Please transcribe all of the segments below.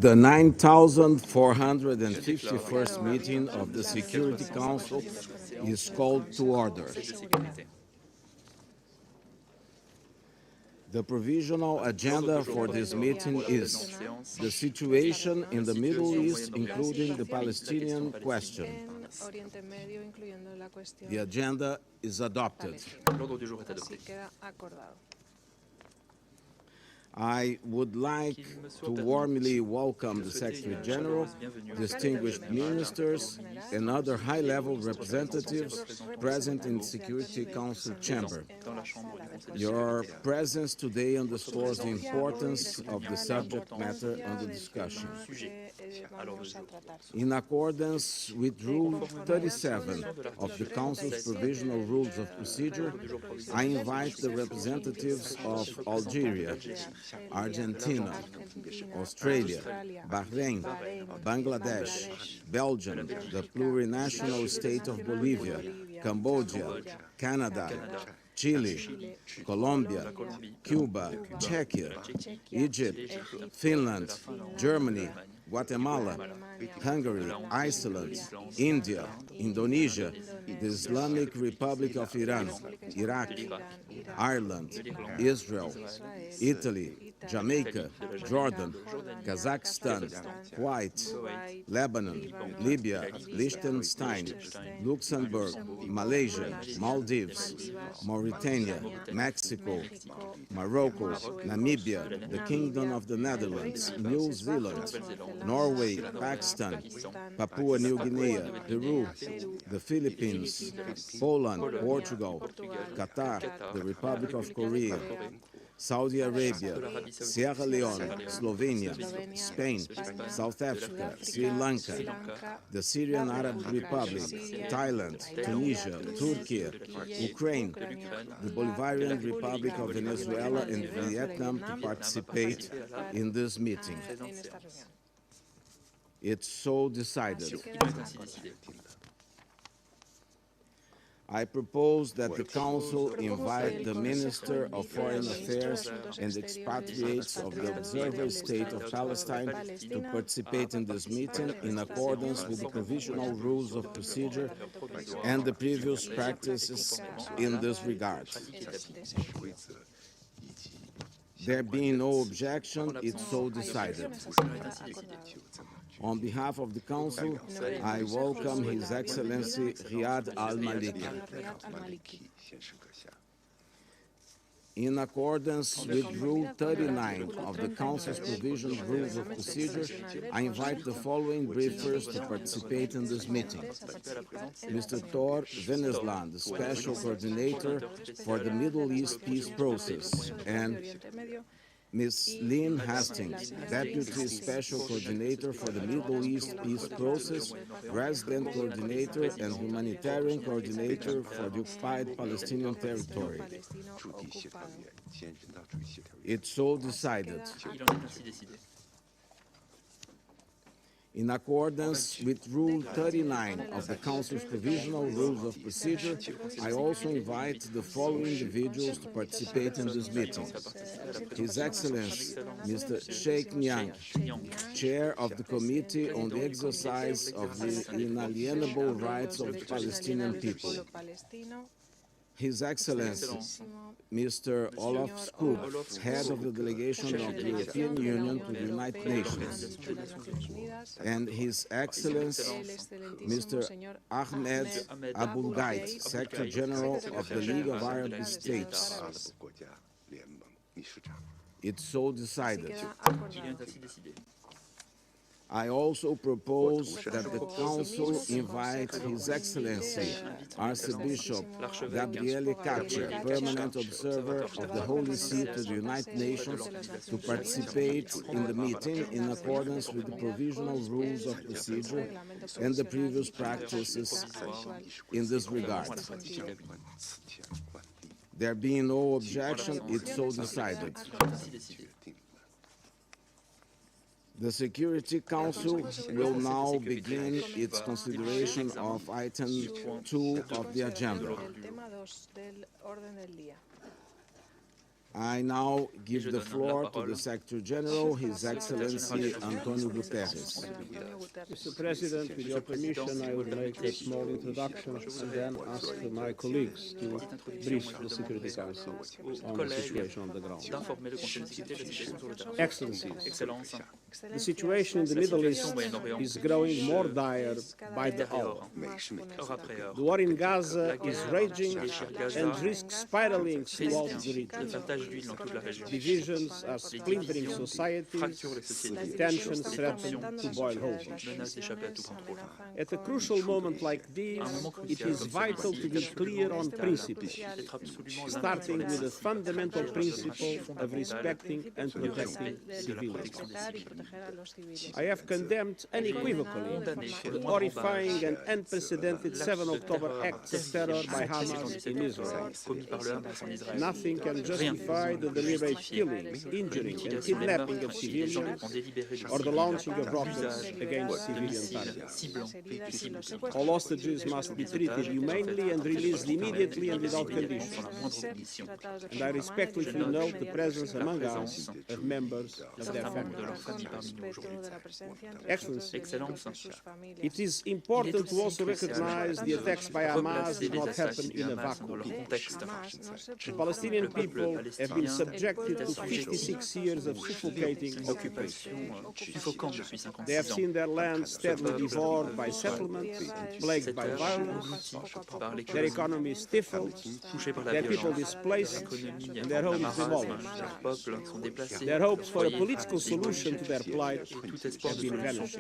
The 9,451st meeting of the Security Council is called to order. The provisional agenda for this meeting is the situation in the Middle East, including the Palestinian question. The agenda is adopted. I would like to warmly welcome the Secretary General, distinguished ministers, and other high-level representatives present in the Security Council chamber. Your presence today underscores the importance of the subject matter under discussion. In accordance with Rule 37 of the Council's Provisional Rules of Procedure, I invite the representatives of Algeria, Argentina, Australia, Bahrain, Bangladesh, Belgium, the plurinational state of Bolivia, Cambodia, Canada, Chile, Colombia, Cuba, Czechia, Egypt, Finland, Germany, Guatemala, Hungary, Iceland, India, Indonesia, the Islamic Republic of Iran, Iraq, Ireland, Israel, Italy, Jamaica, Jordan, Kazakhstan, Kuwait, Lebanon, Libya, Liechtenstein, Luxembourg, Malaysia, Maldives, Mauritania, Mexico, Morocco, Namibia, the Kingdom of the Netherlands, New Zealand, Norway, Pakistan, Papua New Guinea, Peru, the Philippines, Poland, Portugal, Qatar, the Republic of Korea, Saudi Arabia, Sierra Leone, Slovenia, Spain, South Africa, Sri Lanka, the Syrian Arab Republic, Thailand, Tunisia, Turkey, Ukraine, the Bolivarian Republic of Venezuela, and Vietnam to participate in this meeting. It's so decided. I propose that the Council invite the Minister of Foreign Affairs and expatriates of the observer state of Palestine to participate in this meeting in accordance with the provisional rules of procedure and the previous practices in this regard. There being no objection, it's so decided. On behalf of the Council, I welcome His Excellency Riyad Al-Maliki. In accordance with Rule 39 of the Council's Provisional Rules of Procedure, I invite the following briefers to participate in this meeting. Mr. Thor Venesland, the Special Coordinator for the Middle East Peace Process, and Ms. Lynn Hastings, Deputy Special Coordinator for the Middle East Peace Process, Resident Coordinator and Humanitarian Coordinator for the Occupied Palestinian Territory. It's so decided. In accordance with Rule 39 of the Council's Provisional Rules of Procedure, I also invite the following individuals to participate in this meeting. His Excellency, Mr. Sheikh Nyang, Chair of the Committee on the Exercise of the Inalienable Rights of the Palestinian People. His Excellency, Mr. Olaf Skog, Head of the Delegation of the European Union to the United Nations, and His Excellency, Mr. Ahmed Abulgait, Secretary General of the League of Arab States. It's so decided. I also propose that the Council invite His Excellency, Archbishop Gabriele Caccia, Permanent Observer of the Holy See to the United Nations, to participate in the meeting in accordance with the provisional rules of procedure and the previous practices in this regard. There being no objection, it's so decided. The Security Council will now begin its consideration of item 2 of the agenda. I now give the floor to the Secretary General, His Excellency Antonio Guterres. Mr. President, with your permission, I would make a small introduction and then ask my colleagues to brief the Security Council on the situation on the ground. Excellencies, the situation in the Middle East is growing more dire by the hour. The war in Gaza is raging and risks spiraling throughout the region. Divisions are splintering societies, tensions threaten to boil over. At a crucial moment like this, it is vital to be clear on principles, starting with the fundamental principle of respecting and protecting civilians. I have condemned unequivocally the horrifying and unprecedented 7 October acts of terror by Hamas in Israel. Nothing can justify the deliberate killing, injuring and kidnapping of civilians or the launching of rockets against civilian targets. All hostages must be treated humanely and released immediately and without conditions. And I respectfully note the presence among us of members of their families. Excellency, it is important to also recognize the attacks by Hamas did not happen in a vacuum. The Palestinian people have been subjected to 56 years of suffocating occupation. They have seen their land steadily devoured by settlements, plagued by violence, their economy stifled, their people displaced, and their homes demolished. Their hopes for a political solution to their plight have been vanished.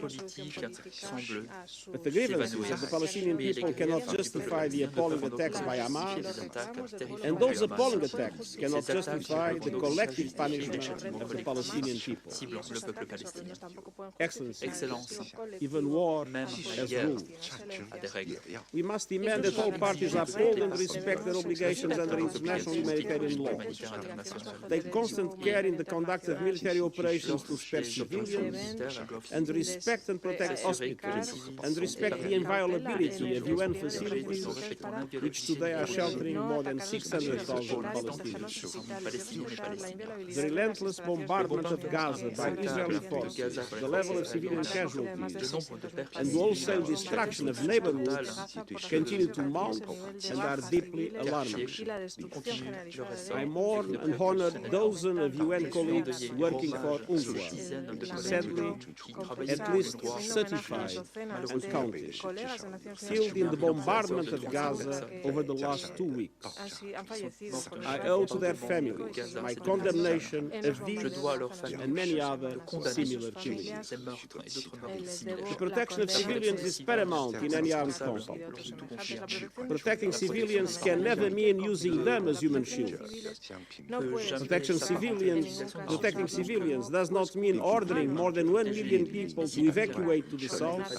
But the grievances of the Palestinian people cannot justify the appalling attacks by Hamas, and those appalling attacks cannot justify the collective punishment of the Palestinian people. Excellency, even war has rules. We must demand that all parties uphold and respect their obligations under international humanitarian law. Take constant care in the conduct of military operations to spare civilians, and respect and protect hospitals, and respect the inviolability of UN facilities, which today are sheltering more than 600,000 Palestinians. The relentless bombardment of Gaza by Israeli forces, the level of civilian casualties, and the wholesale destruction of neighborhoods continue to mount and are deeply alarming. I mourn and honor dozens of UN colleagues working for UNRWA. Sadly, at least 35 and counting, killed in the bombardment of Gaza over the last 2 weeks. I owe to their families my condemnation of these and many other similar killings. The protection of civilians is paramount in any armed conflict. Protecting civilians can never mean using them as human shields. Protecting civilians does not mean ordering more than 1 million people to evacuate to the south,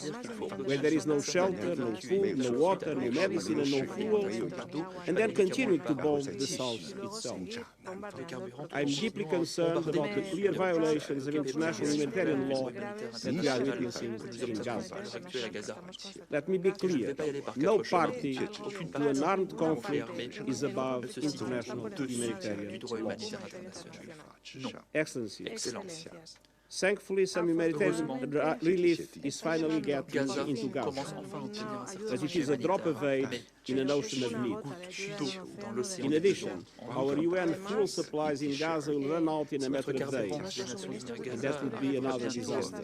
where there is no shelter, no food, no water, no medicine, and no fuel, and then continue to bomb the south itself. I am deeply concerned about the clear violations of international humanitarian law that we are witnessing in Gaza. Let me be clear, no party to an armed conflict is above international humanitarian law. Excellencies, thankfully, some humanitarian relief is finally getting into Gaza, but it is a drop of aid in an ocean of need. In addition, our UN fuel supplies in Gaza will run out in a matter of days, and that would be another disaster.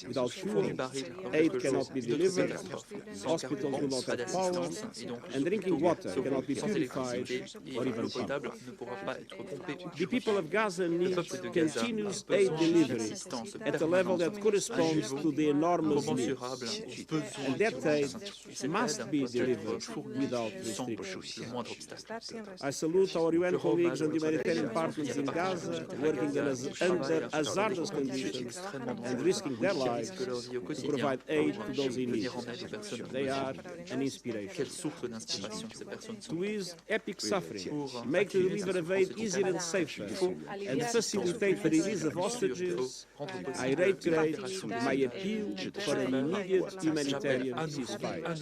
Without fuel, aid cannot be delivered, hospitals will not have power, and drinking water cannot be purified or even pumped. The people of Gaza need continuous aid delivery at a level that corresponds to the enormous needs, and that aid must be delivered without restrictions. I salute our UN colleagues and humanitarian partners in Gaza working under hazardous conditions and risking their lives to provide aid to those in need. They are an inspiration. To ease epic suffering, make the delivery of aid easier and safer, and facilitate the release of hostages, I reiterate my appeal for an immediate humanitarian ceasefire.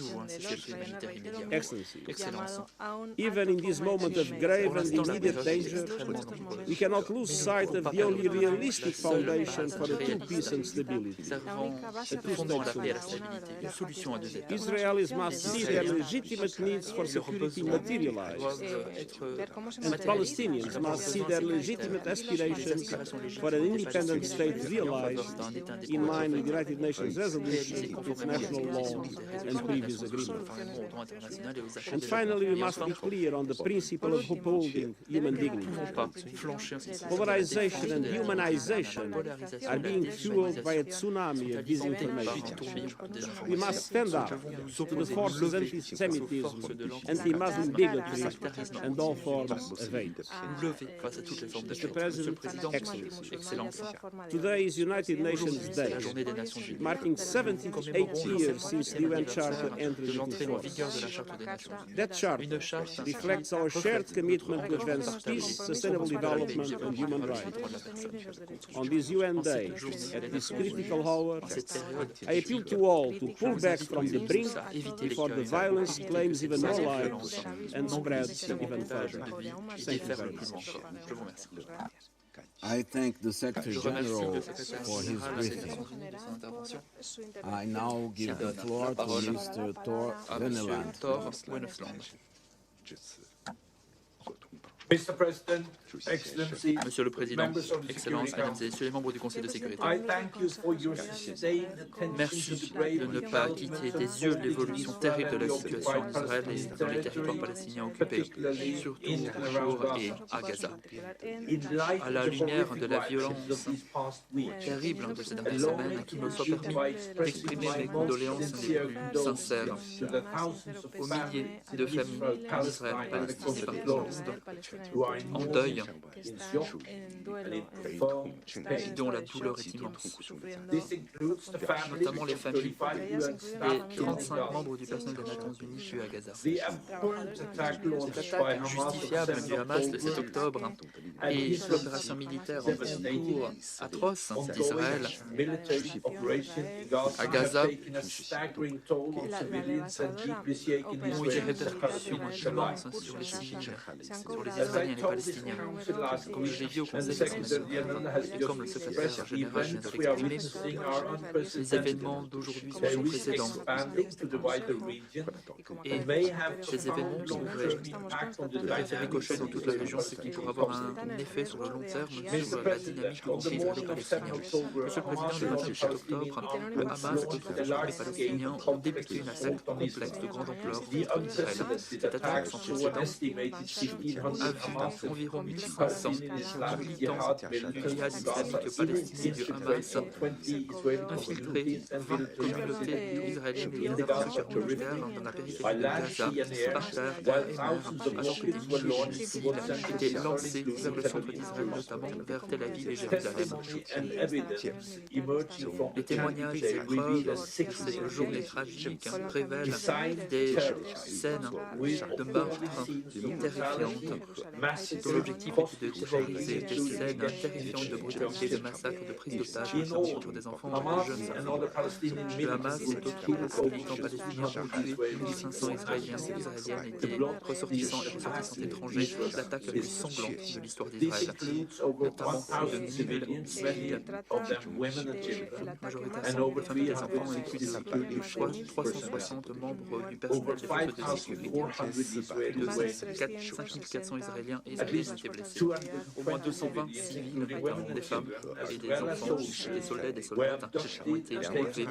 Excellencies, Excellence, even in this moment of grave and immediate danger, we cannot lose sight of the only realistic foundation for a true peace and stability. Israelis must see their legitimate needs for security materialized, and Palestinians must see their legitimate aspirations for an independent state realized in line with the United Nations resolution, international law, and previous agreements. And finally, we must be clear on the principle of upholding human dignity. Polarization and humanization are being fueled by a tsunami of disinformation. We must stand up to the forces of anti-Semitism, anti-Muslim bigotry, and all forms of hate. Mr. President, Excellencies, today is United Nations Day, marking 78 years since the UN Charter entered into force. That charter reflects our shared commitment to advance peace, sustainable development, and human rights. On this UN Day, at this critical hour, I appeal to all to pull back from the brink before the violence claims even more lives and spreads even further. Thank you very much. I thank the Secretary General for his briefing. I now give the floor to Mr. Thor Wenneland. Mr. President, Excellencies, Monsieur le Président, Excellences, Mesdames et Messieurs les membres du Conseil de sécurité, merci de ne pas quitter des yeux l'évolution terrible de la situation en Israël et dans les territoires palestiniens occupés, surtout au et à Gaza. À la lumière de la violence terrible de ces dernières semaines, qu'il me soit permis d'exprimer mes condoléances les plus sincères aux milliers de familles en Israël, Palestine et partout dans le monde, en deuil, et dont la douleur est immense, notamment les familles des 35 membres du personnel des Nations Unies tués à Gaza. Cette attaque injustifiable du Hamas le 7 octobre et l'opération militaire en cours atroce d'Israël à Gaza ont eu des répercussions immenses sur les civils, sur les Israéliens et les Palestiniens. Comme je l'ai dit au Conseil des Nations et comme le secrétaire général vient de l'exprimer, les événements d'aujourd'hui sont sans précédent. Et ces événements pourraient faire ricochet dans toute la région, ce qui pourrait avoir un effet sur le long terme sur la dynamique israélo-palestinienne. Monsieur le Président, le 27 octobre, le Hamas, d'autres groupes palestiniens ont débuté une attaque complexe de grande ampleur contre Israël. Cette attaque sans précédent a vu environ 1500 militants du djihad islamique palestinien du Hamas infiltrer 20 communautés israéliennes et des infrastructures militaires dans la périphérie de Gaza, par terre, terre et mer, alors que des milliers de missiles étaient lancés vers le centre d'Israël, notamment vers Tel Aviv et Jérusalem. Les témoignages et preuves de cette journée tragique révèlent des scènes de meurtres terrifiantes, dont l'objectif était de terroriser, des scènes terrifiantes de brutalité, de massacres, de prise d'otages, notamment contre des enfants et des jeunes enfants. Le Hamas et d'autres groupes militants palestiniens ont tué 1500 Israéliens et Israéliennes et des ressortissants et ressortissants étrangers, l'attaque la plus sanglante de l'histoire d'Israël, notamment plus de 1000 civils, majoritairement des femmes et des enfants, et plus de 360 membres du personnel des forces de sécurité. Plus de 5400 Israéliens et Israéliennes ont été blessés. Au moins 220 civils, notamment des femmes et des enfants, des soldats et des soldates, ont été enlevés,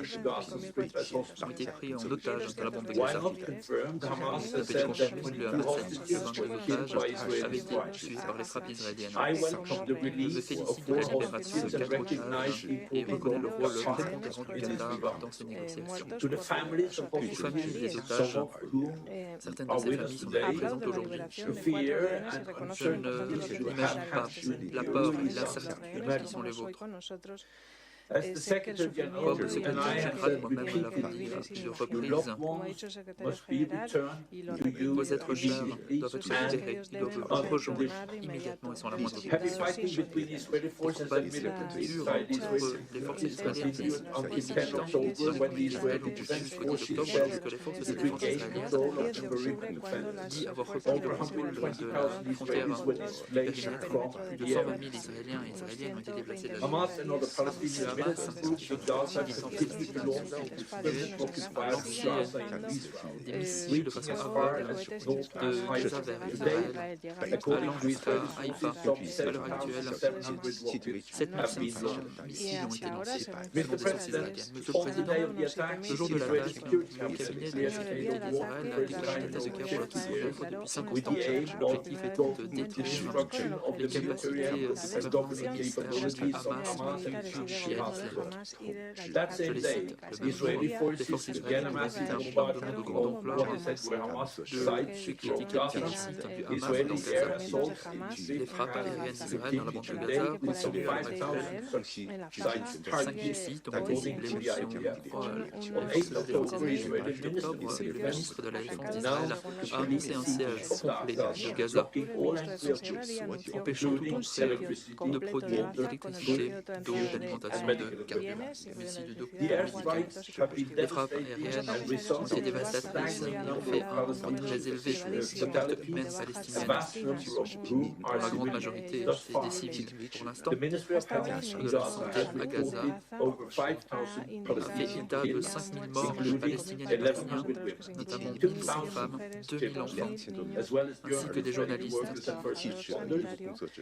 ont été pris en otage dans la bande de Gaza. Le pays confirme que le Hamas a dit que 22 otages avaient été tués par les frappes israéliennes. Je me félicite de la libération de 4 otages et reconnais le rôle prépondérant du Qatar dans ces négociations. Aux familles des otages, certaines de ces familles sont d'ailleurs présentes aujourd'hui. Je n'imagine pas la peur et l'incertitude qui sont les vôtres. As the Secretary General Comme le and secrétaire I have général said moi-même l'a repeatedly, dit à plusieurs your reprises, loved ones must be returned to you vos êtres chers immediately doivent être and libérés, ils doivent on vous rejoindre condition. immédiatement et sans la moindre Heavy condition. fighting between Israeli Les forces combats and militants durs inside entre Israel les forces israéliennes continued et until les 10 militants dans les October when the conflits Israeli israéliens Defense jusqu'au 10 Forces octobre, said lorsque les forces de it défense regained israéliennes control of the Perimeter Fence. dit avoir repris le Over contrôle de 120,000 la frontière Israelis were displaced périmètre. from Plus de the 120 area. 000 Israéliens et Israéliennes ont été déplacés de la zone. Hamas and other Palestinian Le Hamas, militant groups in Gaza militant continued to launch rockets fire from Gaza in these des routes, missiles de reaching façon as far aveugle as north de as Gaza Haifa. vers Today, Israël, according allant to jusqu'à Israeli Haïfa. sources, some À l'heure actuelle, 7,700 rockets have been 7500 launched. missiles ont été lancés sur Mr. des zones President, israéliennes. Monsieur le on the Président, day of the attack, le jour de Israeli l'attaque, Security le Council cabinet de declared la a sécurité state of war d'Israël a for déclaré 39 l'état de guerre pour la première years, fois depuis 50 with ans. the aim of L'objectif étant de détruire destruction of les the military capacités and de governing gouvernement capabilities of Hamas Hamas and et Jihad. l'islam. That Je same les day, cite, le même Israeli jour, les forces forces began a israéliennes ont massive fait un bombardment bombardement de of grande what ampleur they said were Hamas de sites ce qui from était qualifié de Gaza. sites du Hamas Israeli dans air Gaza. assault Les frappes aériennes d'Israël dans la bande de today Gaza with some continuent à l'heure actuelle. 5,000 sites 5 targeted, sites ont été according ciblés to the selon IDF. les On forces 8 de défense October, israéliennes. Le Israeli 8 Minister octobre, of le Defense ministre de la Défense d'Israël announced a annoncé un siège complet de Gaza, blocking all entry of troops, empêchant toute entrée electricity, de produits water, d'électricité, d'eau, d'alimentation, de carburant, mais aussi de The airstrikes have been Les frappes devastating aériennes and ont resulted été in a dévastatrices staggering et ont number fait of un nombre très élevé Palestinian de pertes humaines fatalities, a palestiniennes, vast number of whom dont are la grande civilians. majorité Thus c'est far, des civils. Pour l'instant, the Ministry of Health le in ministre de la Gaza Santé has à Gaza reported over 5,000 a fait Palestinians état de killed, 5 000 morts de including Palestiniennes et 1,100 Palestiniens, women, notamment 2,000 1500 femmes, 2000 enfants, as well as ainsi que des journalists, journalistes workers and first responders,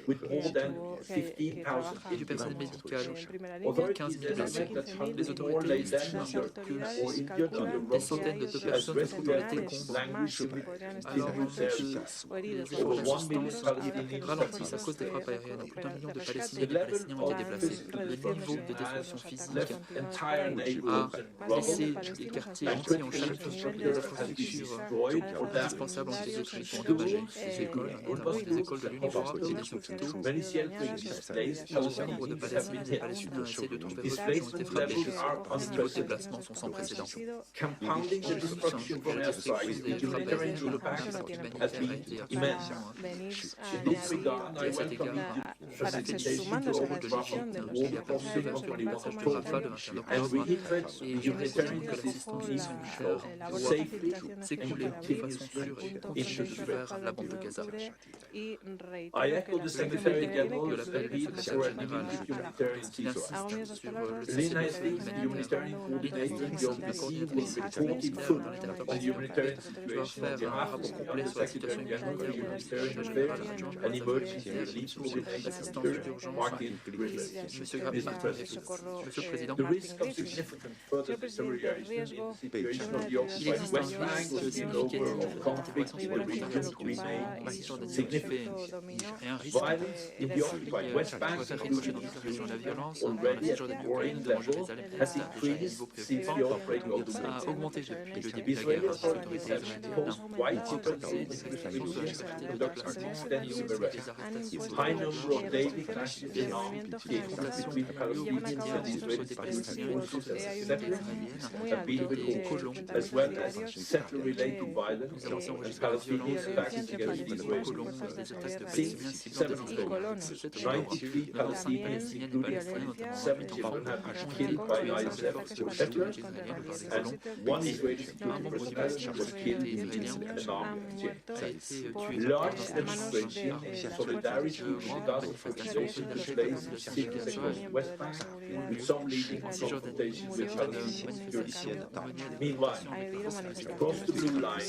with more than 15,000 et du personnel injured. médical. Authorities 15 000 estimate blessés. that hundreds Les more autorités lay dead, estiment injured, que or injured on the des road centaines de as personnes se trouvent dans les restless décombres, language alors continues que les efforts Over 1 million d'assistance Palestinians ralentissent à cause des frappes aériennes. Plus d'un million de Palestiniennes et Palestiniens ont été déplacés. Le niveau de destruction physique left entire a neighborhoods in laissé rubble, des quartiers and entiers en critical charge des infrastructure has been infrastructures destroyed or damaged. indispensables ont été détruites ou endommagées. Des écoles, notamment des écoles de l'UNRWA et des hôpitaux. Many shelters displaced Un certain nombre de Palestinians have Palestiniens been et hit. Palestiniens essaient de trouver refuge ont été Displacement frappés. levels are Les niveaux de unprecedented. déplacement sont sans précédent. Compounding the destruction from airstrikes, the humanitarian impact has been immense. In this regard, I Et à cet welcome égard, the facilitation to overdraft il y a permis l'ouverture du passage de Rafah le 21 and octobre reiterate et the je humanitarian que l'assistance assistance humanitaire doit safely s'écouler de façon sûre et continue vers la bande de Gaza. I echo the Secretary General's l'appel du lead secrétaire for général immediate humanitarian qui ceasefire. insiste sur le Lena cessez-le-feu Estes, the humanitarian coordinator, the le OPC, will coordinateur report in militaire full dans l'état on the humanitarian doit situation on faire un behalf rapport of complet the sur la situation Secretary General humanitaire of du secrétaire Humanitarian général Affairs adjoint and des Emergency affaires Relief humanitaires Facility l'assistance Director, d'urgence. Martin Griffiths. Monsieur Mr. President, Monsieur le Président, the risk of significant further deterioration in the situation of the il occupied existe un West Bank risque with the significatif over of de conflict détérioration in the sur la region situation remain cisjordanienne significant. et un risque Violence in the occupied West Bank, doit faire ricocher dans including cette région. La violence dans la already at Cisjordanie warring notamment level, Jérusalem has Est, à déjà un increased niveau since préoccupant, the outbreak of the a war. augmenté depuis le début de la Israeli guerre. Les autorités authorities have israéliennes imposed ont widespread imposé des restrictions sur la liberté de déplacement extensive et arrests. des arrestations. High number of daily clashes in armed Les confrontations between Palestinians and entre des Israeli Palestiniens et des forces de sécurité separate israéliennes have been et des recorded, colons. as well as settler-related violence Nous avons aussi and enregistré la Palestinian violence attacks against des Israelis. colons, des attaques de Palestiniens Since ciblant 7 des October, Israéliens. 93 Palestiniens Palestinians, et Palestiniens, notamment 7 children have been killed by ISIS settlers, and one Israeli security personnel was killed in an armed attack. Large demonstrations in solidarity with the Gaza Strip also took place in cities across the West Bank, with some leading to confrontations with Palestinian security forces. Meanwhile, across the blue line,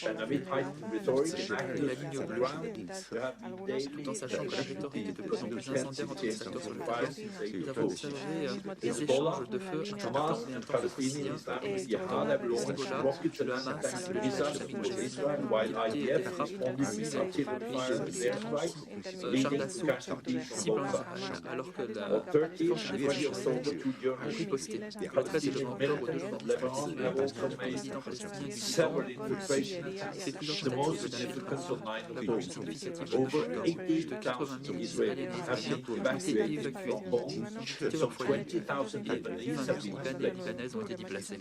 and amid heightened rhetoric and actors on the ground, there have been daily Tout en sachant que la rhétorique est de plus en plus incendiaire entre les acteurs sur le terrain, nous avons observé des échanges de feu Hamas importants et and Palestinian intenses. Islamic Jihad have launched rockets and attacks and missiles towards Israel, while IDF responded with artillery fire and airstrikes, leading to casualties from both sides. Alors que la On 13 and 20 October, two ont German riposté. Le 13 et le Palestinian 20 octobre militants 2010, from Lebanon have le also made président palestinien several militant infiltration fait attacks, plusieurs the most tentatives significant on 9 la October. plus significative Over de 80,000 80 000 Israelis have been ont été evacuated évacués. from homes, Ont été some foyers et 20 000 Libanais et Libanaises ont été déplacés.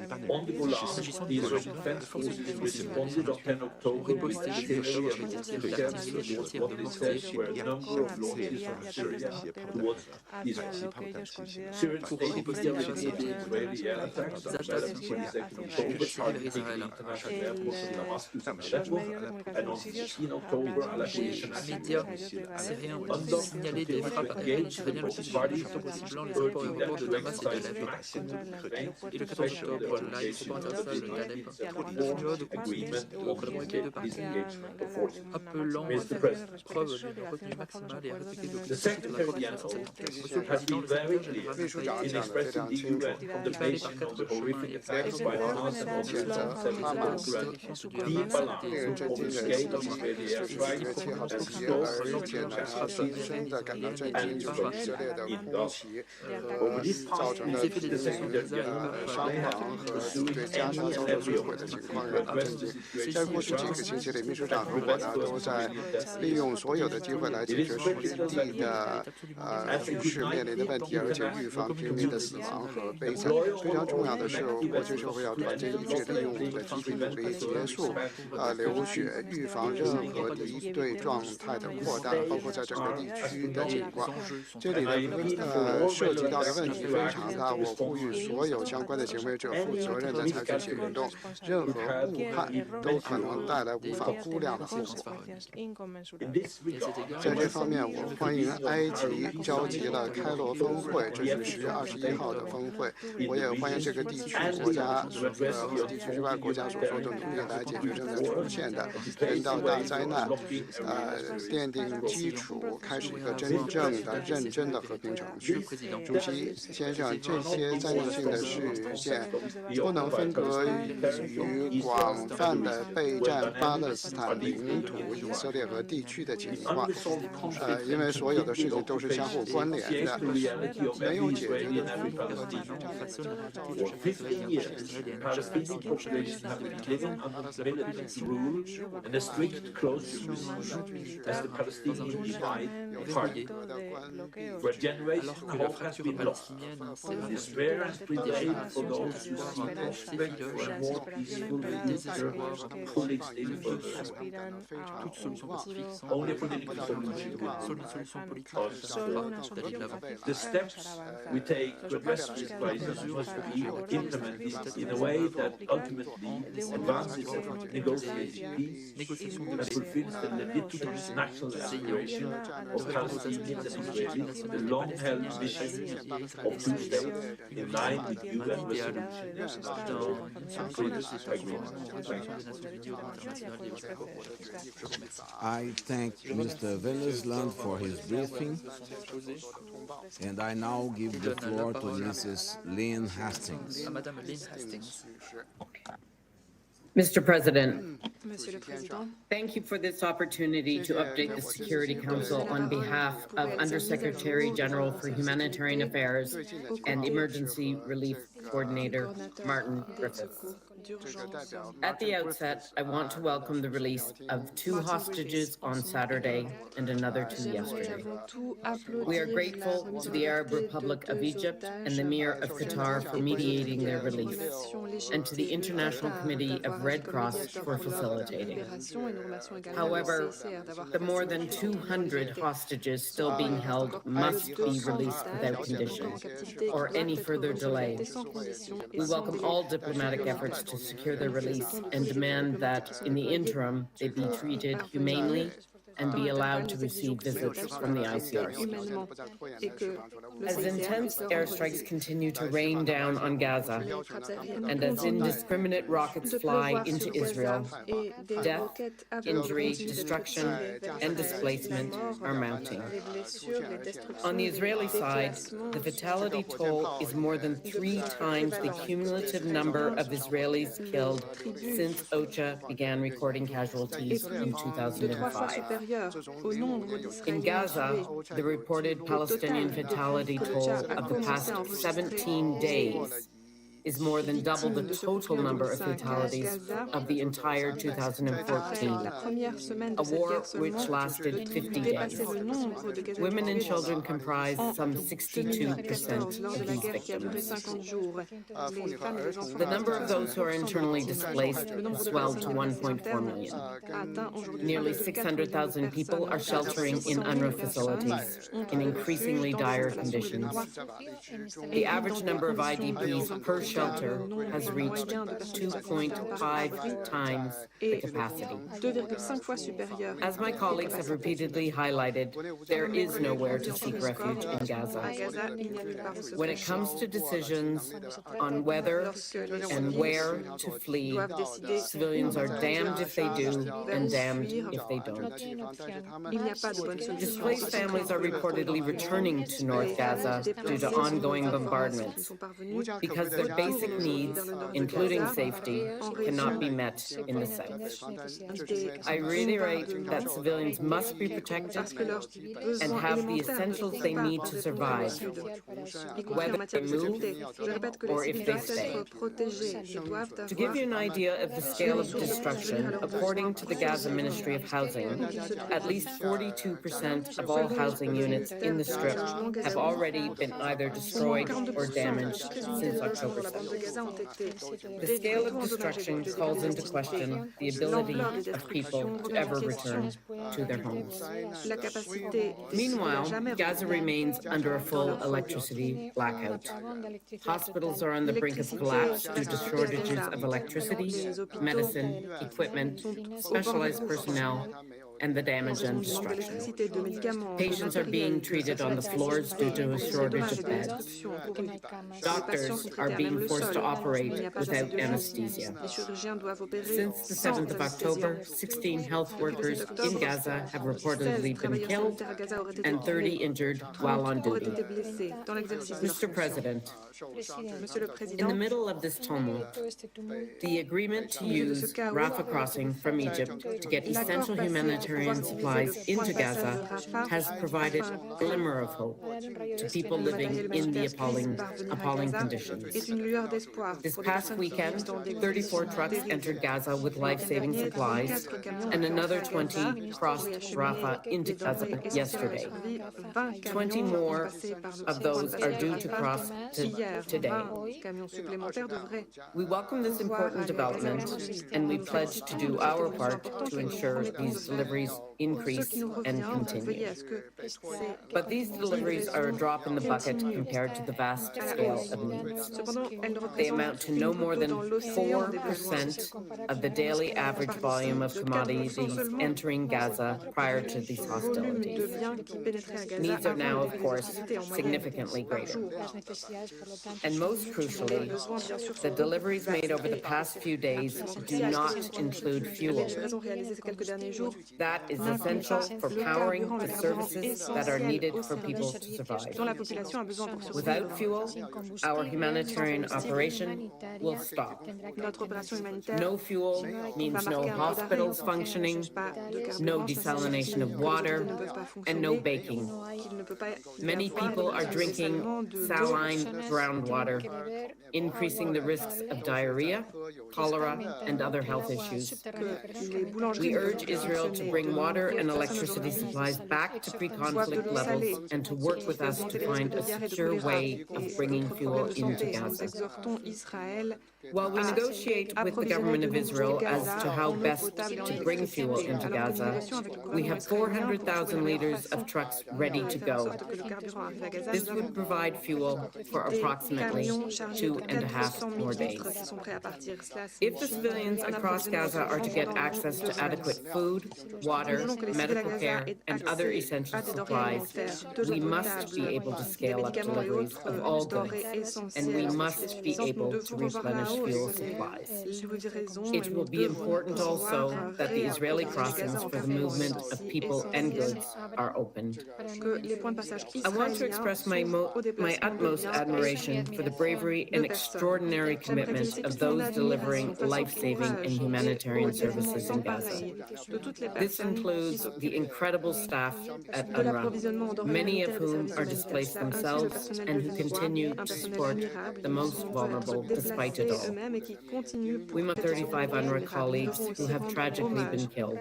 S'agissant du Liban, les forces de défense israéliennes ont riposté le 10 octobre avec des tirs d'artillerie et des tirs de mortier pour riposter face aux attaques civils israéliens. Les médias syriens ont signalé des frappes aériennes israéliennes le 10 octobre ciblant les aéroports de Damas et d'Alep. Et le 14 octobre, l'aéroport international d'Alep continua de continuer de collaborer avec deux parties, appelant à faire preuve d'une retenue maximale et à respecter l'objectif de la coordination sanitaire. Monsieur le Président, le secrétaire général du il fallait par quatre chemins et par exemple,在这方面，我欢迎埃及召集了开罗峰会，这是10月21号的峰会。我也欢迎这个地区国家和地区之外国家所做的努力来解决正在出现的人道大灾难，奠定基础，开始一个真正的、认真的和平程序。主席先生，这些灾难性的事件不能分割于广泛的备战巴勒斯坦领土、以色列和地区的情况，因为所有的事情都是相互关联的，没有解决的分割和地区战略的alors que la fracture palestinienne s'élargit, des générations d'espoir, des villages, de désespoir, toute solution pacifique semble une solution politique d'aller de l'avant. The steps we take to address this crisis must be implemented in a way that ultimately advances negotiating peace and fulfills the legitimate national aspiration of Palestinians and Israelis, the long-held vision of two states in line with UN resolutions. I thank Mr. Venezuelan for his briefing, and I now give the floor to Mrs. Lynn Hastings. Madame Lynn Hastings. Mr. President, thank you for this opportunity to update the Security Council on behalf of Undersecretary General for Humanitarian Affairs and Emergency Relief Coordinator Martin Griffiths. At the outset, I want to welcome the release of 2 hostages on Saturday and another 2 yesterday. We are grateful to the Arab Republic of Egypt and the Emir of Qatar for mediating their release, and to the International Committee of Red Cross for facilitating. However, the more than 200 hostages still being held must be released without condition or any further delay. We welcome all diplomatic efforts to secure their release and demand that, in the interim, they be treated humanely and be allowed to receive visits from the ICRC. As intense airstrikes continue to rain down on Gaza, and as indiscriminate rockets fly into Israel, death, injury, destruction, and displacement are mounting. On the Israeli side, the fatality toll is more than 3 times the cumulative number of Israelis killed since OCHA began recording casualties in 2005. In Gaza, the reported Palestinian fatality toll of the past 17 days is more than double the total number of fatalities of the entire 2014, a war which lasted 50 days. Women and children comprise some 62% of these victims. The number of those who are internally displaced has swelled to 1.4 million. Nearly 600,000 people are sheltering in UNRWA facilities in increasingly dire conditions. The average number of IDPs per shelter has reached 2.5 times the capacity. As my colleagues have repeatedly highlighted, there is nowhere to seek refuge in Gaza. When it comes to decisions on whether and where to flee, civilians are damned if they do and damned if they don't. Displaced families are reportedly returning to North Gaza due to ongoing bombardments because their basic needs, including safety, cannot be met in the south. I reiterate that civilians must be protected and have the essentials they need to survive, whether they move or if they stay. To give you an idea of the scale of destruction, according to the Gaza Ministry of Housing, at least 42% of all housing units in the Strip have already been either destroyed or damaged since October 7th. The scale of destruction calls into question the ability of people to ever return to their homes. Meanwhile, Gaza remains under a full electricity blackout. Hospitals are on the brink of collapse due to shortages of electricity, medicine, equipment, specialized personnel, and the damage and destruction. Patients are being treated on the floors due to a shortage of beds. Doctors are being forced to operate without anesthesia. Since the 7th of October, 16 health workers in Gaza have reportedly been killed and 30 injured while on duty. Mr. President, in the middle of this tumult, the agreement to use Rafah crossing from Egypt to get essential humanitarian supplies into Gaza has provided a glimmer of hope to people living in the appalling conditions. This past weekend, 34 trucks entered Gaza with life-saving supplies, and another 20 crossed Rafah into Gaza yesterday. 20 more of those are due to cross today. We welcome this important development, and we pledge to do our part to ensure these deliveries increase and continue. But these deliveries are a drop in the bucket compared to the vast scale of needs. They amount to no more than 4% of the daily average volume of commodities entering Gaza prior to these hostilities. Needs are now, of course, significantly greater. And most crucially, the deliveries made over the past few days do not include fuel. That is essential for powering the services that are needed for people to survive. Without fuel, our humanitarian operation will stop. No fuel means no hospitals functioning, no desalination of water, and no baking. Many people are drinking saline groundwater, increasing the risks of diarrhea, cholera, and other health issues. We urge Israel to bring water and electricity supplies back to pre-conflict levels and to work with us to find a secure way of bringing fuel into Gaza. While we negotiate with the government of Israel as to how best to bring fuel into Gaza, we have 400,000 liters of trucks ready to go. This would provide fuel for approximately 2.5 more days. If the civilians across Gaza are to get access to adequate food, water, medical care, and other essential supplies, we must be able to scale up deliveries of all goods, and we must be able to replenish fuel supplies. It will be important also that the Israeli crossings for the movement of people and goods are opened. I want to express my utmost admiration for the bravery and extraordinary commitment of those delivering life-saving and humanitarian services in Gaza. This includes includes the incredible staff at UNRWA, many of whom are displaced themselves and who continue to support the most vulnerable despite it all. We must 35 UNRWA colleagues who have tragically been killed.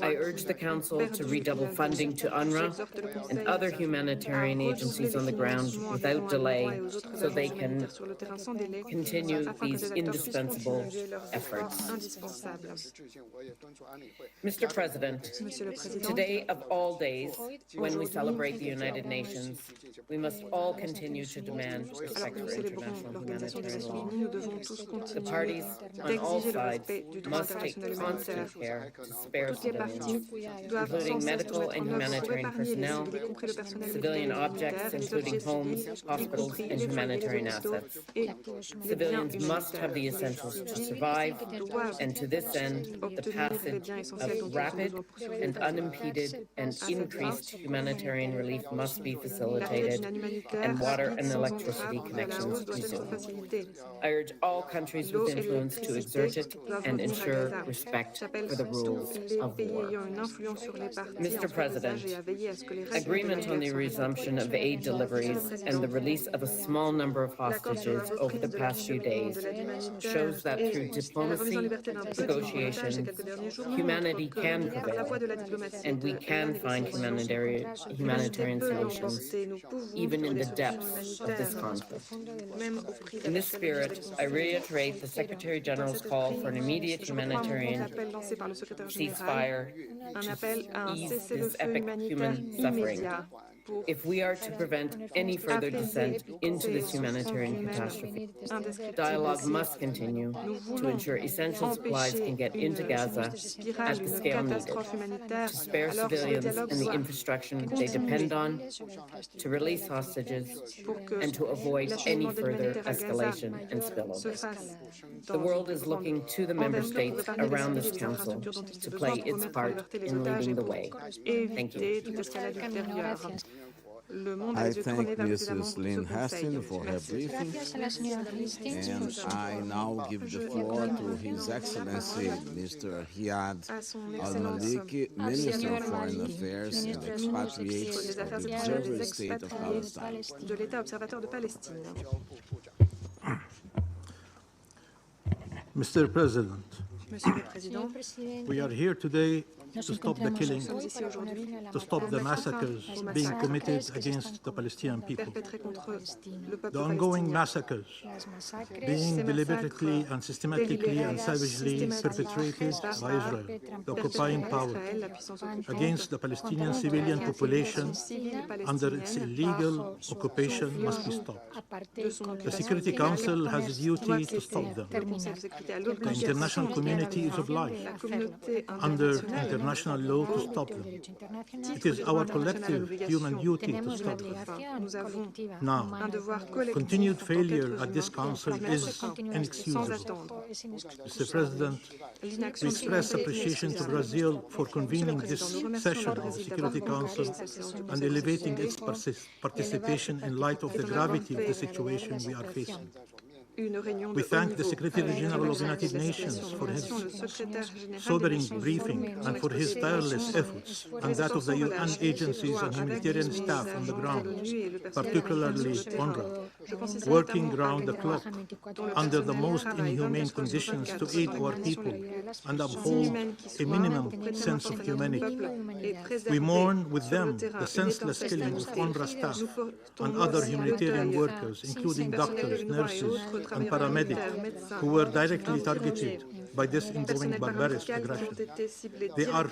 I urge the Council to redouble funding to UNRWA and other humanitarian agencies on the ground without delay so they can continue these indispensable efforts. Mr. President, today of all days, when we celebrate the United Nations, we must all continue to demand respect for international humanitarian law. The parties on all sides must take constant care to spare civilians, including medical and humanitarian personnel, civilian objects, including homes, hospitals, and humanitarian assets. Civilians must have the essentials to survive, and to this end, the passage of rapid and unimpeded and increased humanitarian relief must be facilitated, and water and electricity connections resumed. I urge all countries with influence to exert it and ensure respect for the rules of war. Mr. President, agreement on the resumption of aid deliveries and the release of a small number of hostages over the past few days shows that through diplomacy, negotiation, humanity can prevail, and we can find humanitarian solutions, even in the depths of this conflict. In this spirit, I reiterate the Secretary General's call for an immediate humanitarian ceasefire to ease this epic human suffering. If we are to prevent any further descent into this humanitarian catastrophe, dialogue must continue to ensure essential supplies can get into Gaza at the scale needed, to spare civilians and the infrastructure they depend on, to release hostages, and to avoid any further escalation and spillover. The world is looking to the member states around this council to play its part in leading the way. Thank you. I thank Mrs. Lynn Hastings for her briefing, and I now give the floor to His Excellency Mr. Riyad Al-Maliki, Minister of Foreign Affairs and Expatriates of the Observer State of Palestine. Mr. President, we are here today to stop the killing, to stop the massacres being committed against the Palestinian people. The ongoing massacres being deliberately and systematically and savagely perpetrated by Israel, the occupying power, against the Palestinian civilian population under its illegal occupation must be stopped. The Security Council has a duty to stop them. The international community is obliged under international law to stop them. It is our collective human duty to stop them. Now, continued failure at this council is inexcusable. Mr. President, we express appreciation to Brazil for convening this session of the Security Council and elevating its participation in light of the gravity of the situation we are facing. We thank the Secretary General of the United Nations for his sobering briefing and for his tireless efforts, and that of the UN agencies and humanitarian staff on the ground, particularly UNRWA, working round the clock under the most inhumane conditions to aid our people and uphold a minimum sense of humanity. We mourn with them the senseless killing of UNRWA staff and other humanitarian workers, including doctors, nurses, and paramedics who were directly targeted by this ongoing barbarous aggression. They are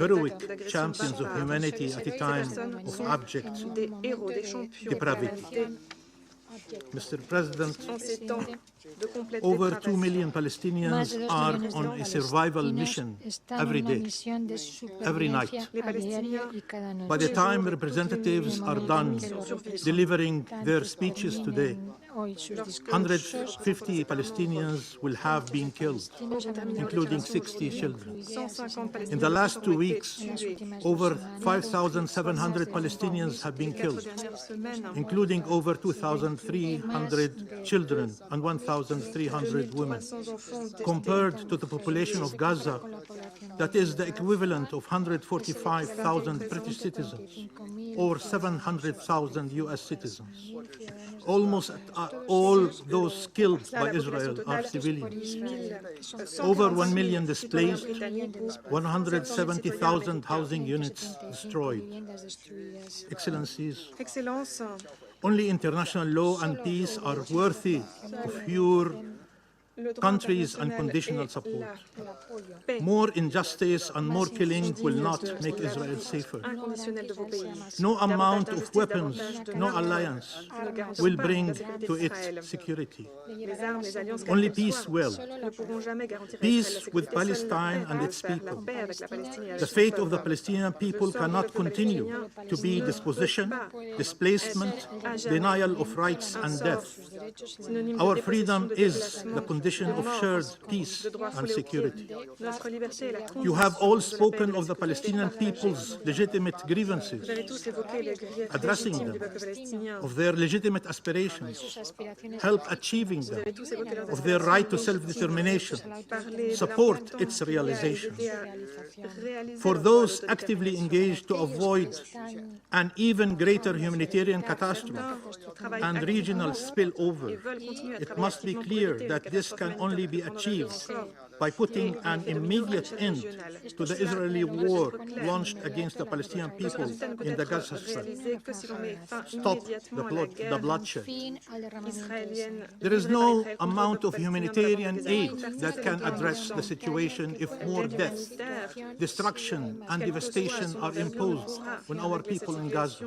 heroic champions of humanity at a time of abject depravity. Mr. President, over 2 million Palestinians are on a survival mission every day, every night. By the time representatives are done delivering their speeches today, 150 Palestinians will have been killed, including 60 children. In the last 2 weeks, over 5,700 Palestinians have been killed, including over 2,300 children and 1,300 women. Compared to the population of Gaza, that is the equivalent of 145,000 British citizens or 700,000 US citizens. Almost all those killed by Israel are civilians. Over 1 million displaced, 170,000 housing units destroyed. Excellencies, only international law and peace are worthy of your countries' unconditional support. More injustice and more killing will not make Israel safer. No amount of weapons, no alliance will bring to it security. Only peace will. Peace with Palestine and its people. The fate of the Palestinian people cannot continue to be dispossession, displacement, denial of rights and death. Our freedom is the condition of shared peace and security. You have all spoken of the Palestinian people's legitimate grievances, addressing them, of their legitimate aspirations, help achieving them, of their right to self-determination, support its realization. For those actively engaged to avoid an even greater humanitarian catastrophe and regional spillover, it must be clear that this can only be achieved by putting an immediate end to the Israeli war launched against the Palestinian people in the Gaza Strip. Stop the bloodshed. There is no amount of humanitarian aid that can address the situation if more death, destruction, and devastation are imposed on our people in Gaza.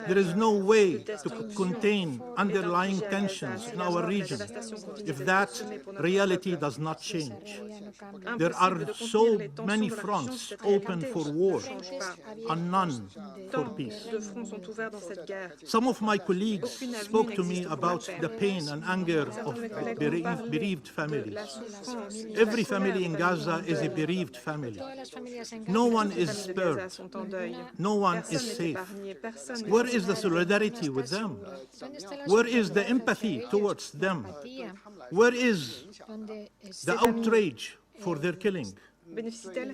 There is no way to contain underlying tensions in our region if that reality does not change. There are so many fronts open for war and none for peace. Some of my colleagues spoke to me about the pain and anger of bereaved families. Every family in Gaza is a bereaved family. No one is spared. No one is safe. Where is the solidarity with them? Where is the empathy towards them? Where is the outrage for their killing?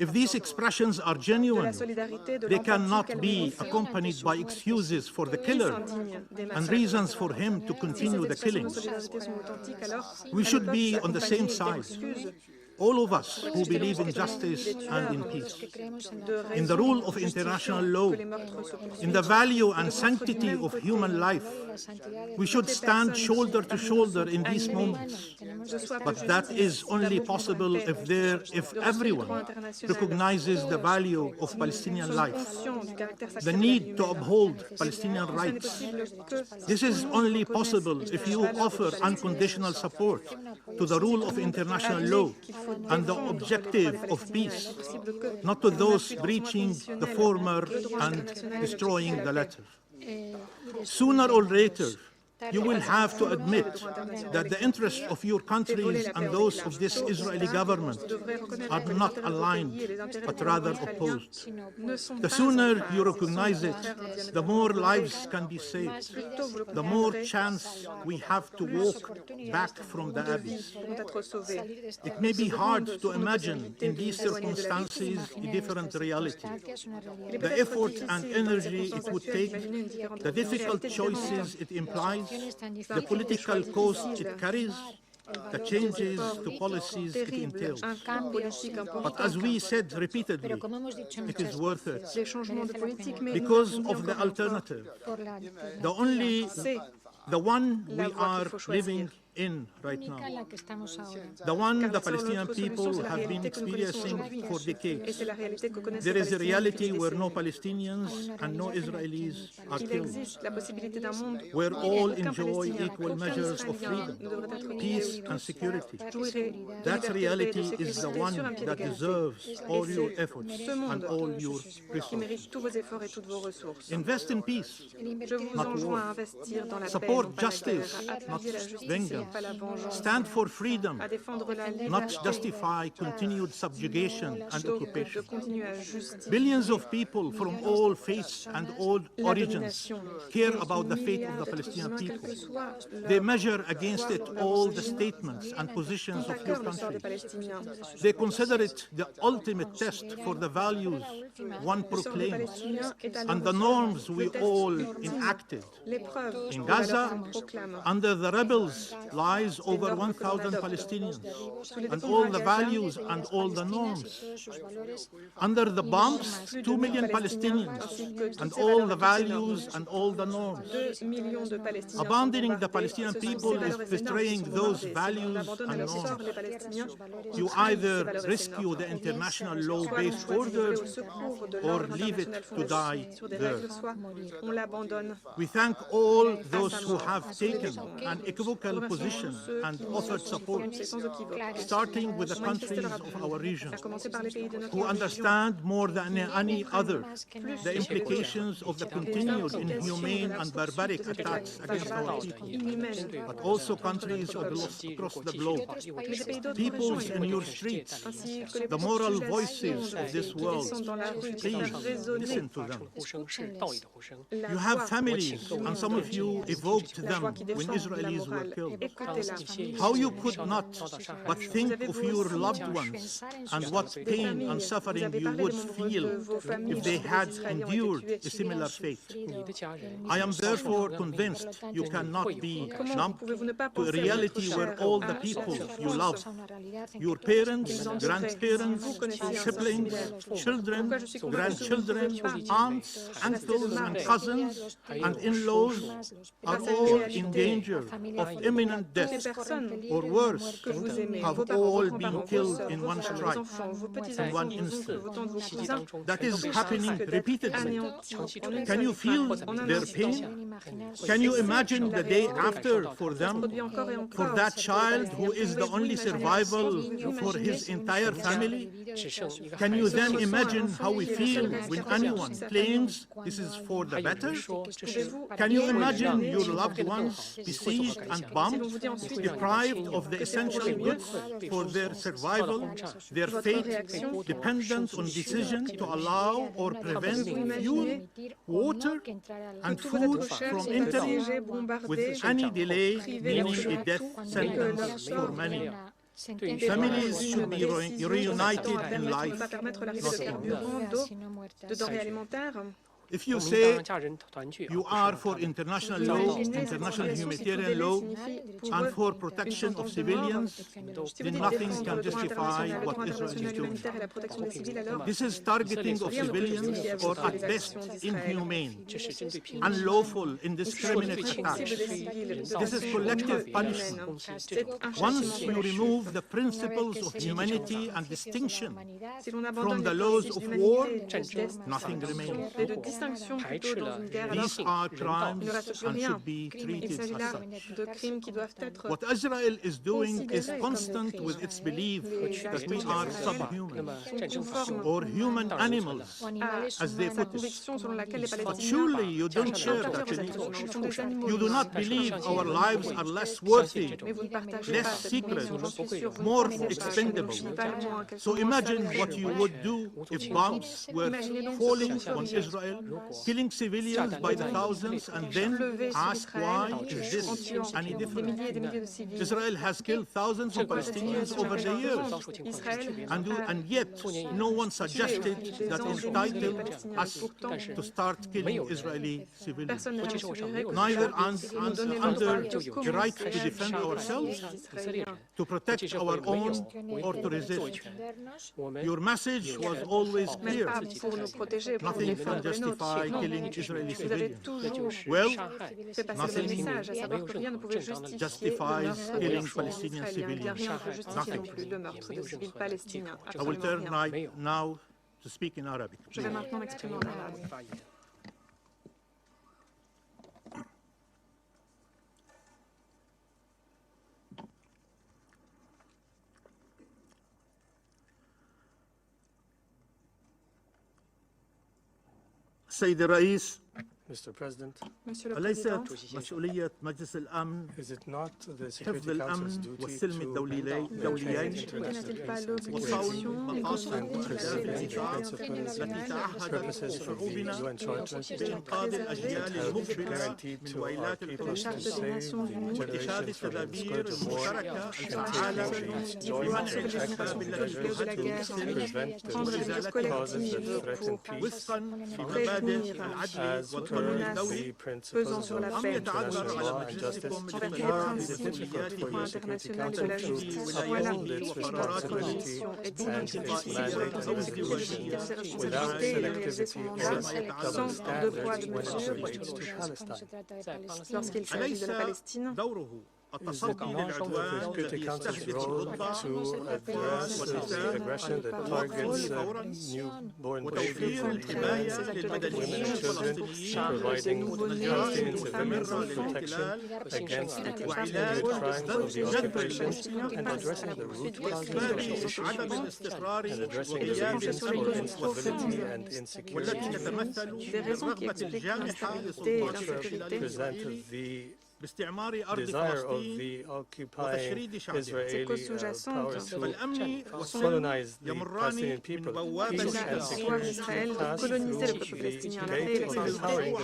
If these expressions are genuine, they cannot be accompanied by excuses for the killer and reasons for him to continue the killings. We should be on the same side. All of us who believe in justice and in peace, in the rule of international law, in the value and sanctity of human life, we should stand shoulder to shoulder in these moments. But that is only possible if everyone recognizes the value of Palestinian life, the need to uphold Palestinian rights. This is only possible if you offer unconditional support to the rule of international law and the objective of peace, not to those breaching the former and destroying the latter. Sooner or later, you will have to admit that the interests of your countries and those of this Israeli government are not aligned, but rather opposed. The sooner you recognize it, the more lives can be saved, the more chance we have to walk back from the abyss. It may be hard to imagine in these circumstances a different reality. The effort and energy it would take, the difficult choices it implies, the political cost it carries, the changes to policies it entails. But as we said repeatedly, it is worth it because of the alternative. The one we are living in right now, the one the Palestinian people have been experiencing for decades. There is a reality where no Palestinians and no Israelis are killed, where all enjoy equal measures of freedom, peace, and security. That reality is the one that deserves all your efforts and all your resources. Invest in peace, not war. Support justice, not vengeance. Stand for freedom, not justify continued subjugation and occupation. Billions of people from all faiths and all origins care about the fate of the Palestinian people. They measure against it all the statements and positions of your country. They consider it the ultimate test for the values one proclaims and the norms we all enacted. In Gaza, under the rebels lies over 1,000 Palestinians, and all the values and all the norms. Under the bombs, 2 million Palestinians, and all the values and all the norms. Abandoning the Palestinian people is betraying those values and norms. You either rescue the international law-based order or leave it to die there. We thank all those who have taken an equivocal position and offered support, starting with the countries of our region, who understand more than any other the implications of the continued inhumane and barbaric attacks against our people, but also countries across the globe, peoples in your streets, the moral voices of this world. Please listen to them. You have families, and some of you evoked them when Israelis were killed. How you could not but think of your loved ones and what pain and suffering you would feel if they had endured a similar fate. I am therefore convinced you cannot be numb to a reality where all the people you love, your parents, grandparents, siblings, children, grandchildren, aunts, uncles, and cousins, and in-laws are all in danger of imminent death, or worse, have all been killed in one strike, in one instant. That is happening repeatedly. Can you feel their pain? Can you imagine the day after for them, for that child who is the only survival for his entire family? Can you then imagine how we feel when anyone claims this is for the better? Can you imagine your loved ones besieged and bombed, deprived of the essential goods for their survival, their fate dependent on decision to allow or prevent fuel, water, and food from entering, with any delay meaning a death sentence for many? Families should be reunited in life, not in death. If you say you are for international law, international humanitarian law, and for protection of civilians, then nothing can justify what Israel is doing. This is targeting of civilians, or at best inhumane, unlawful, indiscriminate attacks. This is collective punishment. Once you remove the principles of humanity and distinction from the laws of war, nothing remains. These are crimes and should be treated as such. What Israel is doing is constant with its belief that we are subhuman, or human animals, as they put it. But surely you don't share that belief. You do not believe our lives are less worthy, less secret, more expendable. So imagine what you would do if bombs were falling on Israel, killing civilians by the thousands, and then ask why is this any different? Israel has killed thousands of Palestinians over the years, and yet no one suggested that entitled us to start killing Israeli civilians. Neither under the right to defend ourselves, to protect our own, or to resist. Your message was always clear. Nothing can justify justify killing Israeli Vous avez civilians. toujours Well, fait passer le message, à savoir que rien ne pouvait justifier le meurtre des Palestinian Israéliens. Il n'y a rien civilians. qui peut justifier non plus le meurtre de civils palestiniens. I will Absolument turn rien. now to speak in Arabic. Je vais maintenant m'exprimer en arabe. السيد الرئيس Mr. President, Monsieur le أليست Président, مسؤولية مجلس الأمن is it not the حفظ Security Council's الأمن duty والسلم to الدوليين n'a-t-il pas l'obligation et مقاصد contrôler الأهداف التي تعهد شعوبنا بإنقاذ الأجيال المقبلة من ويلات القرى واتخاذ التدابير المشتركة الفعالة لمنع الأسباب التي تؤدي لإزالة وفقا لمبادئ العدل والقانون الدولي pesant sur la أم paix يتعذر على مجلسكم envers les الإقرار principes du بمسؤولياته droit international de la justice. Voilà notre mission et d'identifier ses responsabilités et de réaliser son mandat sans deux poids, deux mesures lorsqu'il s'agit de la Palestine. دوره Is it not the Security Council's role to address the aggression that targets newborn babies and women and children, providing Palestinian civilians with protection against the continued crimes of the occupation, and addressing the root causes of the issue, and addressing the reasons for instability and insecurity, Des raisons qui expliquent l'instabilité et l'insécurité. present the باستعمار أرض desire of فلسطين the occupying وتشريد شعبها. Israeli powers to فالأمن colonize the يمران Palestinian من people. بوابة Peace and Pouvoir security d'Israël de pass coloniser le through peuple the palestinien. La paix et gate la of sécurité empowering the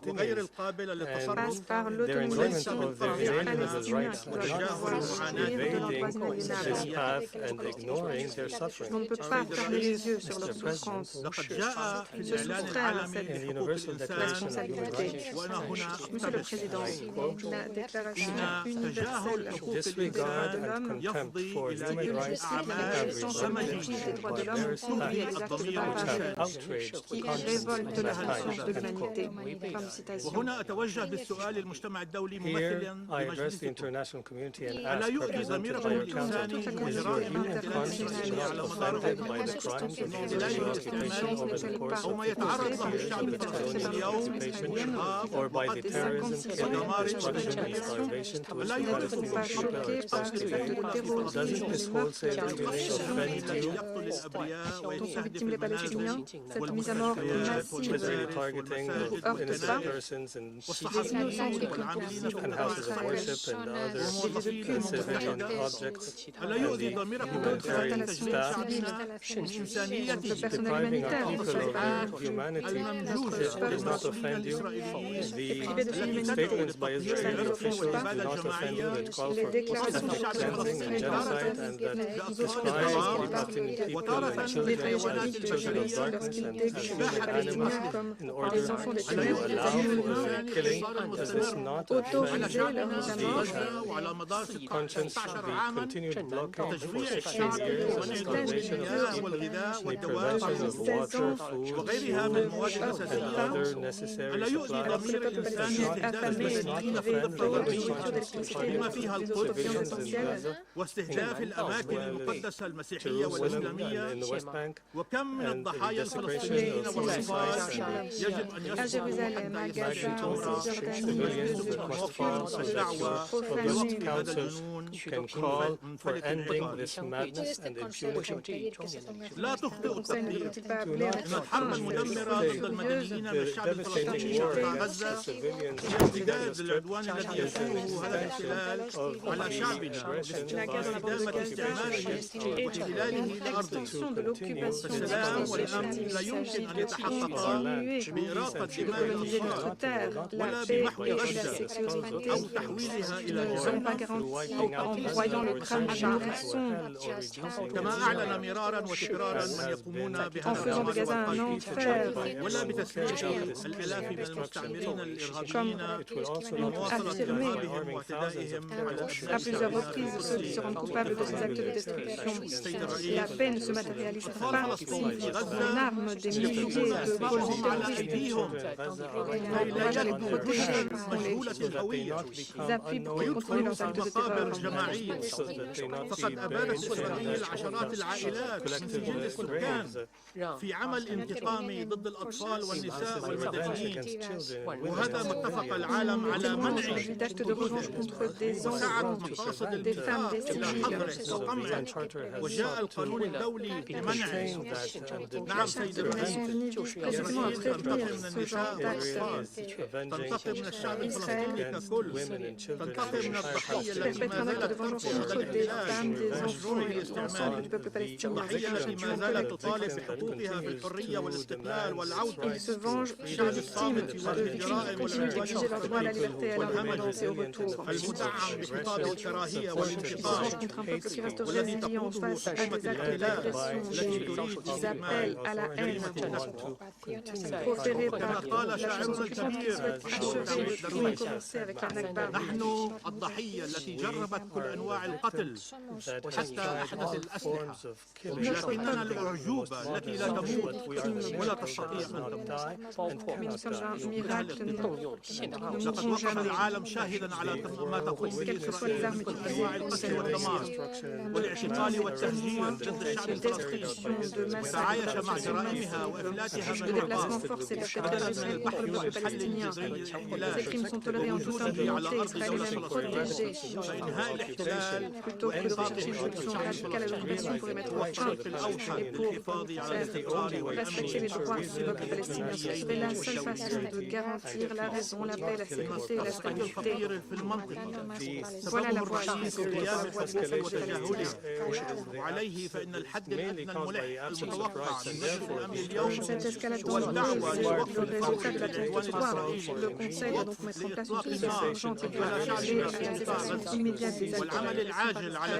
وغير Palestinians, القابلة and للتصرف passe par their enjoyment l'autonomisation of des their inalienable Palestiniens rights qui doivent are pouvoir not jouir de evading leurs droits this inaliénables. path and ignoring their On suffering. ne peut pas fermer les yeux sur leur souffrance. لقد جاء في Se الإعلان soustraire à العالمي cette In the لحقوق Universal Declaration of Human responsabilité. Rights, وأنا هنا Monsieur le Président, la Déclaration universelle des droits disregard de l'homme and contempt يفضي for إلى human إجراء rights أعمال sans سمجية respect des droits de l'homme barbarous conduit à acts des actes de which barbarie have outraged the qui conscience révoltent of la conscience de mankind. l'humanité. Fin de citation. وهنا أتوجه بالسؤال للمجتمع الدولي Here, ممثلا I address the لمجلسكم international community and ألا ask, يؤذي represented ضميركم by your council, الإنساني is إجراء your human conscience الاحتلال not على مدار offended by the crimes of the الاحتلال Israeli occupation over the course أو of ما 50 يتعرض له years الشعب of its الفلسطيني colonial اليوم occupation, or by the terrorism, killing, destruction, and starvation to which ألا the يؤذيكم Palestinian people are choqué par exposed les actes de today. terrorisme Doesn't this et les meurtres wholesale qui killing offend الذي you? يقتل الأبرياء dont sont ويستهدف victimes les Palestiniens, المنازل cette mise à mort massive Israeli targeting of heurte innocent pas persons and des innocents and houses of worship and other civilian objects, ألا and يؤذي the ضميركم humanitarian staff, le personnel depriving our humanitaire. people of humanity does not offend you. The statements by Israeli officials do not offend you that call for ethnic cleansing and genocide and that describe the Palestinian people and children as children of darkness and as human animals in order to allow for the killing. Does this not offend the conscience, the continued blockade for 16 years of starvation of the people, the prevention of water, food, وغيرها من المواد and الأساسية other necessary ألا يؤذي supplies? ضمير الإنسان استهداف المساكين في الضفة بما فيها القدس واستهداف الأماكن المقدسة المسيحية والإسلامية وكم من الضحايا الفلسطينيين والأطفال يجب أن À يصبحوا Jérusalem, à Gaza, en Civilians request funds so that the Council can call for ending this madness and impunity. لا تخطئوا التقدير ne pas appeler à إن الحرب المدمرة ضد المدنيين من The الشعب الفلسطيني devastating war في against the غزة civilians هي ازدياد العدوان الذي يشوبه هذا الاحتلال على شعبنا واستدامة استعماره واحتلاله الأرضي. فالسلام والأمن لا يمكن أن يتحققا بإراقة دماء الأطفال ولا بمحو غزة ne seront pas garantis en broyant le crâne du nourrisson, en faisant de Gaza un enfer, comme l'ont affirmé à plusieurs reprises ceux qui se rendent coupables de ces actes de destruction. La paix ne se matérialisera pas si en armes des milliers de colons terroristes. On encourage les protéger, on les appuie pour qu'ils continuent leurs actes de terreur. فقد أبادت إسرائيل عشرات العائلات من سجون السكان في عمل انتقامي ضد الأطفال والنساء والمدنيين وهذا ما اتفق العالم على منعه وسعت مقاصد الاتفاق إلى حظره وقمعه وجاء القانون الدولي لمنعه. نعم سيد الرئيس، إسرائيل تنتقم من النساء والأطفال، تنتقم من الشعب الفلسطيني ككل، تنتقم من الضحية التي ما زالت ترفض الاحتلال المشروع الاستعماري، الضحية التي ما زالت تطالب بحقوقها في الحرية والاستقلال والعودة للشعب الصامت والجرائم والعدوان والهمج المدعم بخطاب الكراهية والانتقام والذي تقوده حكومة الاحتلال التي تريد إدماء جريمة النسل. كما قال شاعرنا الكبير نحن الضحية التي جربت كل أنواع القتل وحتى أحدث الأسلحة، لكننا الأعجوبة التي لا تموت ولا تستطيع أن تموت. لقد وقف العالم شاهدا على ما تقوم به إسرائيل من كل أنواع القتل والدمار والاعتقال والتهجير ضد الشعب الفلسطيني، وتعايش مع جرائمها وإفلاتها من البحر والحل الجزري للاحتلال ووجوده على أرض دولة فلسطين وإنهاء الاحتلال وإنقاذه من الشعب الفلسطيني والشرق الأوسط للحفاظ على الاستقرار والأمن C'est la seule façon de garantir la raison, la paix, la sécurité et la stabilité. Voilà la voie وعليه فإن الحد الأدنى الملح المتوقع من مجلس الأمن اليوم cette escalade dangereuse est le résultat de la trajectoire. Le Conseil va donc mettre en place une solution urgente et planifiée à la cessation immédiate des والعمل العاجل على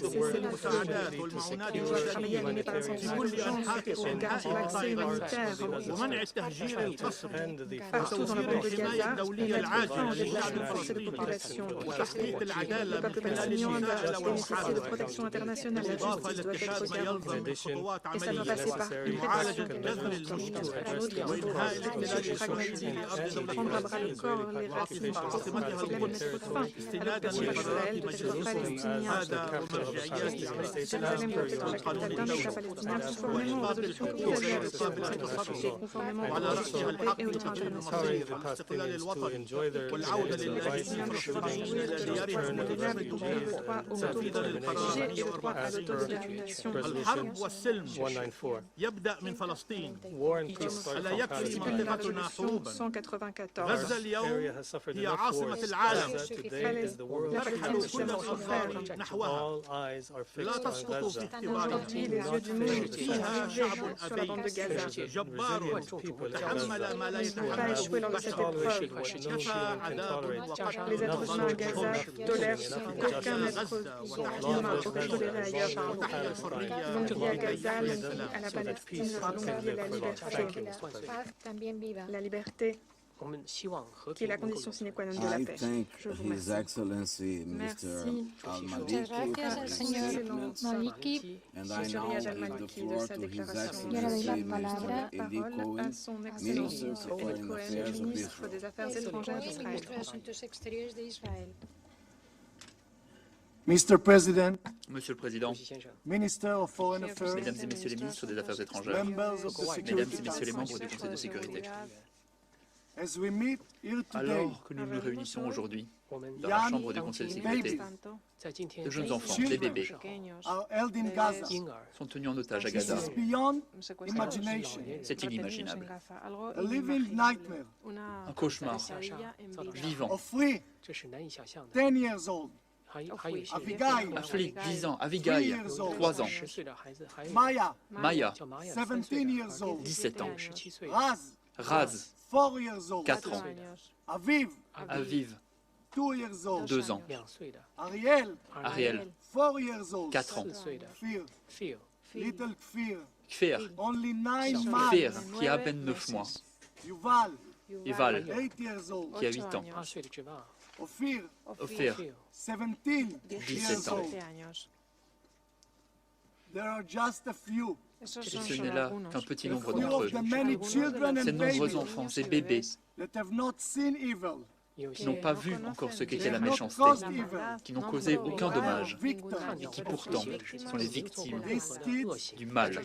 تنفيذ المساعدات والمعونات البشرية في كل أنحاء القطاع غزة ومنع التهجير القسري وتوفير الحماية الدولية العاجلة للشعب الفلسطيني وتحقيق العدالة من خلال المساءلة والمحاسبة بالإضافة لاتخاذ ما يلزم من خطوات عملية لمعالجة جذر المشكلة وإنهاء الاحتلال الإسرائيلي لأرض دولة فلسطين وعاصمتها القدس استنادا لقرارات مجلس هذا ومرجعيات القانون الدولي وإنقاذ الحقوق غير القابلة للتصرف وعلى رأسها الحق لتقرير المصير والاستقلال الوطني والعودة للاجئين الفلسطينيين إلى ديارهم تنفيذا للقرار 194. الحرب والسلم يبدأ من فلسطين. ألا يكفي منطقتنا حروبا؟ غزة اليوم هي عاصمة العالم، ترحل كل الأنظار نحوها، لا تسقط في اختبارها. فيها شعب أبي جبار تحمل ما لا يتحمل البشر، كفى عذاب وقتل غزة وتحيا الحرية la liberté qui est la condition sine qua non de la paix. Je vous remercie. Excellency Mr. Al-Maliki, and I now give the floor to His Excellency Mr. Eli Cohen, Minister for Foreign Affairs of Israel. Mr. President, Monsieur le Président, Minister of Foreign Affairs, Mesdames et Messieurs les ministres des Affaires étrangères, Mesdames et Messieurs les membres du Conseil de sécurité, as we meet here today, alors que nous nous réunissons aujourd'hui dans la chambre du Conseil de sécurité, de jeunes enfants, des bébés, are held in Gaza. sont tenus en otage à This Gaza. is beyond imagination, C'est inimaginable. a living nightmare Un cauchemar vivant. of 10 years old, Abigail, Afli, 10 ans, Abigail, 3 ans, Maya, 17 years old, 17 ans, Raz, Raz, 4 years old, 4 ans, Aviv, Aviv, 2 ans. Ariel, Ariel, 4 ans. Kfir, Kfir, qui a à peine 9 mois. Yuval, qui a 8 ans. Ophir, 17 ans. Et ce n'est là qu'un petit nombre d'entre eux. Ces nombreux enfants, ces bébés, qui n'ont pas vu encore ce qu'était la méchanceté, qui n'ont causé aucun dommage, et qui pourtant sont les victimes du mal.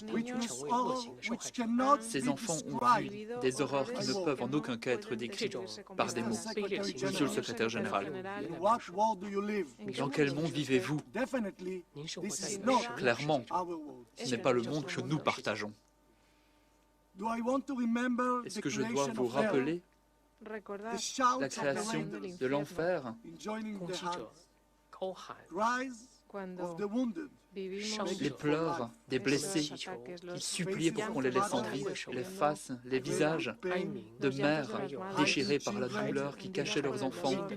Ces enfants ont vu des horreurs qui ne peuvent en aucun cas être décrites par des mots. Monsieur le secrétaire général, dans quel monde vivez-vous? Clairement, ce n'est pas le monde que nous partageons. Est-ce que je dois vous rappeler la création de l'enfer, les pleurs des blessés qui suppliaient pour qu'on les laisse en vie, les faces, les visages de mères déchirées par la douleur qui cachait leurs enfants,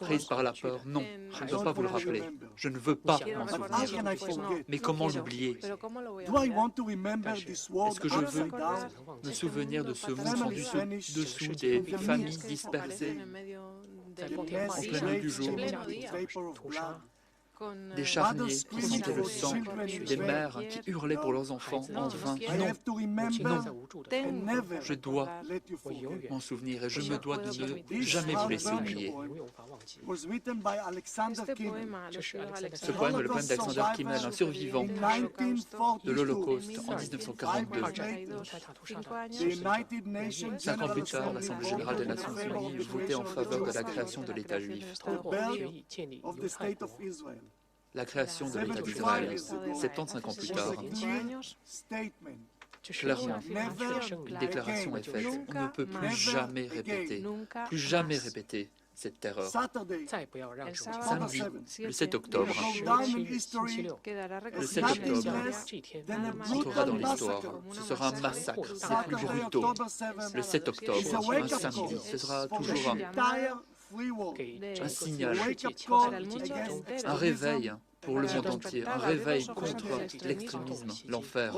prises par la peur. Non, je ne dois pas vous le rappeler. Je ne veux pas m'en souvenir. Mais comment l'oublier? Est-ce que je veux me souvenir de ce monde sans dessous des familles dispersées en plein milieu du jour, des charniers qui sentaient le sang, des mères qui hurlaient pour leurs enfants en vain? Non, non, je dois m'en souvenir et je me dois de ne jamais vous laisser oublier. Ce poème est le poème d'Alexander Kimmel, un survivant de l'Holocauste en 1942. 5 ans plus tard, l'Assemblée générale des Nations unies votait en faveur de la création de l'État juif. La création de l'État d'Israël, 75 ans plus tard, clairement, une déclaration est faite. On ne peut plus jamais répéter cette terreur. Samedi, le 7 octobre, entrera dans l'histoire. Ce sera un massacre des plus brutaux. Le 7 octobre, un samedi, ce sera toujours un signal, un réveil pour le monde entier, un réveil contre l'extrémisme, l'enfer.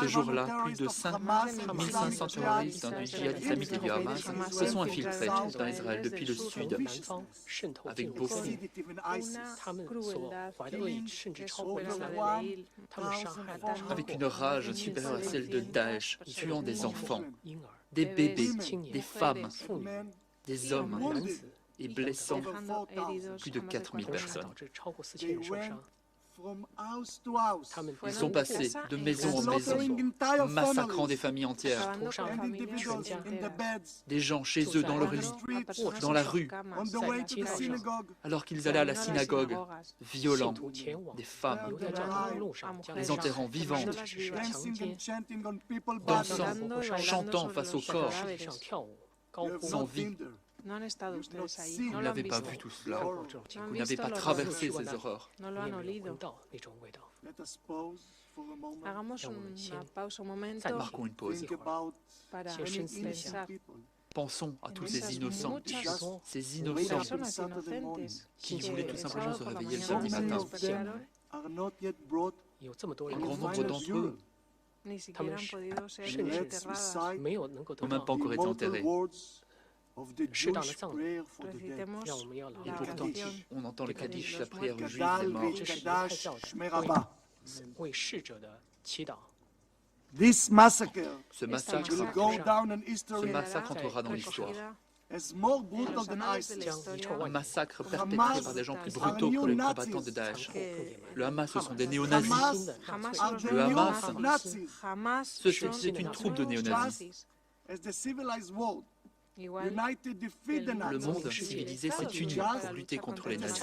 Ce jour-là, plus de 5500 terroristes du djihad islamique et du Hamas se sont infiltrés dans Israël depuis le sud, avec beaucoup avec une rage supérieure à celle de Daesh, tuant des enfants, des bébés, des femmes, des hommes, et blessant plus de 4000 personnes. Ils sont passés de maison en maison, massacrant des familles entières, des gens chez eux dans leur lit, dans la rue, alors qu'ils allaient à la synagogue, violant des femmes, les enterrant vivantes, dansant, chantant face au corps, sans vie. Vous n'avez pas vu tout cela. Vous n'avez pas traversé ces horreurs. Marquons une pause. Pensons à tous ces innocents qui voulaient tout simplement se réveiller le samedi matin. Un grand nombre d'entre eux n'ont même pas encore été enterrés. Et pourtant, on entend le Kaddish, la prière juive des morts. Ce massacre entrera dans l'histoire. Un massacre perpétré par des gens plus brutaux que les combattants de Daesh. Le Hamas, ce sont des néo-nazis. Le Hamas, c'est une troupe de néo-nazis. Le monde civilisé s'est uni pour lutter contre les nazis.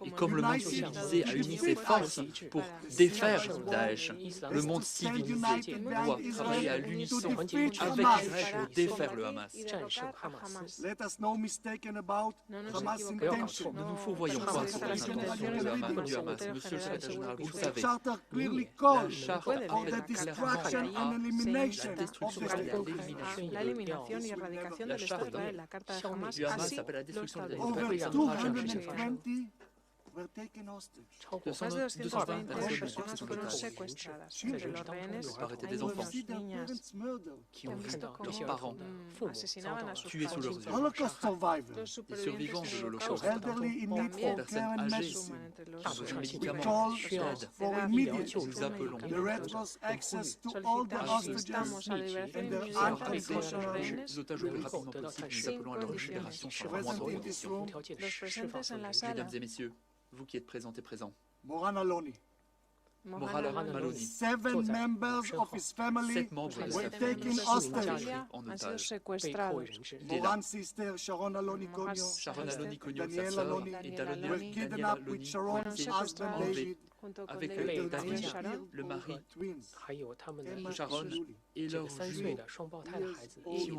Et comme le monde civilisé a uni ses forces pour défaire Daesh, le monde civilisé doit travailler à l'unisson avec Israël pour défaire le Hamas. Ne nous fourvoyons pas sur les intentions du Hamas. Monsieur le secrétaire général, vous le savez, la charte appelle clairement à la destruction et à l'élimination La charte du Hamas s'appelle la destruction de l'État. Over Ça ne pourra jamais se faire. 220 were taken hostage. 220 personnes sont prises en otage. Par des enfants See their parents murdered. qui ont vu leurs parents tués sous leurs yeux. Holocaust survivors, Les survivants de l'Holocauste, elderly in need les for care personnes and âgées medicine. qui ont besoin de We médicaments, call d'aide. for immediate Nous appelons the Red Cross access to all the hostages and their unconditional les otages le plus rapidement possible. Nous appelons à leur libération sans la moindre present in this condition. room. Mesdames et messieurs, vous qui êtes présents et présents, Moran Aloni. Moral Maloney, 7 members of his family 7 membres de were sa taken famille hostage. en otage. Moran's sister Sharon Aloni Konyo, Sharon Aloni Konyo, sa Daniel sœur, Aloni, et were Daniel kidnapped with Aloni, Sharon's husband enlevés David, avec and David, their le mari twins, Emma Sharon and Julie. et leurs jumeaux qui ont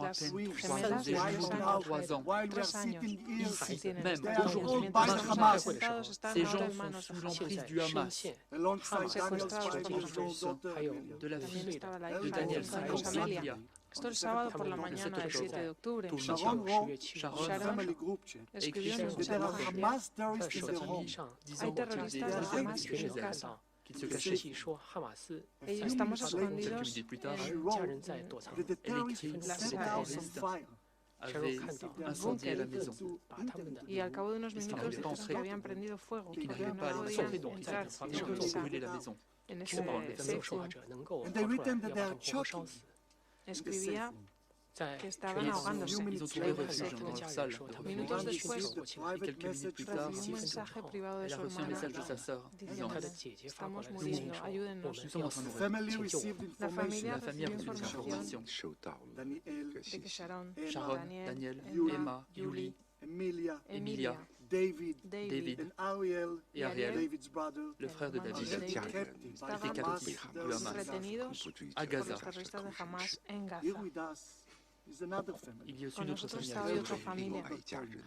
à peine 3 ans, des Right jumeaux de now, 3 ans. while we are sitting here, Ici, même they are aujourd'hui, all by the Hamas, ces gens sont sous l'emprise du Hamas, alongside Daniel's 5-year-old daughter, de la fille de Amelia. Daniel, 5 ans, Amelia. Esto el sábado por la mañana del 7 de octubre. Tout le Sharon matin, wrote Sharon a family group chat escribió en un that there are chat familiar Hamas terrorists in sa their home. famille, hay disant terroristas qu'il de était Hamas chez en su elle, casa. qu'il se cachait. Estamos Quelques escondidos minutes plus tard, She en wrote that the elle terrorists écrit set que les the house on terroristes fire. avaient incendié la maison. y al cabo de unos Est-ce qu'il minutos n'avait pas dijeron entré que habían prendido fuego, qu'il porque n'arrivait no pas à podían l'entrer, entrar ils en ont esa- brûlé la maison. en ese Pour prendre les sexo. And they written that they are choking. Escribía que estaban Ils ahogándose. ont trouvé refuge dans leur salle de refuge. Minutos She después received a Et private quelques minutes message plus from tard, un mensaje privado de elle a su reçu un hermana message de sa sœur disant diciéndole, estamos muriendo, ayúdennos. nous sommes en train de the mourir. family received La familia information. La famille a recibió reçu des información informations. Daniel, de que Sharon, Sharon, Daniel, Daniel, Julie, Emma, Julie, Emilia, Emilia, David, David and Ariel, et Ariel, David's brother, le frère de David, were David, captive by estaban Hamas du terrorists. Hamas retenidos à por Gaza. los terroristas de Hamas en Here Gaza. with us is another family. Il y a aussi Con une autre nosotros famille, está otra familia,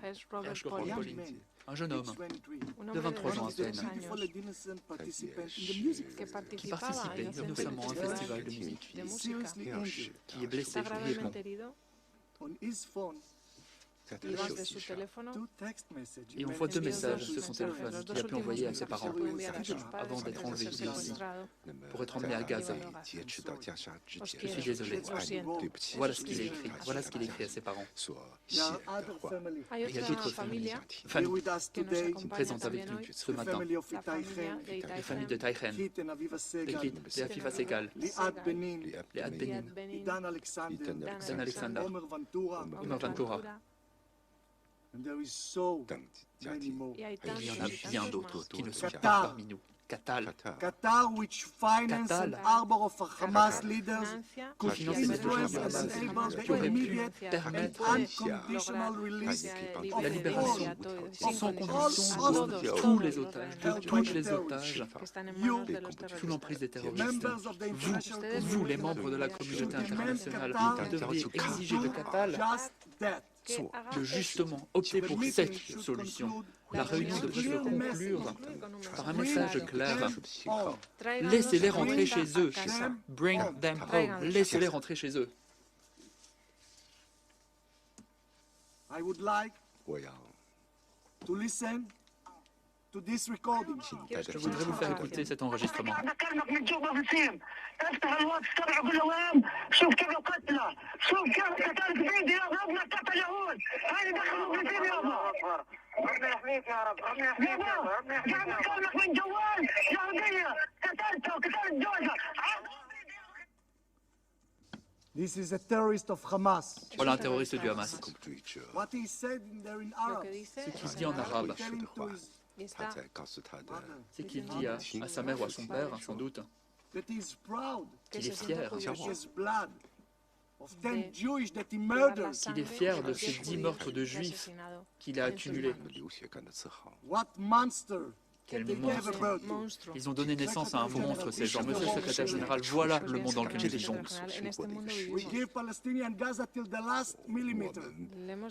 Hes Robert Herschel Pauling, Pauling, un jeune homme Age 23. un de hombre 23 ans à de 22 peine, Beautiful años and innocent participant in the music que qui participaba participait innocemment à un festival de musique, de música. seriously injured. qui est blessé Está grièvement. gravemente herido On his phone, y desde su teléfono 2 text messages. Et on voit 2 envió messages dos sur son mensajes, téléphone los qu'il dos a pu envoyer à últimos ses mensajes parents que pudo enviar a sus padres avant d'être antes de enlevé ser ici, secuestrado. pour être emmené à Gaza. Os Je quiero, suis désolé. lo siento. Voilà ce qu'il a écrit. Voilà ce qu'il a écrit à ses parents. There are other families Hay Il y a otra d'autres familia here familles with us que nos today. acompaña présentes avec también nous hoy, ce The matin. family of la Itai familia Khen, de La famille Itaihen, de Taichen, Kit and Aviva de Segal, Kit, de Afifa Sekal, Liad Benin, Léa Benin, Benin, Dan Alexander, Dan Alexander, Omer Ventura, Omer Ventura. and there is so many more. y hay Et il y en a tantos, bien tantos d'autres más. qui ne sont pas Qatar. parmi nous. Qatar, Qatar, which financed Qatar. and harbor of Hamas leaders, Financia could Qui finance les influence dirigeants and de Hamas, enable qui the aurait pu immediate permettre and unconditional release la libération sans condition de tous les otages, de tous les otages que están en manos de los sous terroristas. l'emprise des terroristes. members of the international Vous, les membres de la communauté internationale, devriez exiger de Qatar just that. de justement opter pour cette solution. La réunion devrait se conclure par un message clair. Laissez-les rentrer chez eux. Bring them home. Laissez-les rentrer chez eux. I would like to listen to this recording. Je voudrais vous faire écouter cet enregistrement. بكلمك من جوا بسيم افتح الواتس تبع بالوام شوف كيف قتلى شوف كيف قتلت بيدي يا ربنا قتل يهود هاي دخلوا بالدين يابا ربنا يحميك يا رب ربنا يحميك يا رب ربنا يحميك يا رب بكلمك من جوال يهودية قتلته وقتلت جوزها This is a terrorist of Hamas. Voilà un terroriste du Hamas. What he said in there in Lo Arab, que dice Ce qu'il dit en arabe, telling to his y está c'est qu'il dit à sa mère ou à son père, sans doute, that he's proud que qu'il est se fier, siente of orgulloso his blood of 10 de Jewish that he dar la murdered. qu'il est sangre fier de de los ces 10 judíos meurtres de que ha juifs asesinado qu'il a en sus accumulés. manos. What monster Quel monstre! Ils ont donné naissance à un monstre, ces gens. Monsieur le secrétaire général, voilà le monde dans lequel nous vivons. We give Palestinian Gaza till the last millimeter.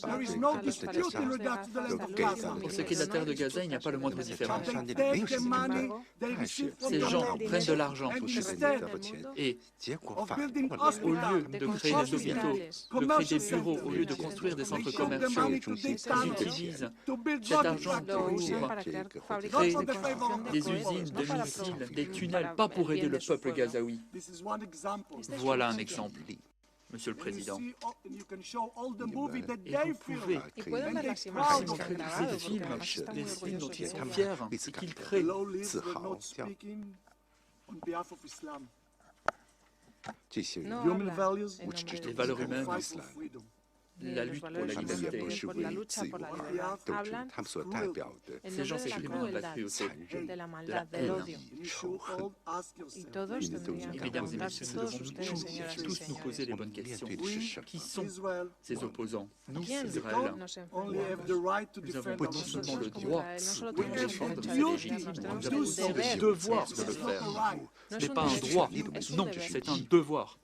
There is no dispute in regard to the land of Gaza. Pour ce qui est de la terre de Gaza, il n'y a pas le moindre différend. They take the money they receive from Ces the gens world, prennent de l'argent and instead et of building au hospitals, lieu de créer des hôpitaux, de créer des bureaux, au lieu de construire des centres commerciaux, ils utilisent cet argent pour créer des usines de missiles, des tunnels, pas pour aider le peuple gazaoui. This is one example. Voilà un exemple, Monsieur le Président. You can show all the movies that Et they vous film. pouvez montrer tous ces films, des films dont ils sont fiers et qu'ils créent. Lowly, we're not speaking on behalf of Islam. Human values, Les valeurs humaines, fight for freedom. la lutte pour la liberté. Ces gens s'expriment de la cruauté, de la haine. Et mesdames et messieurs, nous devons tous nous poser les bonnes questions. Qui sont ces opposants? Nous, Israël, nous avons non seulement le droit de nous défendre, c'est légitime, nous avons aussi le devoir de le faire. Ce n'est pas un droit, non, c'est un devoir.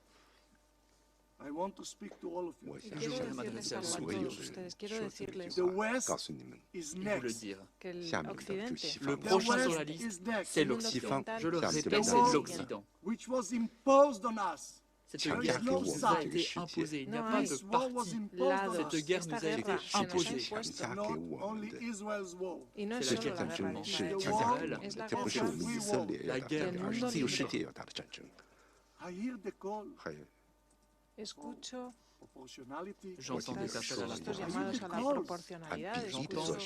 I want to speak to all of you. Je voudrais m'adresser à tous The West is et vous le next. dire. The Le prochain sur la West liste, is next. c'est l'Occident. Je le répète, c'est l'Occident. Which was imposed on us. Cette guerre qui nous a été imposée, il n'y a pas de parti. Cette guerre nous a été imposée. Not only Israel's war. C'est la guerre seulement d'Israël, c'est la guerre du monde. I hear the call. Escucho Proportionality. J'entends des appels à la estos violence. llamados a la proporcionalidad, J'entends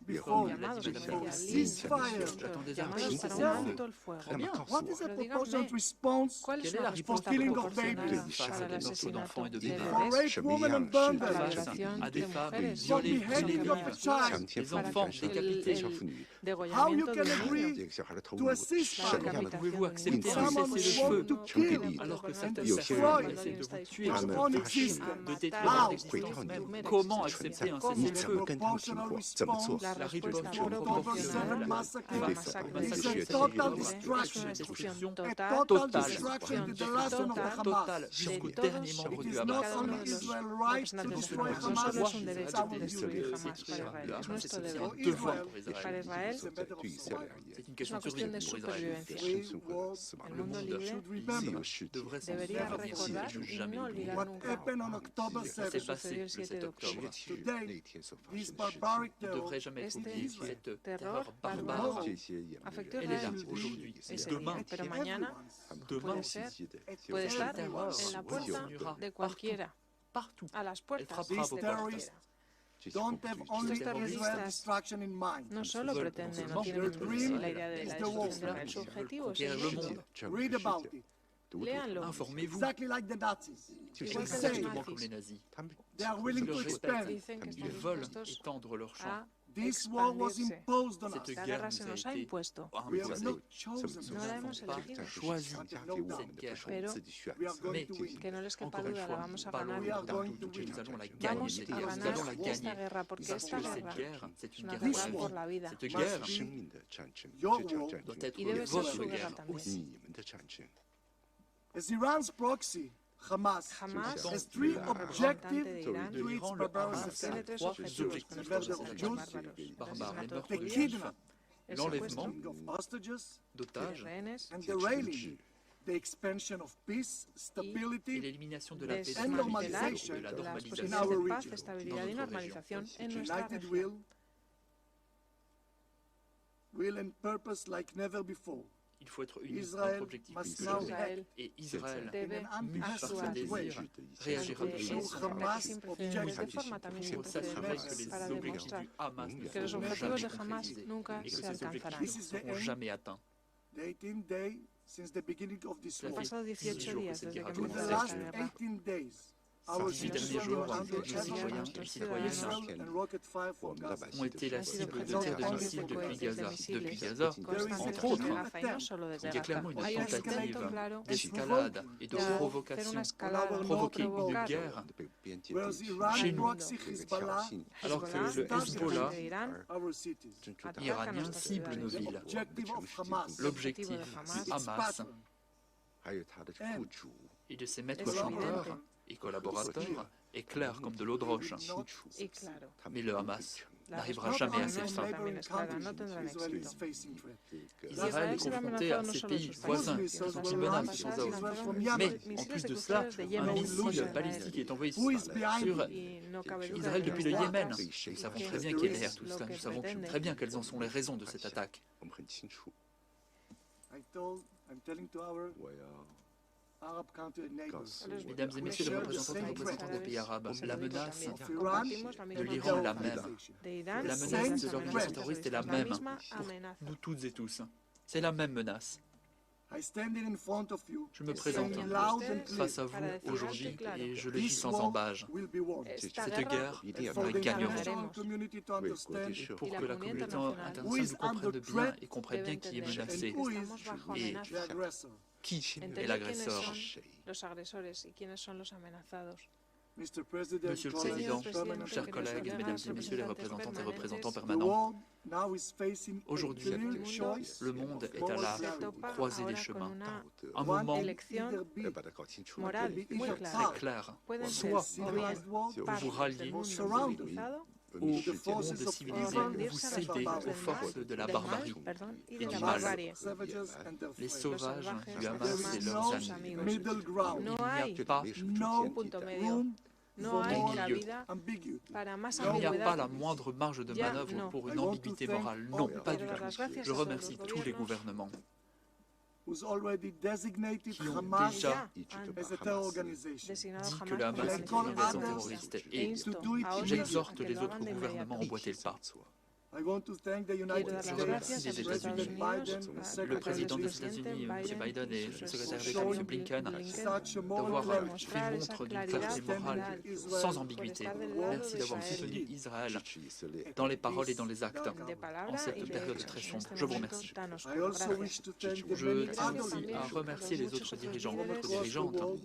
Before. llamados a pedir Ceasefire. J'attends des llamados appels. para un alto el fuego. What is the Pero proportionate díganme, response ¿cuál es Quelle est una la respuesta killing of proporcional babies? para el Face à des asesinato d'enfants et de de bébés, for bebés, rape women and burn para la them? violación à de des femmes mujeres, For violées, beheading brûlées of a vives, child? des enfants décapités. How you degollamiento de can un niño, agree to a la ceasefire decapitación Pouvez-vous de un accepter niño, un Someone who cessez-le-feu want to kill alors que and certaines destroy personnes essaient de vous tuer, our de own détruire, existence? de détruire How? notre existence même? Comment accepter un cessez-le-feu? Proportional response la La respuesta riposte October 7 proportionnelle massacre face is à a cette total guerre destruction. es una destrucción A total, total Total. destruction to the last one of the Total Hamas. jusqu'au de dernier todos membre It du is Hamas. not cada uno only de los Israel's right to representantes destroy humanos. No Hamas, solo es un derecho it's our de destruir duty. Hamas para Israel, es nuestro C'est deber. un devoir pour Y para Israël. Israel It's a matter of survival. C'est une es question una de cuestión de survie pour Israël. supervivencia. Free world El mundo libre should remember Devrait s'en debería souvenir recordar et ne y jamais no oublier. olvidar what nunca happened on October Ce qui s'est 7. passé le 7 octobre. Today, this Il barbaric ne terror devrait jamais être oublié. Este Cette terror terreur bárbaro barbare, afectó a elle est là Israel aujourd'hui. ese Demain, día, pero mañana demain, puede ser, puede estar en la puerta de cualquiera, partout. a las Elle puertas frappera These vos terrorists portes. don't have only Estos terroristas Israel destruction in mind. no solo pretenden, no tienen la idea de la destrucción de su objetivo, es el Conquérir le mundo. monde. Read about it. Léanlo, Informez-vous. Exactly like the Nazis. They igual que los say Exactement comme les nazis. nazis. they are willing Je to le expand. répète, Dicen que ils están veulent dispuestos étendre leur champ. a This war was expandirse. imposed on Cette us. La guerre guerra se nous a nos ha été impuesto. We have imposée. not chosen No la this. hemos Pas elegido, choisi No cette doubt. guerre. pero We are going Mais to win. que no les quepa encore une duda, la fois, vamos a parlons ganar. We are d'un going doute to que win. nous allons la gagner Vamos cette a guerre, nous ganar allons la esta gagner. guerra, porque Parce esta que cette guerra guerre, c'est es une una guerre guerra de por vie. la vida. Cette guerre Your war, doit être Y debe ser votre su guerra guerre también. aussi. as Iran's proxy, Hamas, Hamas, has three objectives de Irán, to its l'Iran, le barbarous Hamas tiene attack. tres trois objetivos objectifs con Murder dans of estos cette Jews, ataques guerre bárbaros. barbare, les El meurtres the de asesinato de juifs, kidnap, el l'enlèvement secuestro of hostages, de d'otages rehenes and the railing, the expansion of peace, et stability, l'élimination de la paix, and de normalization la las normalisation. in posibilidades our de paz, region. estabilidad y normalización en nuestra united región. will and purpose like never before. Il faut être unis, Israël notre objectif must est now seul. Israël Et Israël, debe in an mu par ambitious son actuar way, désir, réagira de de show façon esa Hamas manera sin precedentes, de objectives forma también sin pour s'assurer que precedentes, les para objectifs demostrar du Hamas ne que los seront objetivos de jamais Hamas concrétisés nunca et que se ces alcanzarán. objectifs ne seront jamais atteints. the 18th day since the beginning of this Cela war. fait Pasados 18 18 jours que días cette desde guerre a que In comenzó the commencé. last esta guerra, 18 days, 18 derniers jours, nos citoyens et citoyennes ont été la cible de tirs de missiles depuis Gaza. Depuis Gaza, entre autres, il y a clairement une tentative d'escalade et de provocation, provoquer une guerre chez nous, alors que le Hezbollah iranien cible nos villes. L'objectif du Hamas et de ses maîtres chanteurs et collaborateurs est clair comme de l'eau de roche. Mais le Hamas n'arrivera jamais à ses fins. Israël est confronté à ses pays voisins qui sont une menace sur eux. Mais en plus de cela, un missile balistique est envoyé sur Israël depuis le Yémen. Nous savons très bien qui est derrière tout cela. Nous savons très bien quelles en sont les raisons de cette attaque. Mesdames et messieurs les représentants et représentants des pays arabes, la menace de l'Iran est la même. La menace de l'organisation terroriste est la même pour nous toutes et tous. C'est la même menace. Je me présente face à vous aujourd'hui et je le dis sans embâge. Cette guerre, nous la gagnerons. Pour que la communauté internationale nous comprenne bien et comprenne bien qui est menacé et qui est l'agresseur. Monsieur le Président, chers collègues, mesdames et messieurs les représentantes et représentants permanents, aujourd'hui, le monde est à la croisée des chemins. Un moment très clair. Soit vous vous ralliez au monde civilisé, vous cédez aux forces de la barbarie et du mal, les sauvages du Hamas et leurs amis. Il n'y a pas il n'y a pas la moindre marge de manœuvre pour une ambiguïté morale. Non, pas du tout. Je remercie tous les gouvernements qui ont déjà dit que le Hamas est une organisation terroriste et j'exhorte les autres gouvernements à emboîter le pas. Je remercie les États-Unis, le président des États-Unis, M. Biden, et le secrétaire d'État, M. Blinken, d'avoir fait montre d'une clarté morale sans ambiguïté. Merci d'avoir soutenu Israël dans les paroles et dans les actes en cette période très sombre. Je vous remercie. Je tiens aussi à remercier les autres dirigeants, autres dirigeantes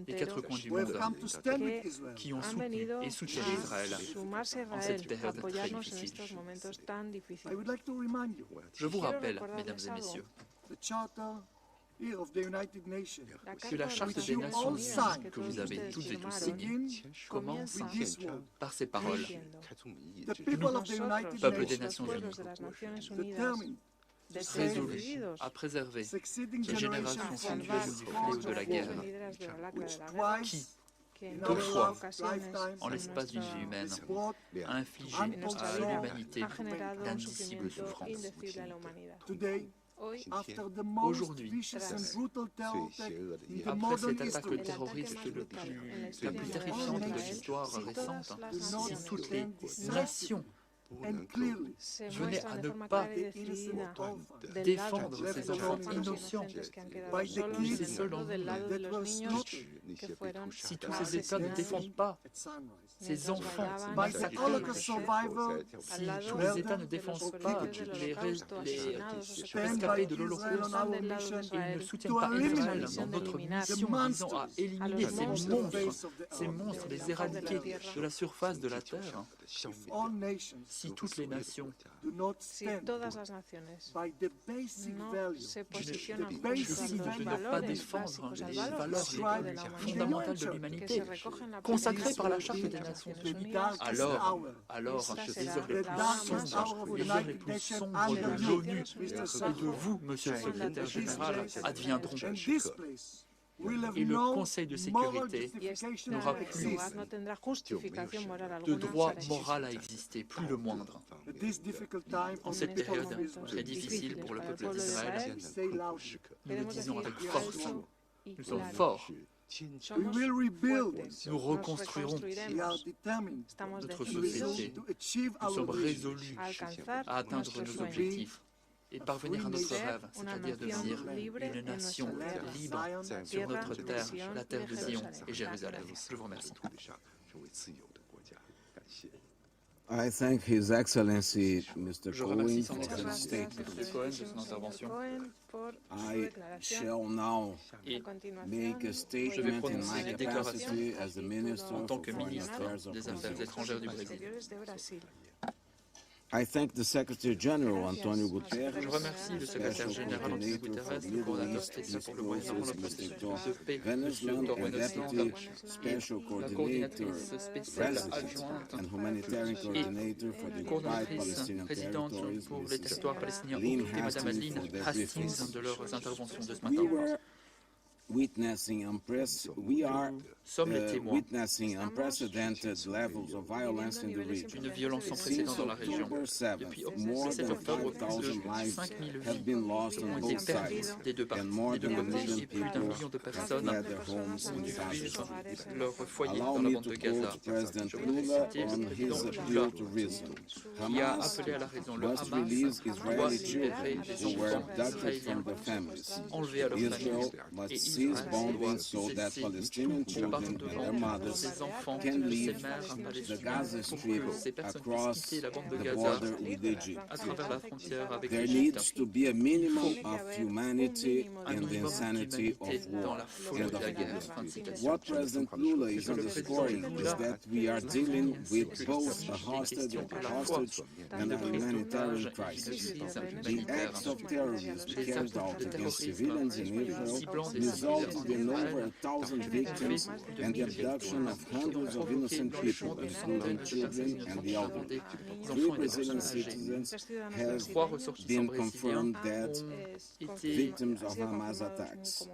des quatre coins du monde qui ont soutenu et soutiennent Israël en cette période très difficile. Je vous rappelle, mesdames et messieurs, que la Charte des Nations Unies que vous avez toutes et tous signée commence par ces paroles. Nous, peuple des Nations Unies, résolus à préserver les générations somptueuses du fléau de la guerre, qui, deux fois, en l'espace d'une vie humaine, a infligé à l'humanité d'indicibles souffrances. Aujourd'hui, après cette attaque terroriste la plus terrifiante de l'histoire récente, si toutes les nations venaient à ne pas défendre ces enfants innocents, c'est seul en si tous ces États ne défendent pas ces enfants massacrés, si tous les États ne défendent pas les rescapés de l'Holocauste et ne soutiennent pas Israël dans notre mission visant à éliminer ces monstres, les éradiquer de la surface de la terre, si toutes les nations décident de ne pas défendre les valeurs fondamentales de l'humanité, consacrées par la Charte des Nations Unies, alors les heures les plus sombres de l'ONU et de vous, monsieur le secrétaire général, adviendront. Et le Conseil de sécurité n'aura plus de droit moral à exister, plus le moindre. En cette période très difficile pour le peuple d'Israël, nous le disons avec force, nous sommes forts. Nous reconstruirons notre société. Nous sommes résolus à atteindre nos objectifs. et parvenir à notre rêve, c'est-à-dire devenir une nation libre sur notre terre, la terre de Zion et Jérusalem. Je vous remercie. I thank His Excellency Mr. Je Cohen remercie for son his Excellence statement. M. Cohen de son intervention. I shall now Et make a je vais statement in prononcer my une déclaration capacity as the Minister en tant for que Foreign ministre Affairs of des Affaires Brazil. étrangères du Brésil. I thank the Secretary General Antonio Guterres, Je remercie le secrétaire général Antonio Guterres, le coordinateur spécial pour le Moyen-Orient, le processus de paix, M. Thor Wennesland, Special la Coordinator, coordinatrice spéciale President adjointe and Humanitarian Coordinator for the occupied coordinatrice Palestinian présidente territories, pour les Mrs. territoires palestiniens Lynn occupés, Mme Hastings, Lynn for their Hastings, briefings. de leurs interventions de ce We matin. are Sommes les témoins witnessing unprecedented levels of violence in the region. d'une violence sans précédent dans la région. Depuis more le 7 than octobre, 5,000 plus de lives 5000 have been lost vies on ont été both perdues sides, des deux and more côtés, than a million et plus d'un people million de have personnes fled their homes ont in dû Gaza fuir Strip. leur foyer Allow dans la me bande to de Gaza. quote President Je voudrais Lula citer le on président his Lula appeal to reason. qui a Hamas appelé à la raison. Le must Hamas release doit Israeli libérer children des who were enfants abducted israéliens from their families. enlevés à leur famille. Israel must Et cease Israël bombing doit so that cesser Palestinian tout children and their bombardement mothers des enfants can de ces leave mères the palestiniennes Gaza pour Strip que ces personnes puissent across quitter la bande de the Gaza border with Egypt. à travers la frontière avec There l'Égypte. needs to be a minimum of humanity Un in the minimum insanity d'humanité of dans war. la folie End de la of guerre. quote. Fin de citation. What President Lula is underscoring is that we are dealing with both a hostage and a humanitarian crisis. The acts of terrorism carried out against civilians in Israel resulted in over 1,000 victims and the abduction of hundreds of innocent people, including children and the elderly. 3 Brazilian citizens have been confirmed dead, victims of Hamas attacks.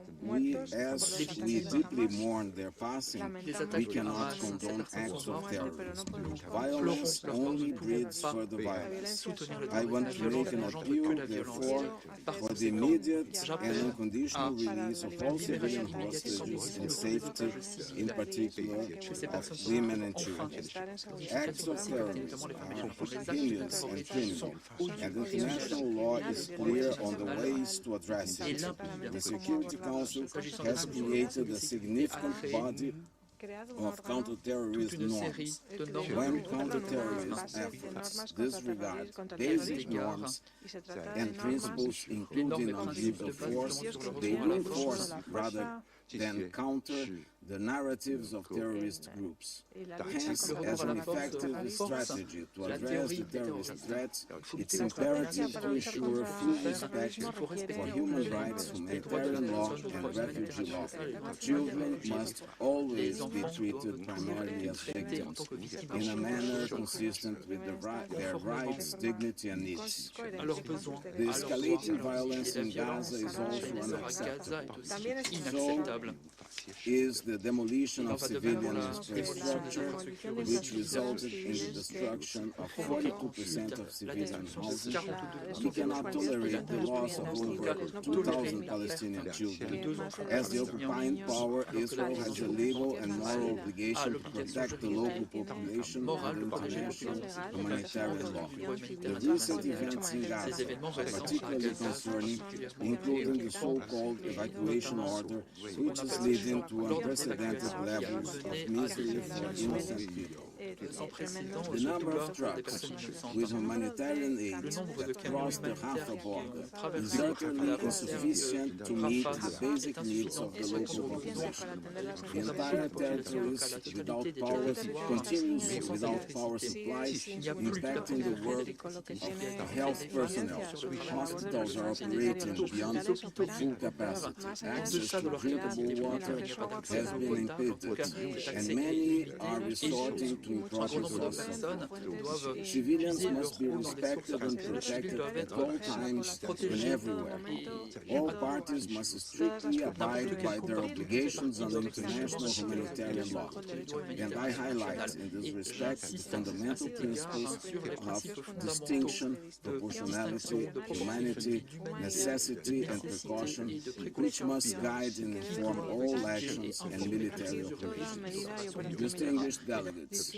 As we deeply mourn their passing, we cannot condone acts of terrorism. Violence only breeds further violence. I want to make an appeal, therefore, for the immediate and unconditional release of all civilian hostages and safety, in particular of women and children. Acts of terrorism are heinous and criminal, and international law is clear on the ways to address it. The Security Council has created a significant body of counter-terrorism norms. When counter-terrorism efforts disregard basic norms and principles, including non-use of force, they reinforce rather than counter the narratives of terrorist groups. Hence, as an effective strategy to address the terrorist threats, it's imperative to ensure full respect for human rights, humanitarian law, and refugee law. Children must always be treated primarily as victims, in a manner consistent with their rights, dignity, and needs. The escalating violence in Gaza is also unacceptable. So is the demolition of civilian infrastructure, which resulted in the destruction of 42% of civilian houses. We cannot tolerate the loss of over 2,000 Palestinian children. As the occupying power, Israel has a legal and moral obligation to protect the local population under international humanitarian law. The recent events in Gaza are particularly concerning, including the so-called evacuation order, which is leading to unprecedented levels of misery for innocent people. The number of trucks with humanitarian aid that cross the Rafah border is certainly insufficient to meet the basic needs of the local population. The entire territory continues without power supplies, impacting the work of health personnel. Hospitals are operating beyond full capacity. Access to drinkable water has been impeded, and many are resorting to improper sources. Civilians must be respected and protected at all times and everywhere. All parties must strictly abide by their obligations under international humanitarian law. And I highlight in this respect the fundamental principles of distinction, proportionality, humanity, necessity, and precaution, which must guide and inform all actions and military operations. Distinguished delegates,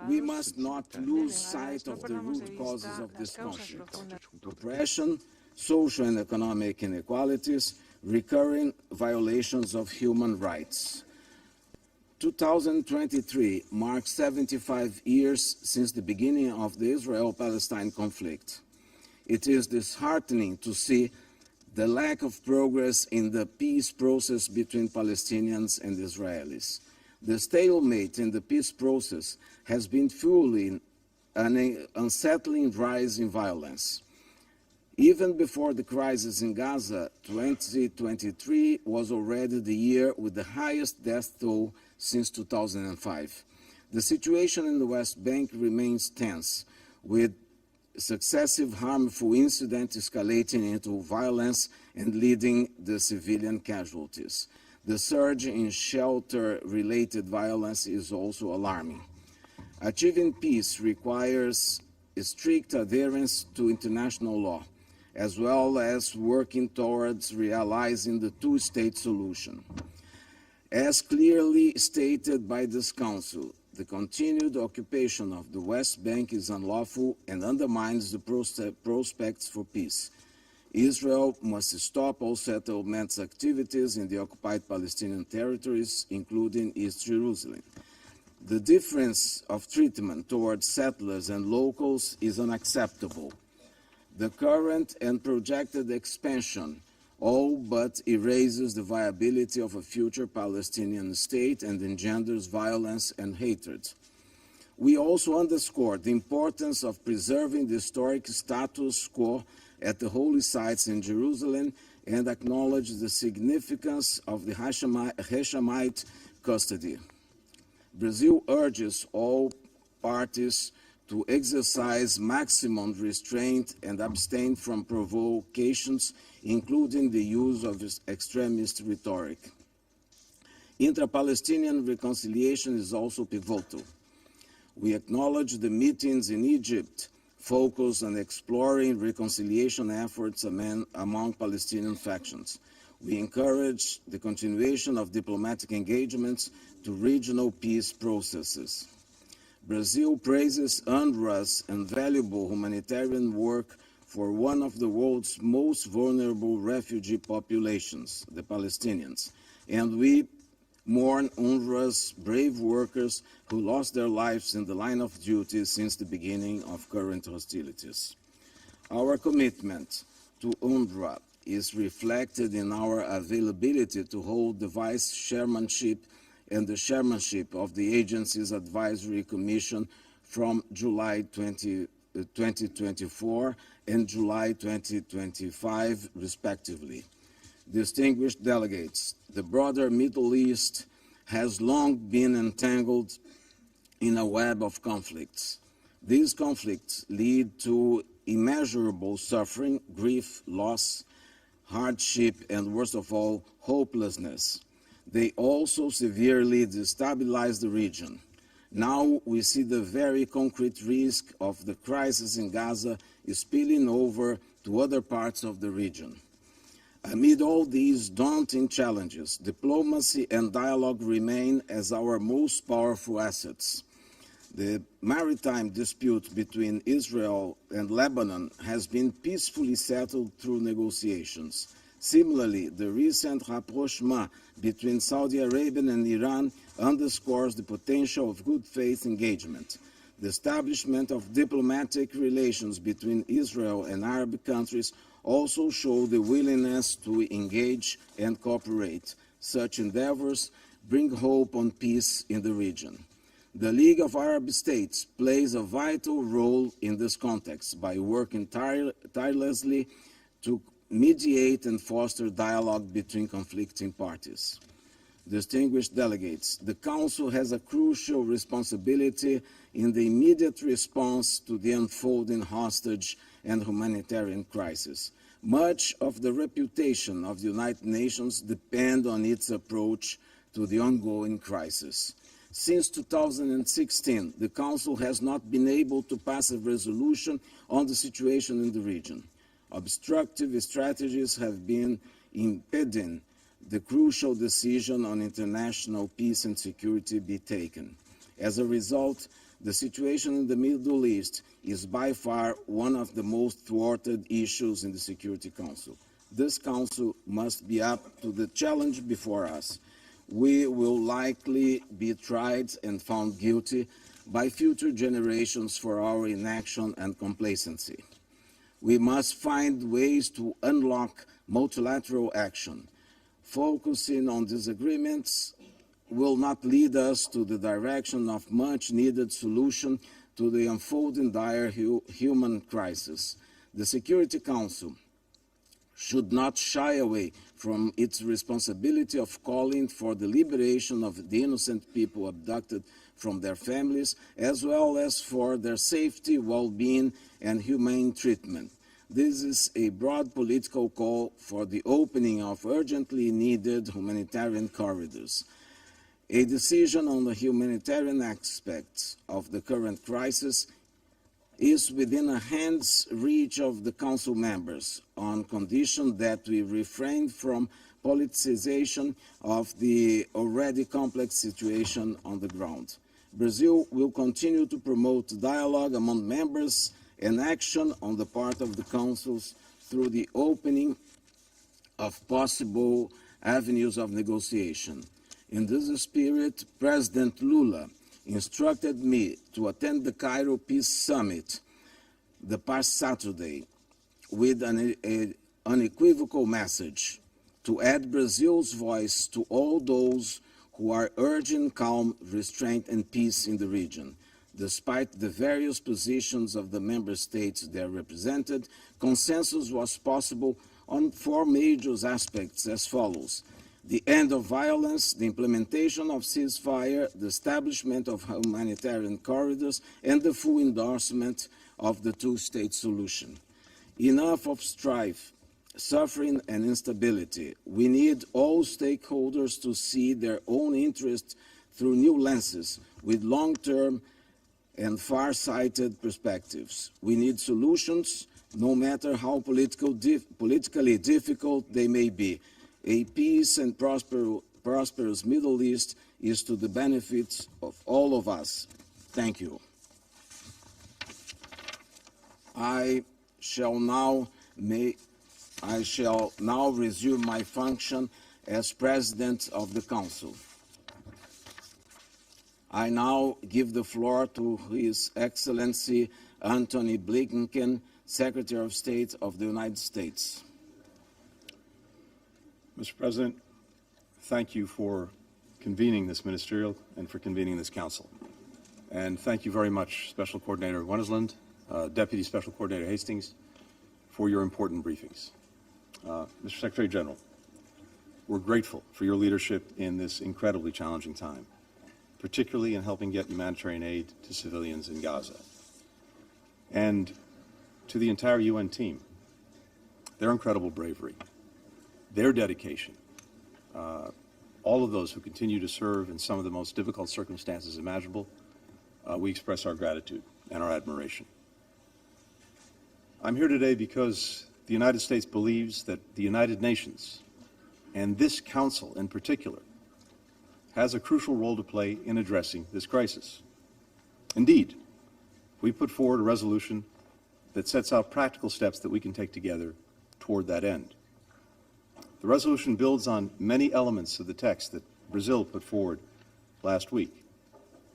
We must not lose sight of the root causes of this conflict: oppression, social and economic inequalities, recurring violations of human rights. 2023 marks 75 years since the beginning of the Israel-Palestine conflict. It is disheartening to see the lack of progress in the peace process between Palestinians and Israelis. The stalemate in the peace process has been fueling an unsettling rise in violence. Even before the crisis in Gaza, 2023 was already the year with the highest death toll since 2005. The situation in the West Bank remains tense, with successive harmful incidents escalating into violence and leading to civilian casualties. The surge in shelter-related violence is also alarming. Achieving peace requires strict adherence to international law, as well as working towards realizing the two-state solution. As clearly stated by this Council, the continued occupation of the West Bank is unlawful and undermines the prospects for peace. Israel must stop all settlements activities in the occupied Palestinian territories, including East Jerusalem. The difference of treatment towards settlers and locals is unacceptable. The current and projected expansion all but erases the viability of a future Palestinian state and engenders violence and hatred. We also underscore the importance of preserving the historic status quo at the holy sites in Jerusalem and acknowledge the significance of the Hashemite custody. Brazil urges all parties to exercise maximum restraint and abstain from provocations, including the use of extremist rhetoric. Intra-Palestinian reconciliation is also pivotal. We acknowledge the meetings in Egypt focus on exploring reconciliation efforts among Palestinian factions. We encourage the continuation of diplomatic engagements to regional peace processes. Brazil praises UNRWA's invaluable humanitarian work for one of the world's most vulnerable refugee populations, the Palestinians, and we mourn UNRWA's brave workers who lost their lives in the line of duty since the beginning of current hostilities. Our commitment to UNRWA is reflected in our availability to hold the vice chairmanship and the chairmanship of the agency's advisory commission from July 2024 and July 2025, respectively. Distinguished delegates, the broader Middle East has long been entangled in a web of conflicts. These conflicts lead to immeasurable suffering, grief, loss, hardship, and worst of all, hopelessness. They also severely destabilize the region. Now we see the very concrete risk of the crisis in Gaza spilling over to other parts of the region. Amid all these daunting challenges, diplomacy and dialogue remain as our most powerful assets. The maritime dispute between Israel and Lebanon has been peacefully settled through negotiations. Similarly, the recent rapprochement between Saudi Arabia and Iran underscores the potential of good faith engagement. The establishment of diplomatic relations between Israel and Arab countries also show the willingness to engage and cooperate. Such endeavors bring hope on peace in the region. The League of Arab States plays a vital role in this context by working tirelessly to mediate and foster dialogue between conflicting parties. Distinguished delegates, the Council has a crucial responsibility in the immediate response to the unfolding hostage and humanitarian crisis. Much of the reputation of the United Nations depends on its approach to the ongoing crisis. Since 2016, the Council has not been able to pass a resolution on the situation in the region. Obstructive strategies have been impeding the crucial decision on international peace and security be taken. As a result, the situation in the Middle East is by far one of the most thwarted issues in the Security Council. This Council must be up to the challenge before us. We will likely be tried and found guilty by future generations for our inaction and complacency. We must find ways to unlock multilateral action. Focusing on disagreements will not lead us to the direction of much-needed solution to the unfolding dire human crisis. The Security Council should not shy away from its responsibility of calling for the liberation of the innocent people abducted from their families, as well as for their safety, well-being, and humane treatment. This is a broad political call for the opening of urgently needed humanitarian corridors. A decision on the humanitarian aspects of the current crisis is within a hand's reach of the Council members, on condition that we refrain from politicization of the already complex situation on the ground. Brazil will continue to promote dialogue among members and action on the part of the Councils through the opening of possible avenues of negotiation. In this spirit, President Lula instructed me to attend the Cairo Peace Summit the past Saturday with an unequivocal message to add Brazil's voice to all those who are urging calm, restraint, and peace in the region. Despite the various positions of the member states there represented, consensus was possible on four major aspects as follows: the end of violence, the implementation of ceasefire, the establishment of humanitarian corridors, and the full endorsement of the two-state solution. Enough of strife, suffering, and instability. We need all stakeholders to see their own interests through new lenses with long-term and far-sighted perspectives. We need solutions, no matter how politically difficult they may be. A peace and prosperous Middle East is to the benefit of all of us. Thank you. I shall now resume my function as President of the Council. I now give the floor to His Excellency Antony Blinken, Secretary of State of the United States. Mr. President, thank you for convening this ministerial and for convening this council. And thank you very much, Special Coordinator Wennesland, Deputy Special Coordinator Hastings, for your important briefings. Mr. Secretary General, we're grateful for your leadership in this incredibly challenging time, particularly in helping get humanitarian aid to civilians in Gaza. And to the entire UN team, their incredible bravery, their dedication, all of those who continue to serve in some of the most difficult circumstances imaginable, we express our gratitude and our admiration. I'm here today because the United States believes that the United Nations, and this Council in particular, has a crucial role to play in addressing this crisis. Indeed, we put forward a resolution that sets out practical steps that we can take together toward that end. The resolution builds on many elements of the text that Brazil put forward last week.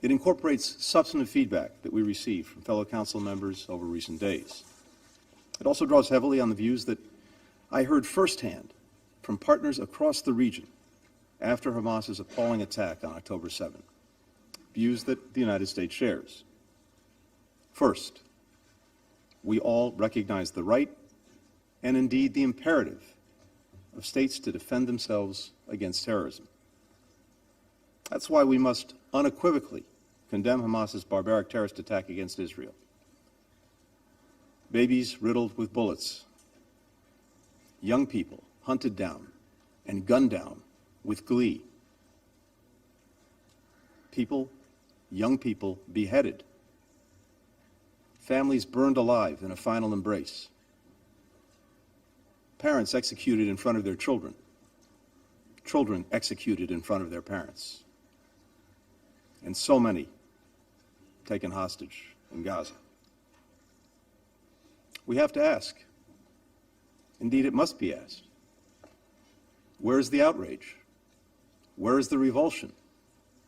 It incorporates substantive feedback that we received from fellow Council members over recent days. It also draws heavily on the views that I heard firsthand from partners across the region after Hamas's appalling attack on October 7, views that the United States shares. First, we all recognize the right and indeed the imperative of states to defend themselves against terrorism. That's why we must unequivocally condemn Hamas's barbaric terrorist attack against Israel. Babies riddled with bullets, young people hunted down and gunned down with glee, young people beheaded, families burned alive in a final embrace, parents executed in front of their children, children executed in front of their parents, and so many taken hostage in Gaza. We have to ask, indeed it must be asked, where is the outrage? Where is the revulsion?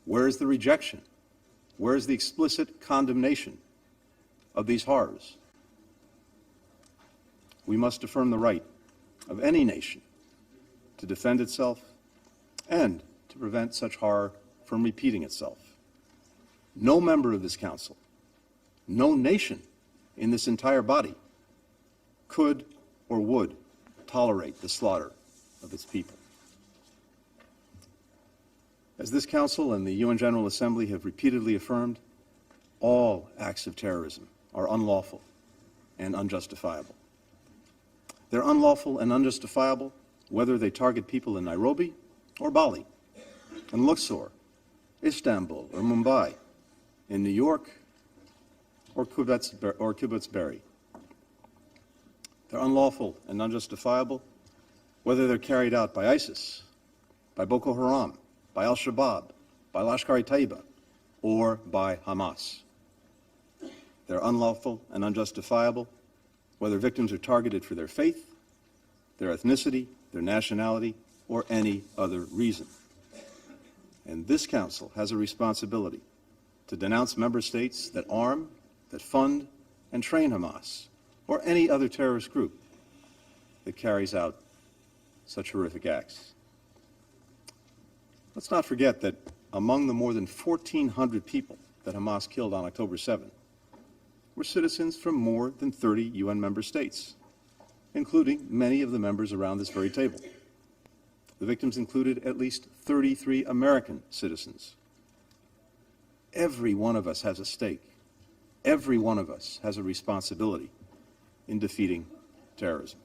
Where is the rejection? Where is the explicit condemnation of these horrors? We must affirm the right of any nation to defend itself and to prevent such horror from repeating itself. No member of this council, no nation in this entire body could or would tolerate the slaughter of its people. As this Council and the UN General Assembly have repeatedly affirmed, all acts of terrorism are unlawful and unjustifiable. They're unlawful and unjustifiable whether they target people in Nairobi or Bali, in Luxor, Istanbul or Mumbai, in New York or Kibbutz Berry. They're unlawful and unjustifiable whether they're carried out by ISIS, by Boko Haram, by Al-Shabaab, by Lashkar-e-Taiba, or by Hamas. They're unlawful and unjustifiable whether victims are targeted for their faith, their ethnicity, their nationality, or any other reason. And this Council has a responsibility to denounce member states that arm, that fund, and train Hamas, or any other terrorist group that carries out such horrific acts. Let's not forget that among the more than 1,400 people that Hamas killed on October 7 were citizens from more than 30 UN member states, including many of the members around this very table. The victims included at least 33 American citizens. Every one of us has a stake. Every one of us has a responsibility in defeating terrorism.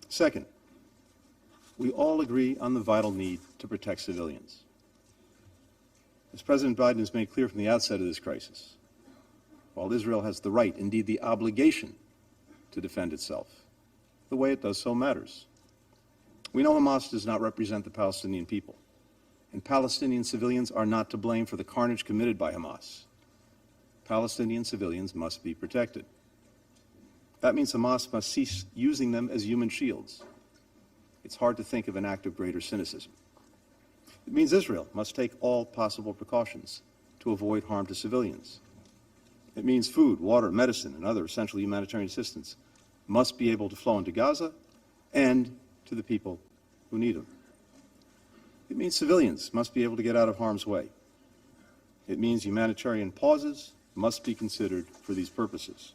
Second, we all agree on the vital need to protect civilians. As President Biden has made clear from the outset of this crisis, while Israel has the right, indeed the obligation, to defend itself, the way it does so matters. We know Hamas does not represent the Palestinian people, and Palestinian civilians are not to blame for the carnage committed by Hamas. Palestinian civilians must be protected. That means Hamas must cease using them as human shields. It's hard to think of an act of greater cynicism. It means Israel must take all possible precautions to avoid harm to civilians. It means food, water, medicine, and other essential humanitarian assistance must be able to flow into Gaza and to the people who need them. It means civilians must be able to get out of harm's way. It means humanitarian pauses must be considered for these purposes.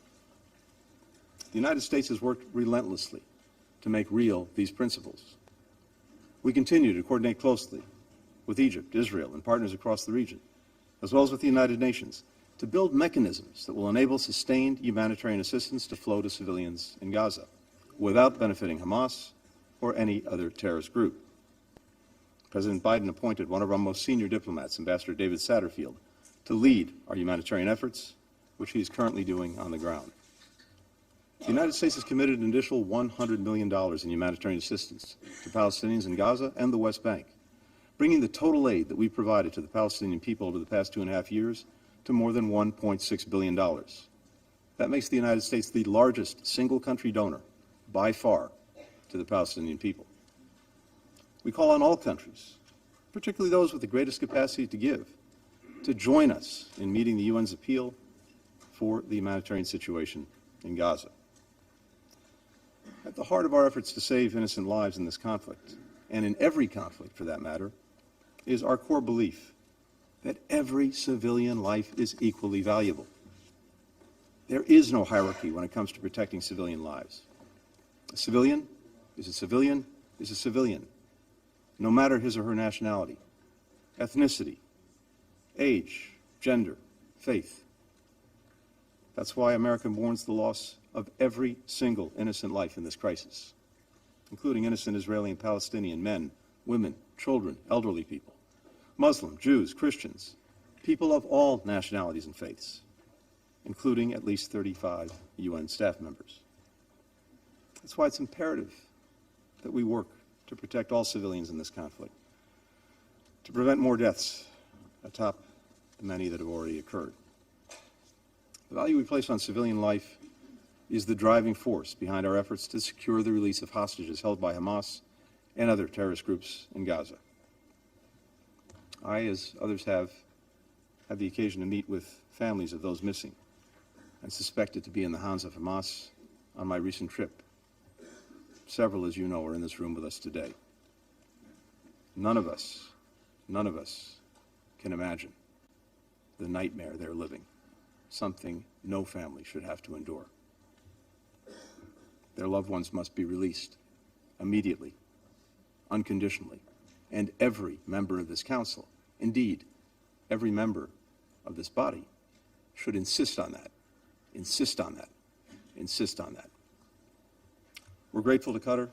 The United States has worked relentlessly to make real these principles. We continue to coordinate closely with Egypt, Israel, and partners across the region, as well as with the United Nations, to build mechanisms that will enable sustained humanitarian assistance to flow to civilians in Gaza, without benefiting Hamas or any other terrorist group. President Biden appointed one of our most senior diplomats, Ambassador David Satterfield, to lead our humanitarian efforts, which he is currently doing on the ground. The United States has committed an additional $100 million in humanitarian assistance to Palestinians in Gaza and the West Bank, bringing the total aid that we've provided to the Palestinian people over the past 2.5 years to more than $1.6 billion. That makes the United States the largest single-country donor, by far, to the Palestinian people. We call on all countries, particularly those with the greatest capacity to give, to join us in meeting the UN's appeal for the humanitarian situation in Gaza. At the heart of our efforts to save innocent lives in this conflict, and in every conflict for that matter, is our core belief that every civilian life is equally valuable. There is no hierarchy when it comes to protecting civilian lives. A civilian is a civilian is a civilian, no matter his or her nationality, ethnicity, age, gender, faith. That's why America mourns the loss of every single innocent life in this crisis, including innocent Israeli and Palestinian men, women, children, elderly people, Muslim, Jews, Christians, people of all nationalities and faiths, including at least 35 UN staff members. That's why it's imperative that we work to protect all civilians in this conflict, to prevent more deaths atop the many that have already occurred. The value we place on civilian life is the driving force behind our efforts to secure the release of hostages held by Hamas and other terrorist groups in Gaza. I, as others have, had the occasion to meet with families of those missing and suspected to be in the hands of Hamas on my recent trip. Several, as you know, are in this room with us today. None of us can imagine the nightmare they're living, something no family should have to endure. Their loved ones must be released immediately, unconditionally, and every member of this council, indeed, every member of this body, should insist on that, insist on that, insist on that. We're grateful to Qatar,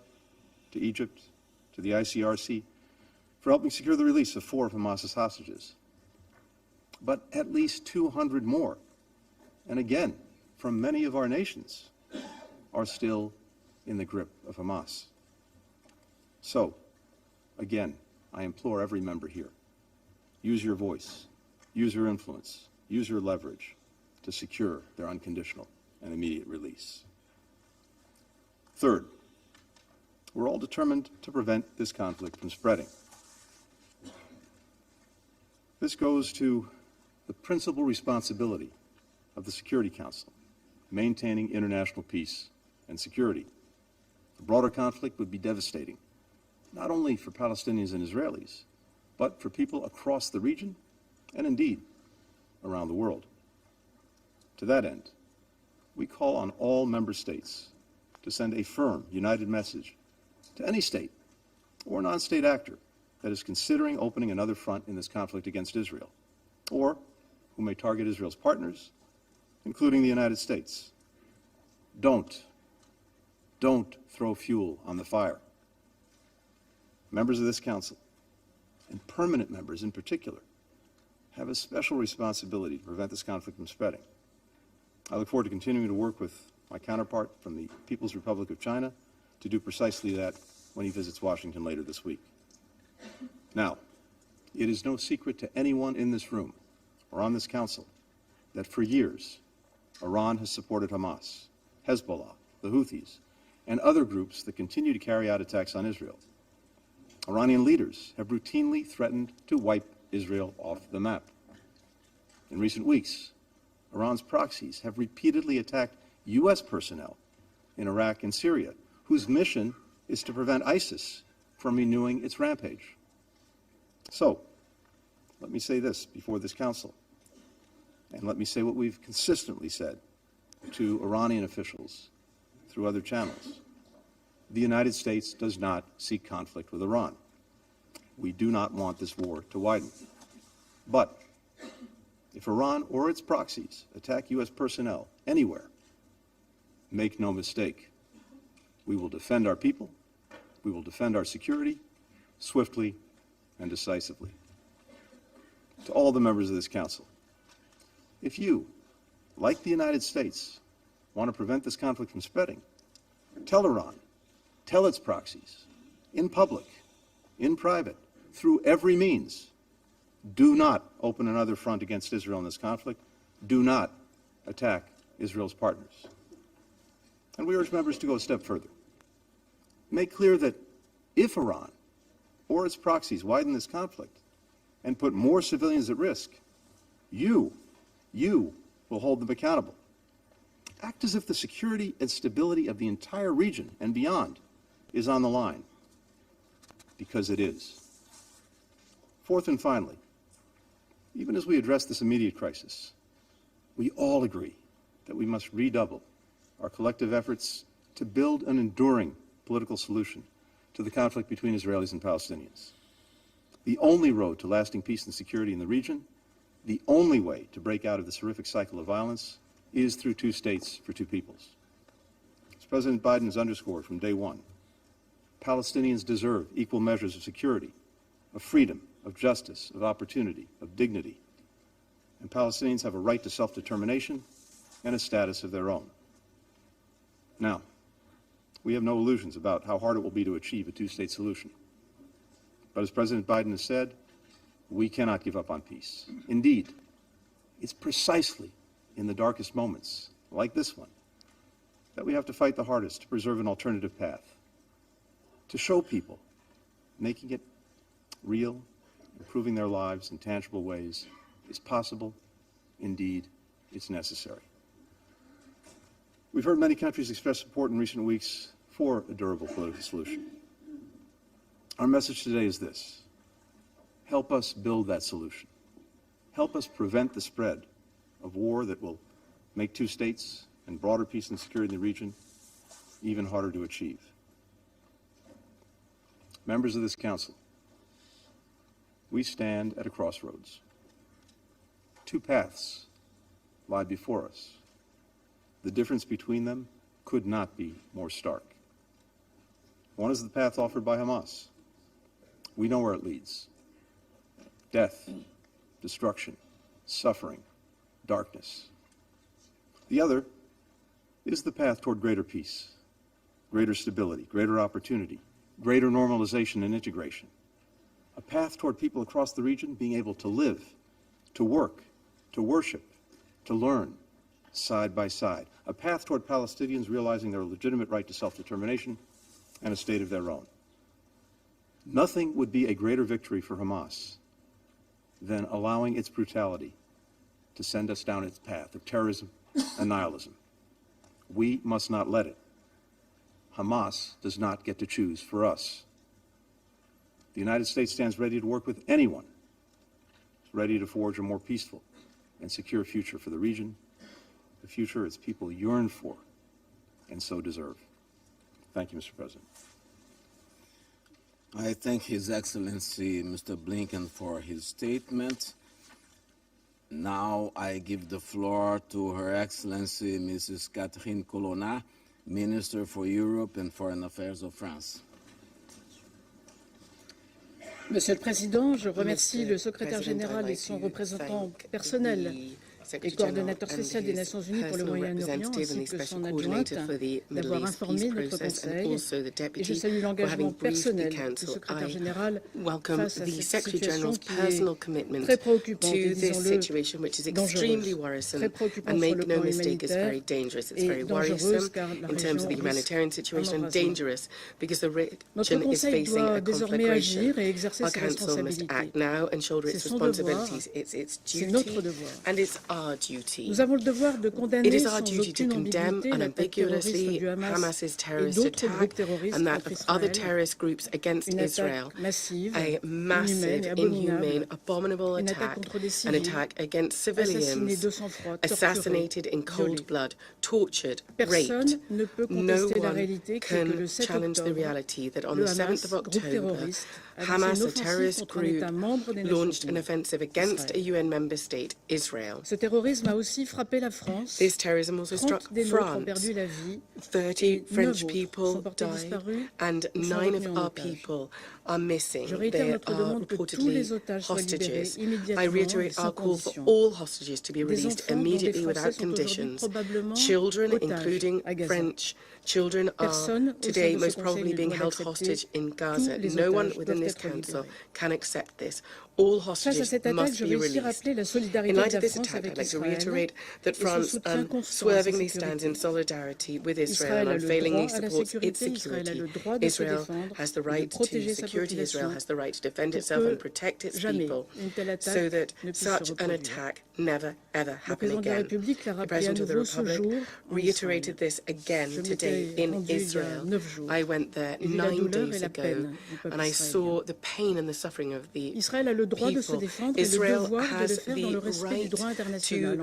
to Egypt, to the ICRC for helping secure the release of 4 of Hamas's hostages. But at least 200 more, and again, from many of our nations, are still in the grip of Hamas. So, again, I implore every member here, use your voice, use your influence, use your leverage to secure their unconditional and immediate release. Third, we're all determined to prevent this conflict from spreading. This goes to the principal responsibility of the Security Council, maintaining international peace and security. A broader conflict would be devastating, not only for Palestinians and Israelis, but for people across the region and indeed around the world. To that end, we call on all member states to send a firm, united message to any state or non-state actor that is considering opening another front in this conflict against Israel, or who may target Israel's partners, including the United States. Don't throw fuel on the fire. Members of this council, and permanent members in particular, have a special responsibility to prevent this conflict from spreading. I look forward to continuing to work with my counterpart from the People's Republic of China to do precisely that when he visits Washington later this week. Now, it is no secret to anyone in this room or on this council that for years, Iran has supported Hamas, Hezbollah, the Houthis, and other groups that continue to carry out attacks on Israel. Iranian leaders have routinely threatened to wipe Israel off the map. In recent weeks, Iran's proxies have repeatedly attacked U.S. personnel in Iraq and Syria, whose mission is to prevent ISIS from renewing its rampage. So, let me say this before this council, and let me say what we've consistently said to Iranian officials through other channels. The United States does not seek conflict with Iran. We do not want this war to widen. But if Iran or its proxies attack U.S. personnel anywhere, make no mistake, we will defend our people, we will defend our security swiftly and decisively. To all the members of this council, if you, like the United States, want to prevent this conflict from spreading, tell Iran, tell its proxies, in public, in private, through every means, do not open another front against Israel in this conflict. Do not attack Israel's partners. And we urge members to go a step further. Make clear that if Iran or its proxies widen this conflict and put more civilians at risk, you will hold them accountable. Act as if the security and stability of the entire region and beyond is on the line, because it is. Fourth and finally, even as we address this immediate crisis, we all agree that we must redouble our collective efforts to build an enduring political solution to the conflict between Israelis and Palestinians. The only road to lasting peace and security in the region, the only way to break out of this horrific cycle of violence, is through 2 states for 2 peoples. As President Biden has underscored from day one, Palestinians deserve equal measures of security, of freedom, of justice, of opportunity, of dignity. And Palestinians have a right to self-determination and a status of their own. Now, we have no illusions about how hard it will be to achieve a 2-state solution. But as President Biden has said, we cannot give up on peace. Indeed, it's precisely in the darkest moments, like this one, that we have to fight the hardest to preserve an alternative path, to show people, making it real, improving their lives in tangible ways, is possible. Indeed, it's necessary. We've heard many countries express support in recent weeks for a durable political solution. Our message today is this: help us build that solution. Help us prevent the spread of war that will make two states and broader peace and security in the region even harder to achieve. Members of this Council, we stand at a crossroads. Two paths lie before us. The difference between them could not be more stark. One is the path offered by Hamas. We know where it leads. Death, destruction, suffering, darkness. The other is the path toward greater peace, greater stability, greater opportunity, greater normalization and integration. A path toward people across the region being able to live, to work, to worship, to learn, side by side. A path toward Palestinians realizing their legitimate right to self-determination and a state of their own. Nothing would be a greater victory for Hamas than allowing its brutality to send us down its path of terrorism and nihilism. We must not let it. Hamas does not get to choose for us. The United States stands ready to work with anyone who's ready to forge a more peaceful and secure future for the region, the future its people yearn for and so deserve. Thank you, Mr. President. I thank His Excellency Mr. Blinken for his statement. Now I give the floor to Her Excellency Mrs. Catherine Colonna, Minister for Europe and Foreign Affairs of France. Monsieur le Président, je remercie le secrétaire général et son représentant personnel et coordonnateur spécial des Nations Unies pour le Moyen-Orient, ainsi que son adjointe, d'avoir informé notre Conseil, et je salue l'engagement personnel du secrétaire général face à cette situation qui est très préoccupante et, disons-le, dangereuse. Très préoccupante sur le plan humanitaire et dangereuse car la région risque un embrasement. Notre Conseil doit désormais agir et exercer ses responsabilités. C'est son devoir, c'est notre devoir. Nous avons le devoir de condamner sans aucune ambiguïté l'attaque terroriste du Hamas et d'autres groupes terroristes contre Israël, une attaque massive, inhumaine et abominable, une attaque contre des civils, assassinés de sang-froid, torturés, violés. Personne ne peut contester la réalité qui est que le 7 octobre, le Hamas, groupe terroriste, Hamas, a terrorist group, launched an offensive against a UN member state, Israel. Ce terrorisme a aussi frappé la France. This terrorism also struck 30 des nôtres ont France. perdu la vie. 30 French people died, and 9 of our people are missing. They are reportedly hostages. I reiterate our call for all hostages to be released immediately without conditions. Children, including French children, are today most probably being held hostage in Gaza. No one within this Council can accept this. All hostages must be released. In light of this attack, I'd like to reiterate that France unswervingly stands in solidarity with Israel and unfailingly supports its security. Israel has the right to security. Israel has the right to defend itself and protect its people so that such an attack never, ever happen again. The President of the Republic reiterated this again today in Israel. I went there 9 days ago and I saw the pain and the suffering of the people. Israel has the right to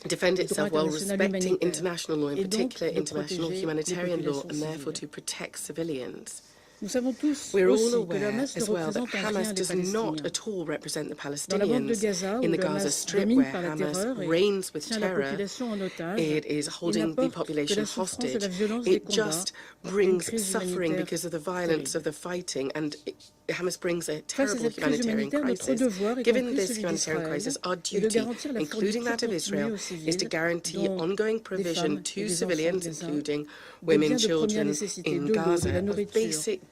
defend itself while respecting international law, in particular international humanitarian law, and therefore to protect civilians. We're all aware as well that Hamas does not at all represent the Palestinians. In the Gaza Strip, where Hamas reigns with terror, it is holding the population hostage. It just brings suffering because of the violence of the fighting, and Hamas brings a terrible humanitarian crisis. Given this humanitarian crisis, our duty, including that of Israel, is to guarantee ongoing provision to civilians, including women, children in Gaza, of basic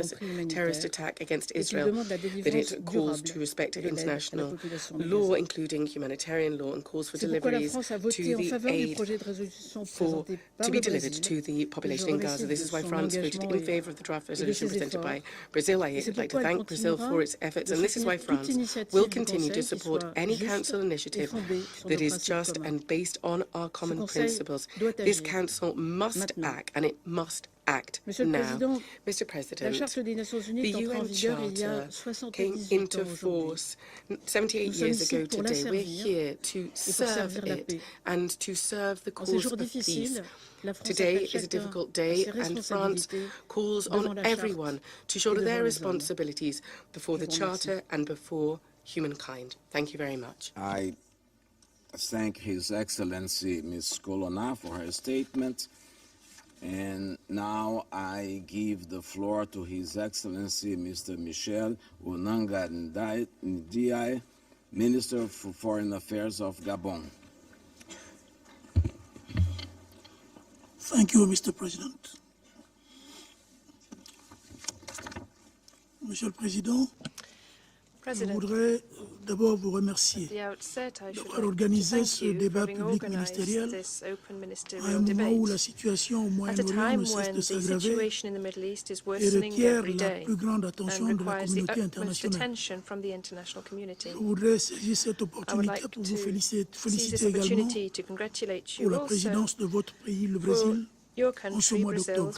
Hamas terrorist attack against Israel, that it calls to respect international law, including humanitarian law, and calls for deliveries to the aid to be delivered to the population in Gaza. This is why France voted in favour of the draft resolution presented by Brazil. I'd like to thank Brazil for its efforts, and this is why France will continue to support any Council initiative that is just and based on our common principles. This Council must act, and it must act now. Mr. President, the UN Charter came into force 78 years ago today. We're here to serve it and to serve the cause of peace. Today is a difficult day, and France calls on everyone to shoulder their responsibilities before the Charter and before humankind. Thank you very much. I thank His Excellency Ms. Colonna for her statement. And now I give the floor to His Excellency Mr. Michel Onanga Ndiaye, Minister for Foreign Affairs of Gabon. Thank you, Mr. President. Monsieur le Président, je voudrais d'abord vous remercier d'avoir organisé ce débat public ministériel à un moment où la situation au Moyen-Orient ne cesse de s'aggraver et requiert la plus grande attention de la communauté internationale. Je voudrais saisir cette opportunité pour vous féliciter également pour la présidence de votre pays, le Brésil, en ce mois d'octobre.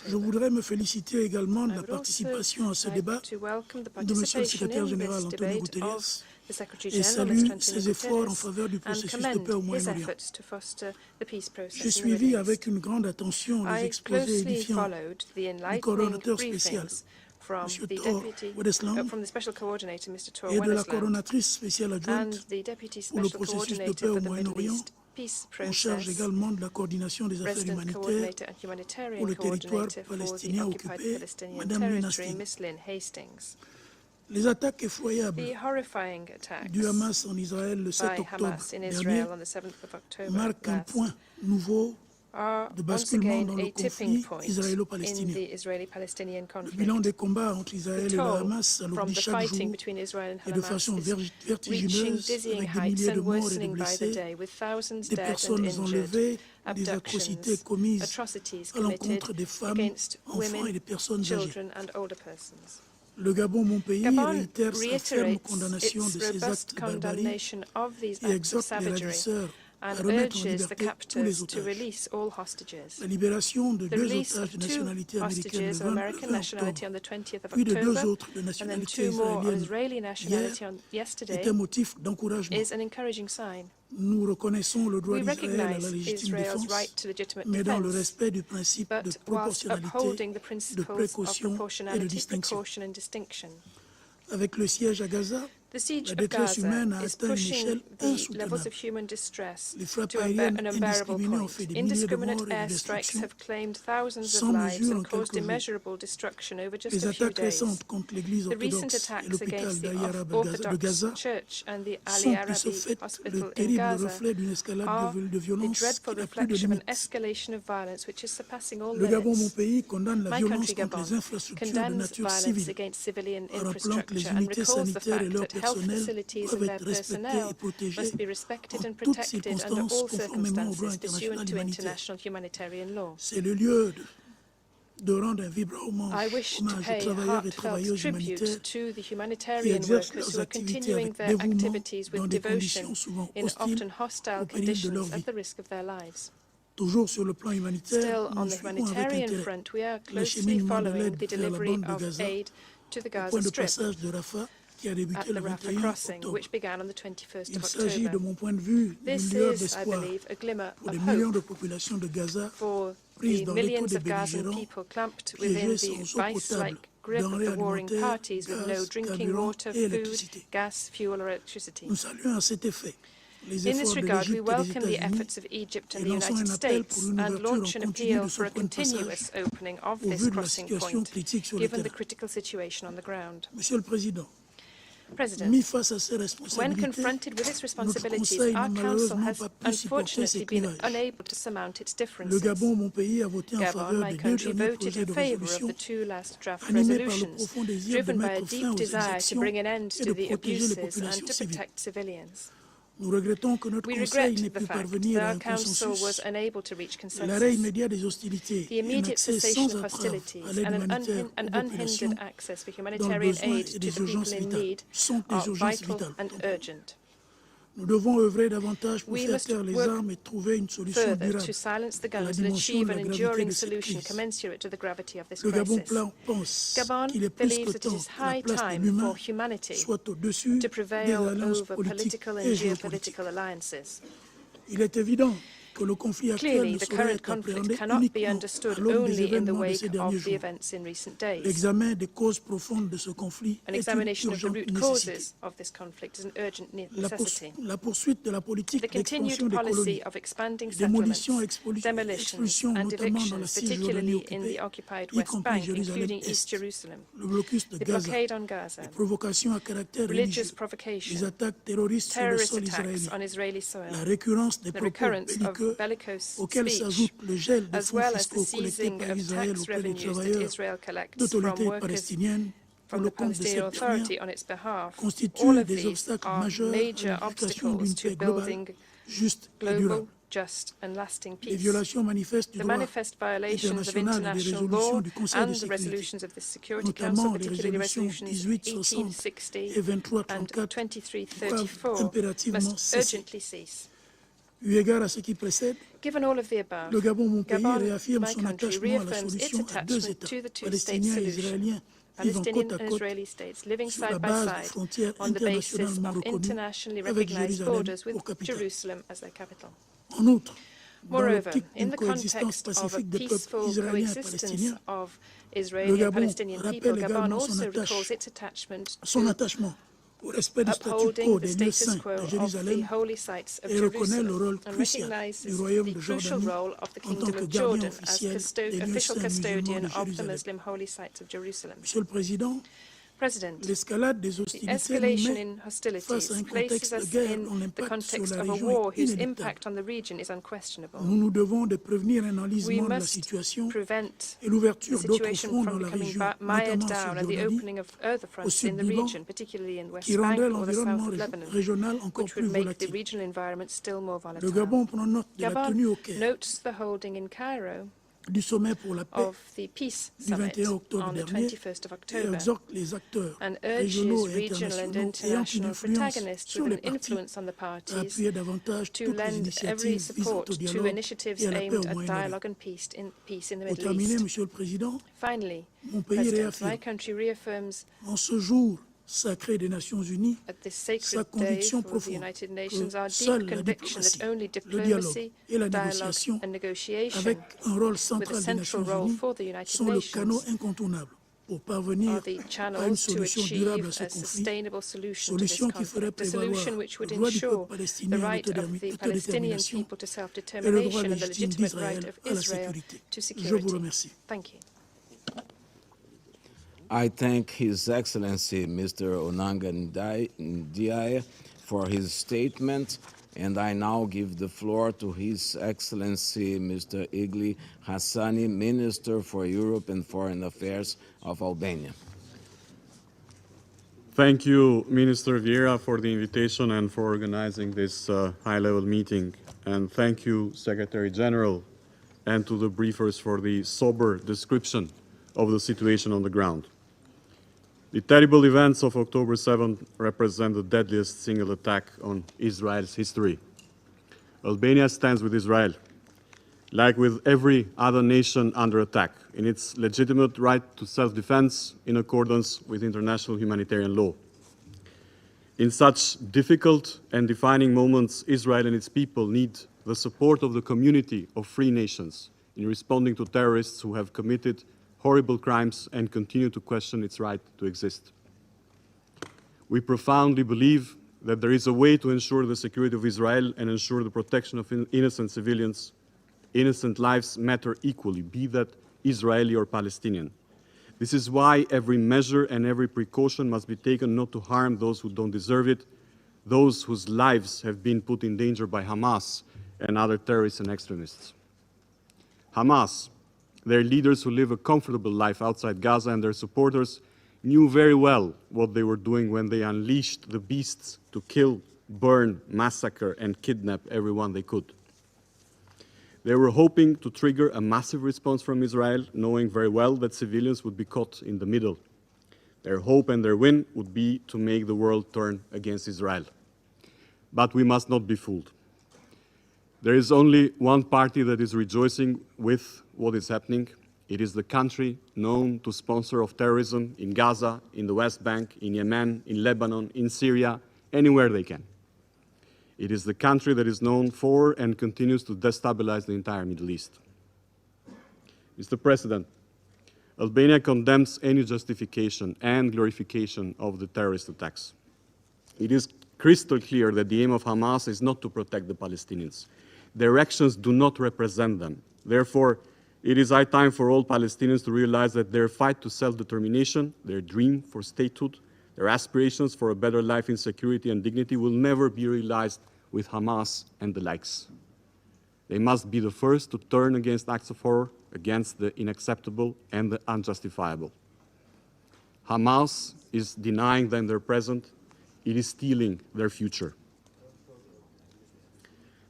Je voudrais me féliciter également de la participation à ce débat de Monsieur le secrétaire général Antonio Guterres et salue ses efforts en faveur du processus de paix au Moyen-Orient. J'ai suivi avec une grande attention les exposés édifiants du coordonnateur spécial, M. Thor Wedesland, et de la coordonnatrice spéciale adjointe pour le processus de paix au Moyen-Orient, en charge également de la coordination des affaires humanitaires pour le territoire palestinien occupé, Mme Lynn Hastings. Les attaques effroyables du Hamas en Israël le 7 octobre dernier marquent un point nouveau de basculement dans le conflit israélo-palestinien. Le bilan des combats entre Israël et le Hamas alourdit chaque jour et de façon vertigineuse, avec des milliers de morts et de blessés, des personnes enlevées, des atrocités commises à l'encontre des femmes, enfants et des personnes âgées. Le Gabon, mon pays, réitère sa ferme condamnation de ces actes de barbarie et exhorte les ravisseurs à remettre en liberté tous les otages. La libération de 2 otages de nationalité américaine le 20 octobre, puis de 2 autres de nationalité israélienne hier, est un motif d'encouragement. Nous reconnaissons le droit d'Israël à la légitime défense, mais dans le respect du principe de proportionnalité, de précaution et de distinction. Avec le siège à Gaza, la détresse humaine a atteint une échelle insoutenable. Les frappes aériennes indiscriminées ont fait des milliers de morts et de destructions, sans mesure en quelques jours. Les attaques récentes contre l'Église orthodoxe et l'hôpital d'Ayarab de Gaza sont de ce fait le terrible reflet d'une escalade de violence qui n'a plus de limite. Le Gabon, mon pays, condamne la violence contre les infrastructures de nature civile, rappelant que les unités sanitaires et leurs personnels doivent être respectés et protégés en toutes circonstances conformément au droit international humanitaire. C'est le lieu de rendre un vibrant hommage aux travailleurs et travailleuses humanitaires qui exercent leurs activités avec dévouement dans des conditions souvent hostiles au péril de leur vie. Toujours sur le plan humanitaire, nous suivons avec intérêt l'acheminement de l'aide vers la bande de Gaza au point de passage de Rafah qui a débuté le 21 octobre. Il s'agit, de mon point de vue, d'une lueur d'espoir pour des millions de populations de Gaza prises dans l'étau des belligérants, piégées sans eau potable, denrées alimentaires, gaz, carburant et électricité. Nous saluons à cet effet les efforts de l'Égypte et des États-Unis et lançons un appel pour une ouverture en continu de ce point de passage au vu de la situation critique sur le terrain. Monsieur le Président, mis face à ces responsabilités, notre Conseil n'a malheureusement pas pu supporter ces clivages. Le Gabon, mon pays, a voté en faveur des 2 derniers projets de résolution, animés par le profond désir de mettre fin aux exactions et de protéger les populations civiles. Nous regrettons que notre Conseil n'ait pu parvenir à un consensus. L'arrêt immédiat des hostilités et un accès sans entrave à l'aide humanitaire aux populations dont le besoin et des urgences vitales sont des urgences vitales. Nous devons œuvrer davantage pour faire taire les armes et trouver une solution durable à la dimension de la gravité de cette crise. Le Gabon pense qu'il est plus que temps que la place de l'humain soit au-dessus des alliances politiques et géopolitiques. Il est évident Clearly, the current conflict cannot be understood only in the wake of the events in recent days. An examination of the root causes of this conflict is an urgent necessity. The continued policy of expanding settlements, demolitions and evictions, particularly in the occupied West Bank, including East Jerusalem, the blockade on Gaza, religious provocation, terrorist attacks on Israeli soil, the recurrence of bellicose speech, as well as the seizing of tax revenues that Israel collects from workers from the Palestinian Authority on its behalf. All of these are major obstacles to building global, just and lasting peace. The manifest violations of international law and the resolutions of the Security Council, particularly resolutions 1860 and 2334, must urgently cease. Given all of the above, Gabon, my country, reaffirms its attachment to the two-state solution, Palestinian and Israeli states living side by side on the basis of internationally recognized borders with Jerusalem as their capital. Moreover, in the context of a peaceful coexistence of Israeli and Palestinian people, Gabon also recalls its attachment to upholding the status quo of the holy sites of Jerusalem and recognizes the crucial role of the Kingdom of Jordan as official custodian of the Muslim holy sites of Jerusalem. President, the escalation in hostilities places us in the context of a war whose impact on the region is unquestionable. We must prevent the situation from becoming mired down and the opening of other fronts in the region, particularly in West Bank or the south of Lebanon, which would make the regional environment still more volatile. Gabon notes the holding in Cairo of the Peace Summit on the 21st of October and urges regional and international protagonists with an influence on the parties to lend every support to initiatives aimed at dialogue and peace in the Middle East. Finally, President, my country reaffirms at this sacred day for the United Nations our deep conviction that only diplomacy, dialogue and negotiation, with a central role for the United Nations, are the channels to achieve a sustainable solution to this conflict, a solution which would ensure the right of the Palestinian people to self-determination and the legitimate right of Israel to security. Thank you. I thank His Excellency Mr. Onanga Ndiaye for his statement, and I now give the floor to His Excellency Mr. Igli Hassani, Minister for Europe and Foreign Affairs of Albania. Thank you, Minister Vieira, for the invitation and for organizing this high-level meeting. And thank you, Secretary General, and to the briefers for the sober description of the situation on the ground. The terrible events of October 7 represent the deadliest single attack on Israel's history. Albania stands with Israel, like with every other nation under attack, in its legitimate right to self-defense in accordance with international humanitarian law. In such difficult and defining moments, Israel and its people need the support of the community of free nations in responding to terrorists who have committed horrible crimes and continue to question its right to exist. We profoundly believe that there is a way to ensure the security of Israel and ensure the protection of innocent civilians. Innocent lives matter equally, be that Israeli or Palestinian. This is why every measure and every precaution must be taken not to harm those who don't deserve it, those whose lives have been put in danger by Hamas and other terrorists and extremists. Hamas, their leaders who live a comfortable life outside Gaza, and their supporters knew very well what they were doing when they unleashed the beasts to kill, burn, massacre, and kidnap everyone they could. They were hoping to trigger a massive response from Israel, knowing very well that civilians would be caught in the middle. Their hope and their win would be to make the world turn against Israel. But we must not be fooled. There is only one party that is rejoicing with what is happening. It is the country known to sponsor of terrorism in Gaza, in the West Bank, in Yemen, in Lebanon, in Syria, anywhere they can. It is the country that is known for and continues to destabilize the entire Middle East. Mr. President, Albania condemns any justification and glorification of the terrorist attacks. It is crystal clear that the aim of Hamas is not to protect the Palestinians. Their actions do not represent them. Therefore, it is high time for all Palestinians to realize that their fight to self-determination, their dream for statehood, their aspirations for a better life in security and dignity will never be realized with Hamas and the likes. They must be the first to turn against acts of horror, against the unacceptable and the unjustifiable. Hamas is denying them their present. It is stealing their future.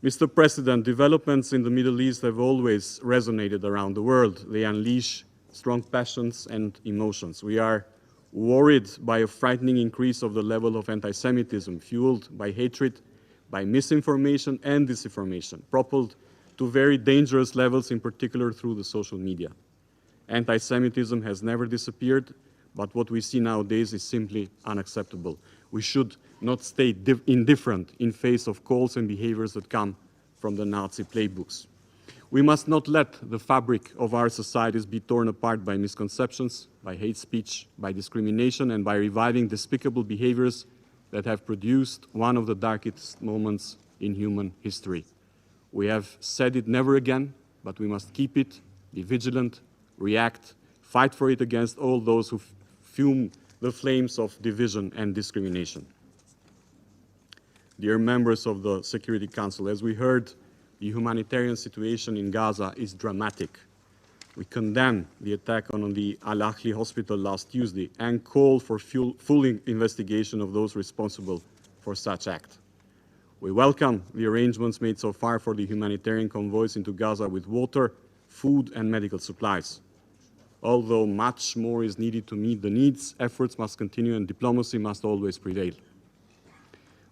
Mr. President, developments in the Middle East have always resonated around the world. They unleash strong passions and emotions. We are worried by a frightening increase of the level of anti-Semitism, fueled by hatred, by misinformation and disinformation, propelled to very dangerous levels, in particular through the social media. Anti-Semitism has never disappeared, but what we see nowadays is simply unacceptable. We should not stay indifferent in face of calls and behaviors that come from the Nazi playbooks. We must not let the fabric of our societies be torn apart by misconceptions, by hate speech, by discrimination, and by reviving despicable behaviors that have produced one of the darkest moments in human history. We have said it never again, but we must keep it, be vigilant, react, fight for it against all those who fume the flames of division and discrimination. Dear members of the Security Council, as we heard, the humanitarian situation in Gaza is dramatic. We condemn the attack on the Al-Ahli hospital last Tuesday and call for full investigation of those responsible for such act. We welcome the arrangements made so far for the humanitarian convoys into Gaza with water, food and medical supplies. Although much more is needed to meet the needs, efforts must continue and diplomacy must always prevail.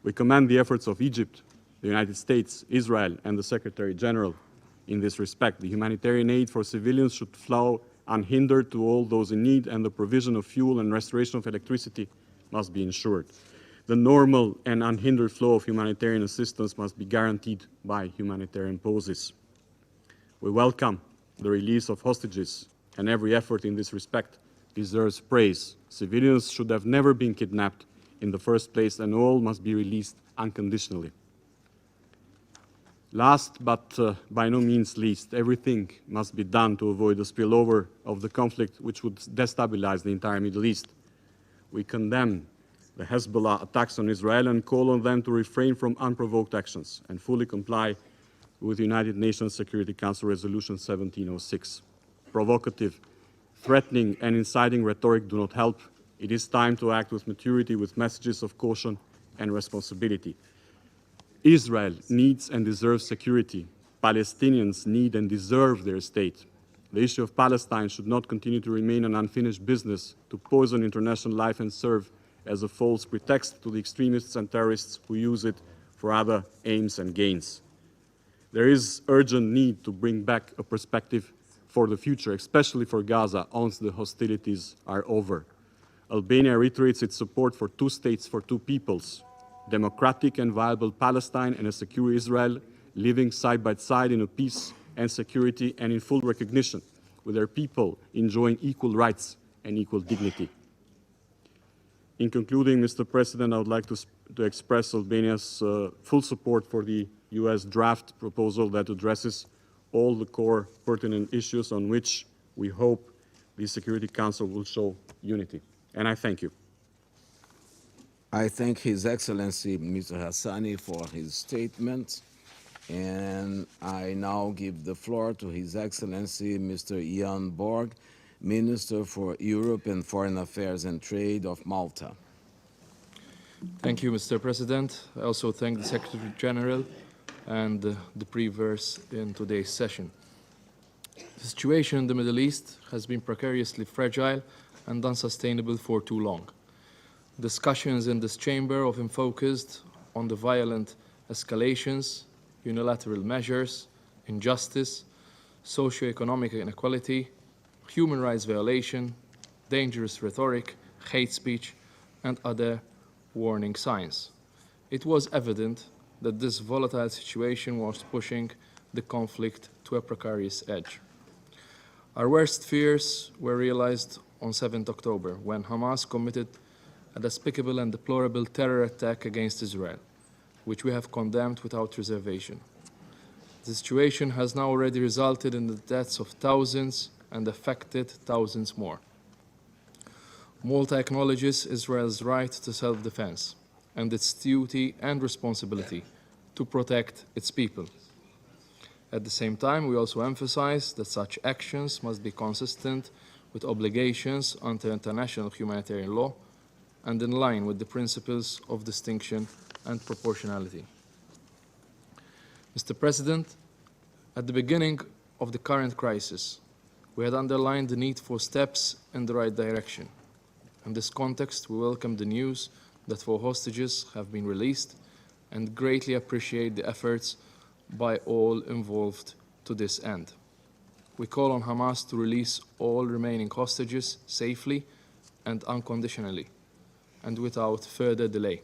We commend the efforts of Egypt, the United States, Israel, and the Secretary General in this respect. The humanitarian aid for civilians should flow unhindered to all those in need, and the provision of fuel and restoration of electricity must be ensured. The normal and unhindered flow of humanitarian assistance must be guaranteed by humanitarian pauses. We welcome the release of hostages, and every effort in this respect deserves praise. Civilians should have never been kidnapped in the first place, and all must be released unconditionally. Last, but by no means least, everything must be done to avoid the spillover of the conflict which would destabilize the entire Middle East. We condemn the Hezbollah attacks on Israel and call on them to refrain from unprovoked actions and fully comply with the United Nations Security Council Resolution 1706. Provocative, threatening and inciting rhetoric do not help. It is time to act with maturity, with messages of caution and responsibility. Israel needs and deserves security. Palestinians need and deserve their state. The issue of Palestine should not continue to remain an unfinished business, to poison international life and serve as a false pretext to the extremists and terrorists who use it for other aims and gains. There is urgent need to bring back a perspective for the future, especially for Gaza, once the hostilities are over. Albania reiterates its support for two states, for two peoples, democratic and viable Palestine and a secure Israel, living side by side in a peace and security and in full recognition, with their people enjoying equal rights and equal dignity. In concluding, Mr. President, I would like to express Albania's full support for the US draft proposal that addresses all the core pertinent issues on which we hope the Security Council will show unity. And I thank you. I thank His Excellency Mr. Hassani for his statement, and I now give the floor to His Excellency Mr. Jan Borg, Minister for Europe and Foreign Affairs and Trade of Malta. Thank you, Mr. President. I also thank the Secretary General and the briefers in today's session. The situation in the Middle East has been precariously fragile and unsustainable for too long. Discussions in this chamber often focused on the violent escalations, unilateral measures, injustice, socio-economic inequality, human rights violation, dangerous rhetoric, hate speech, and other warning signs. It was evident that this volatile situation was pushing the conflict to a precarious edge. Our worst fears were realized on 7th October, when Hamas committed a despicable and deplorable terror attack against Israel, which we have condemned without reservation. The situation has now already resulted in the deaths of thousands and affected thousands more. Malta acknowledges Israel's right to self-defense and its duty and responsibility to protect its people. At the same time, we also emphasize that such actions must be consistent with obligations under international humanitarian law and in line with the principles of distinction and proportionality. Mr. President, at the beginning of the current crisis, we had underlined the need for steps in the right direction. In this context, we welcome the news that 4 hostages have been released and greatly appreciate the efforts by all involved to this end. We call on Hamas to release all remaining hostages safely and unconditionally, and without further delay.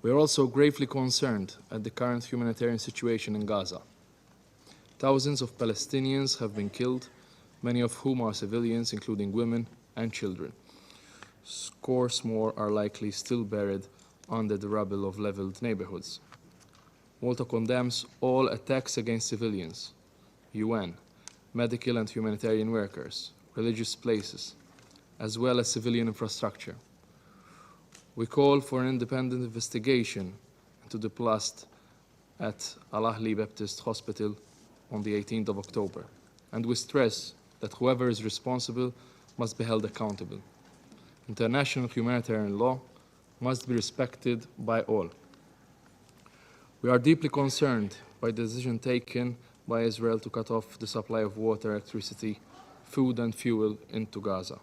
We are also gravely concerned at the current humanitarian situation in Gaza. Thousands of Palestinians have been killed, many of whom are civilians, including women and children. Scores more are likely still buried under the rubble of leveled neighborhoods. Malta condemns all attacks against civilians, UN, medical and humanitarian workers, religious places, as well as civilian infrastructure. We call for an independent investigation into the blast at Al-Ahli Baptist Hospital on the 18th of October, and we stress that whoever is responsible must be held accountable. International humanitarian law must be respected by all. We are deeply concerned by the decision taken by Israel to cut off the supply of water, electricity, food and fuel into Gaza.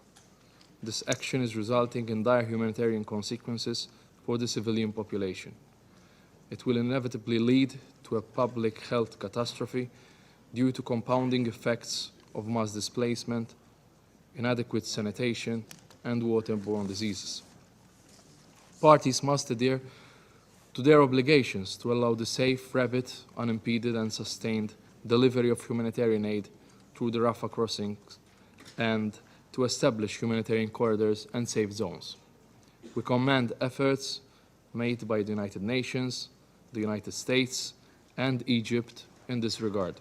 This action is resulting in dire humanitarian consequences for the civilian population. It will inevitably lead to a public health catastrophe due to compounding effects of mass displacement, inadequate sanitation, and waterborne diseases. Parties must adhere to their obligations to allow the safe, rapid, unimpeded, and sustained delivery of humanitarian aid through the Rafah crossings and to establish humanitarian corridors and safe zones. We commend efforts made by the United Nations, the United States, and Egypt in this regard.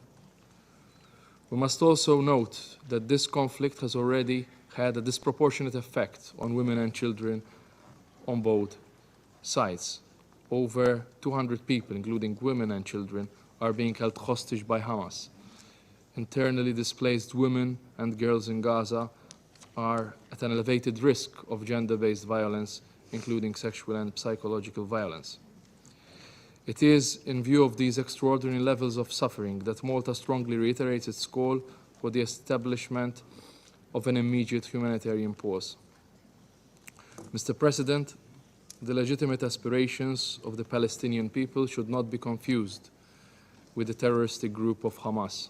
We must also note that this conflict has already had a disproportionate effect on women and children on both sides. Over 200 people, including women and children, are being held hostage by Hamas. Internally displaced women and girls in Gaza are at an elevated risk of gender-based violence, including sexual and psychological violence. It is in view of these extraordinary levels of suffering that Malta strongly reiterates its call for the establishment of an immediate humanitarian pause. Mr. President, the legitimate aspirations of the Palestinian people should not be confused with the terroristic group of Hamas.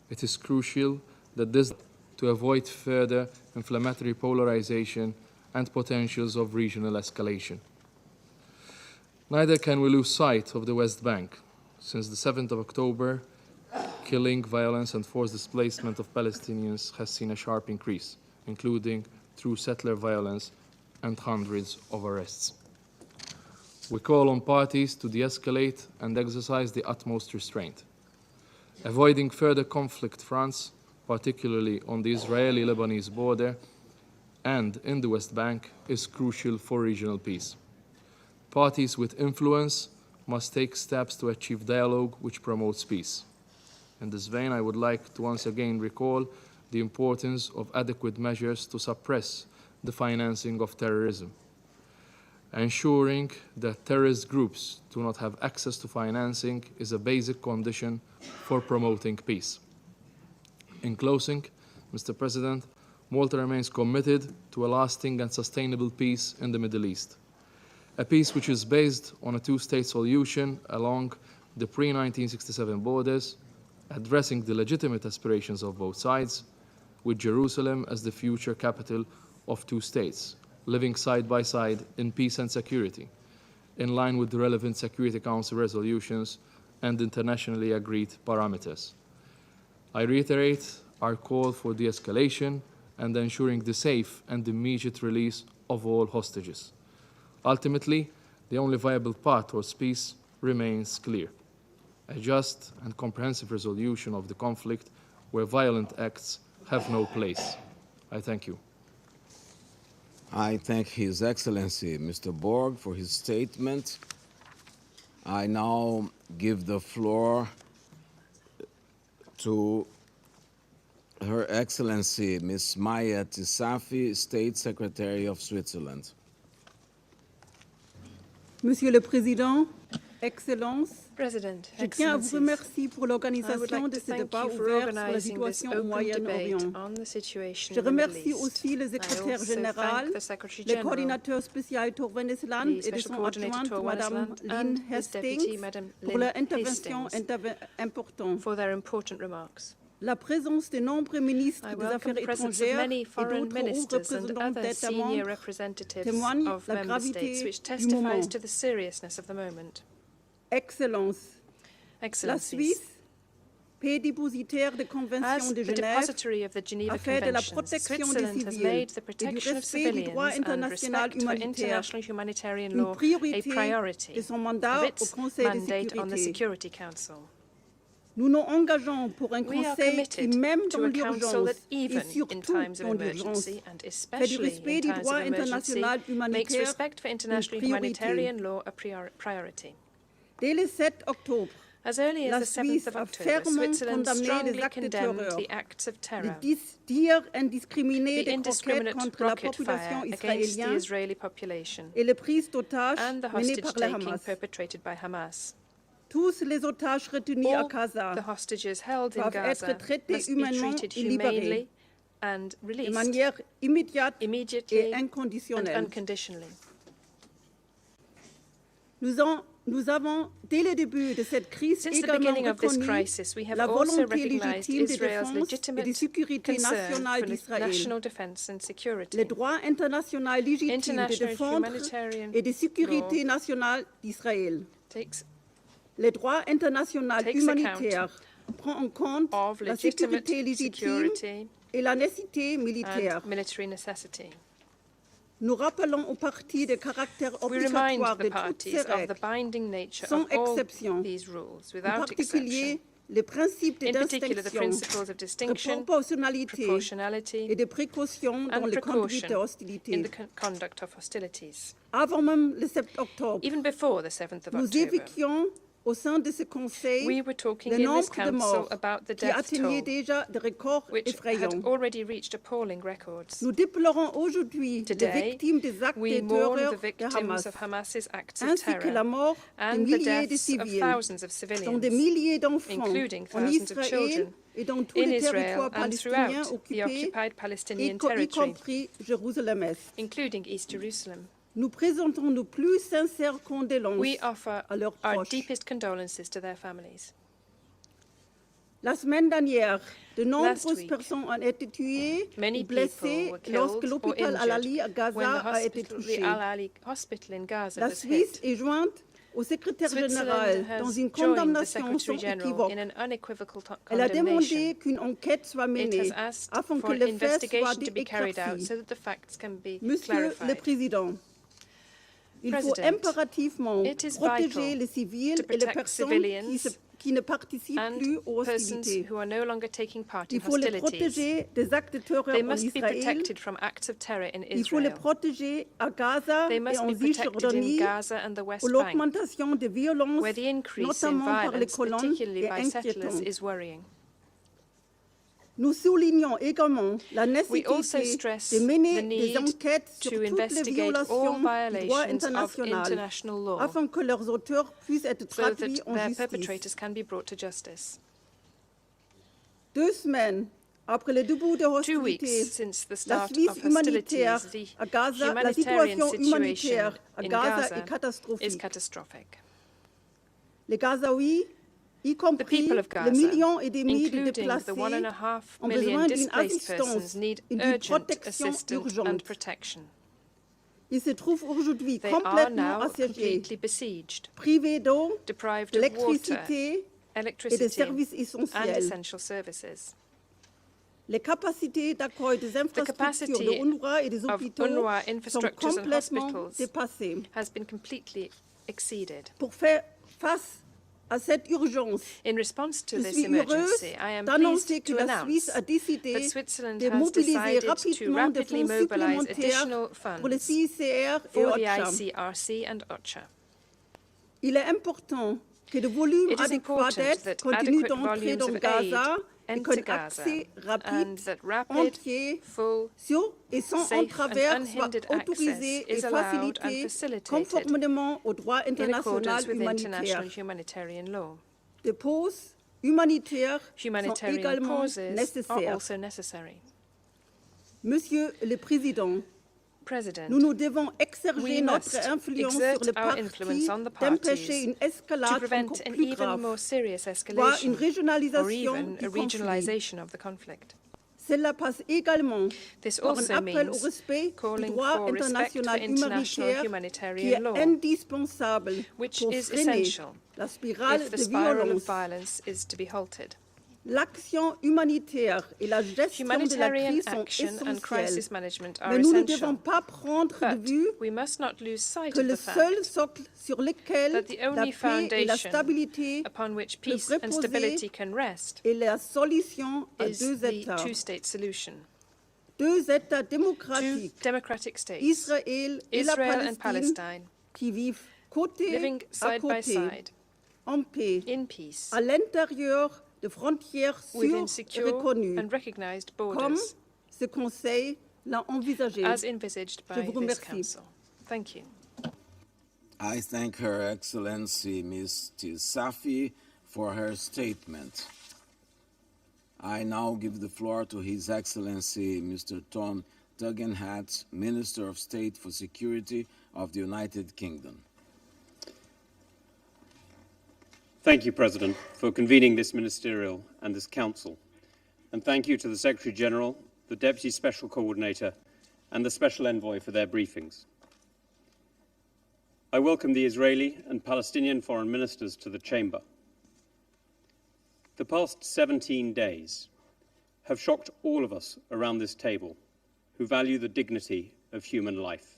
It is crucial that this to avoid further inflammatory polarization and potentials of regional escalation. Neither can we lose sight of the West Bank. Since the 7th of October, killing, violence and forced displacement of Palestinians has seen a sharp increase, including through settler violence and hundreds of arrests. We call on parties to de-escalate and exercise the utmost restraint. Avoiding further conflict fronts, particularly on the Israeli-Lebanese border and in the West Bank, is crucial for regional peace. Parties with influence must take steps to achieve dialogue which promotes peace. In this vein, I would like to once again recall the importance of adequate measures to suppress the financing of terrorism. Ensuring that terrorist groups do not have access to financing is a basic condition for promoting peace. In closing, Mr. President, Malta remains committed to a lasting and sustainable peace in the Middle East. A peace which is based on a two-state solution along the pre-1967 borders, addressing the legitimate aspirations of both sides, with Jerusalem as the future capital of two states, living side by side in peace and security, in line with the relevant Security Council resolutions and internationally agreed parameters. I reiterate our call for de-escalation and ensuring the safe and immediate release of all hostages. Ultimately, the only viable path towards peace remains clear: a just and comprehensive resolution of the conflict where violent acts have no place. I thank you. I thank His Excellency, Mr. Borg, for his statement. I now give the floor to Her Excellency, Ms. Maya Tisafi, State Secretary of Switzerland. Monsieur le Président, Excellences, President, je tiens à vous remercier pour l'organisation de ce débat ouvert sur la situation au Moyen-Orient. Je remercie aussi le secrétaire général, le coordinateur spécial Turkmenistan et de son adjointe, Mme Lynn Hastings, pour leur intervention importante. La présence de nombreux ministres des Affaires étrangères et d'autres hauts représentants d'États membres témoigne de la gravité du moment. Excellence, la Suisse, pays dépositaire de Convention de Genève, a fait de la protection des civils et du respect du droit international humanitaire une priorité de son mandat au Conseil de sécurité. Nous nous engageons pour un Conseil qui, même dans l'urgence et surtout dans l'urgence, fait du respect du droit international humanitaire une priorité. Dès le 7 octobre, la Suisse a fermement condamné les actes de terreur, les tirs indiscriminés des roquettes contre la population israélienne et les prises d'otages menées par le Hamas. Tous les otages retenus à Gaza doivent être traités humainement et libérés de manière immédiate et inconditionnelle. Nous avons, dès le début de cette crise, également reconnu la volonté légitime de défense et de sécurité nationale d'Israël, le droit international légitime de défendre et de sécurité nationale d'Israël. Le droit international humanitaire prend en compte la sécurité légitime et la nécessité militaire. Nous rappelons aux parties le caractère obligatoire de toutes ces règles, sans exception, en particulier les principes de distinction, de proportionnalité et de précaution dans le conduite de hostilités. Avant même le 7 octobre, nous évoquions au sein de ce Conseil le nombre de morts qui atteignait déjà des records effrayants. Nous déplorons aujourd'hui les victimes des actes de terreur de Hamas, ainsi que la mort de milliers de civils, dont des milliers d'enfants en Israël et dans tous les territoires palestiniens occupés, y compris Jérusalem-Est. Nous présentons nos plus sincères condoléances à leurs proches. La semaine dernière, de nombreuses personnes ont été tuées ou blessées lorsque l'hôpital Al-Ali à Gaza a été touché. La Suisse est jointe au secrétaire général dans une condamnation sans équivoque. Elle a demandé qu'une enquête soit menée afin que les faits soient éclaircis. Monsieur le Président, il faut impérativement protéger les civils et les personnes qui ne participent plus aux hostilités. Il faut les protéger des actes de terreur en Israël. Il faut les protéger à Gaza et en Cisjordanie, où l'augmentation des violences, notamment par les colons, est inquiétante. Nous soulignons également la nécessité de mener des enquêtes sur toutes les violations du droit international afin que leurs auteurs puissent être traduits en justice. 2 semaines après le début des hostilités, la Suisse humanitaire à Gaza, la situation humanitaire à Gaza est catastrophique. Les Gazaouis, y compris les millions et demi de déplacés, ont besoin d'une assistance et d'une protection urgente. Il se trouve aujourd'hui They are complètement now assiégé, completely besieged, privé d'eau, deprived of water, d'électricité et de electricity, services and essentiels. essential services. Les capacités d'accueil des infrastructures de UNRWA et des of hôpitaux UNRWA sont infrastructures and complètement hospitals dépassées. has been completely exceeded. Pour faire face à cette urgence, In response to je this suis heureuse emergency, I am d'annoncer pleased que to la announce Suisse a décidé that Switzerland de has mobiliser decided to rapidement des rapidly fonds mobilize supplémentaires additional pour les funds CICR et for the OCHA. ICRC and OCHA. Il est important que le volume It is adéquat important d'aide that continue adequate d'entrer volumes dans of Gaza aid et enter qu'un Gaza, accès and rapide, that rapid, entier, full, sûr et sans safe entravers and soit unhindered autorisé access et is allowed and facilité facilitated conformément au droit in international accordance with humanitaire. international humanitarian law. Des pauses humanitaires sont Humanitarian également pauses are nécessaires. also necessary. Monsieur le Président, President, nous devons exercer we notre must influence exert sur les our influence parties on the d'empêcher une parties to escalade prevent encore an plus even grave, more serious voire escalation une or régionalisation even du a conflit. regionalization of the conflict. Cela passe également This par un also appel au means respect du calling droit for respect for international international humanitaire qui humanitarian est law, indispensable which pour is freiner essential la spirale if the de spiral of violence. violence is to be halted. L'action humanitaire et la gestion de la Humanitarian crise sont action and essentielles, crisis management are mais nous ne essential. devons pas prendre de But vue we must not lose sight que of le the seul fact socle sur lequel that the la only paix et la foundation stabilité upon which peuvent peace and stability reposer can rest est la solution à is deux the États. two-state solution. Deux États Two démocratiques, democratic states, Israël et la Israel and Palestine, Palestine, qui vivent côté living à side by côté, side, en paix, in peace, à l'intérieur de frontières within sûres et secure reconnues, and recognized comme borders, ce Conseil l'a envisagé. as envisaged Je by vous this remercie. Council. Thank you. I thank Her Excellency Ms. Safi for her statement. I now give the floor to His Excellency Mr. Tom Tugendhat, Minister of State for Security of the United Kingdom. Thank you, President, for convening this ministerial and this council. And thank you to the Secretary-General, the Deputy Special Coordinator, and the Special Envoy for their briefings. I welcome the Israeli and Palestinian foreign ministers to the Chamber. The past 17 days have shocked all of us around this table who value the dignity of human life.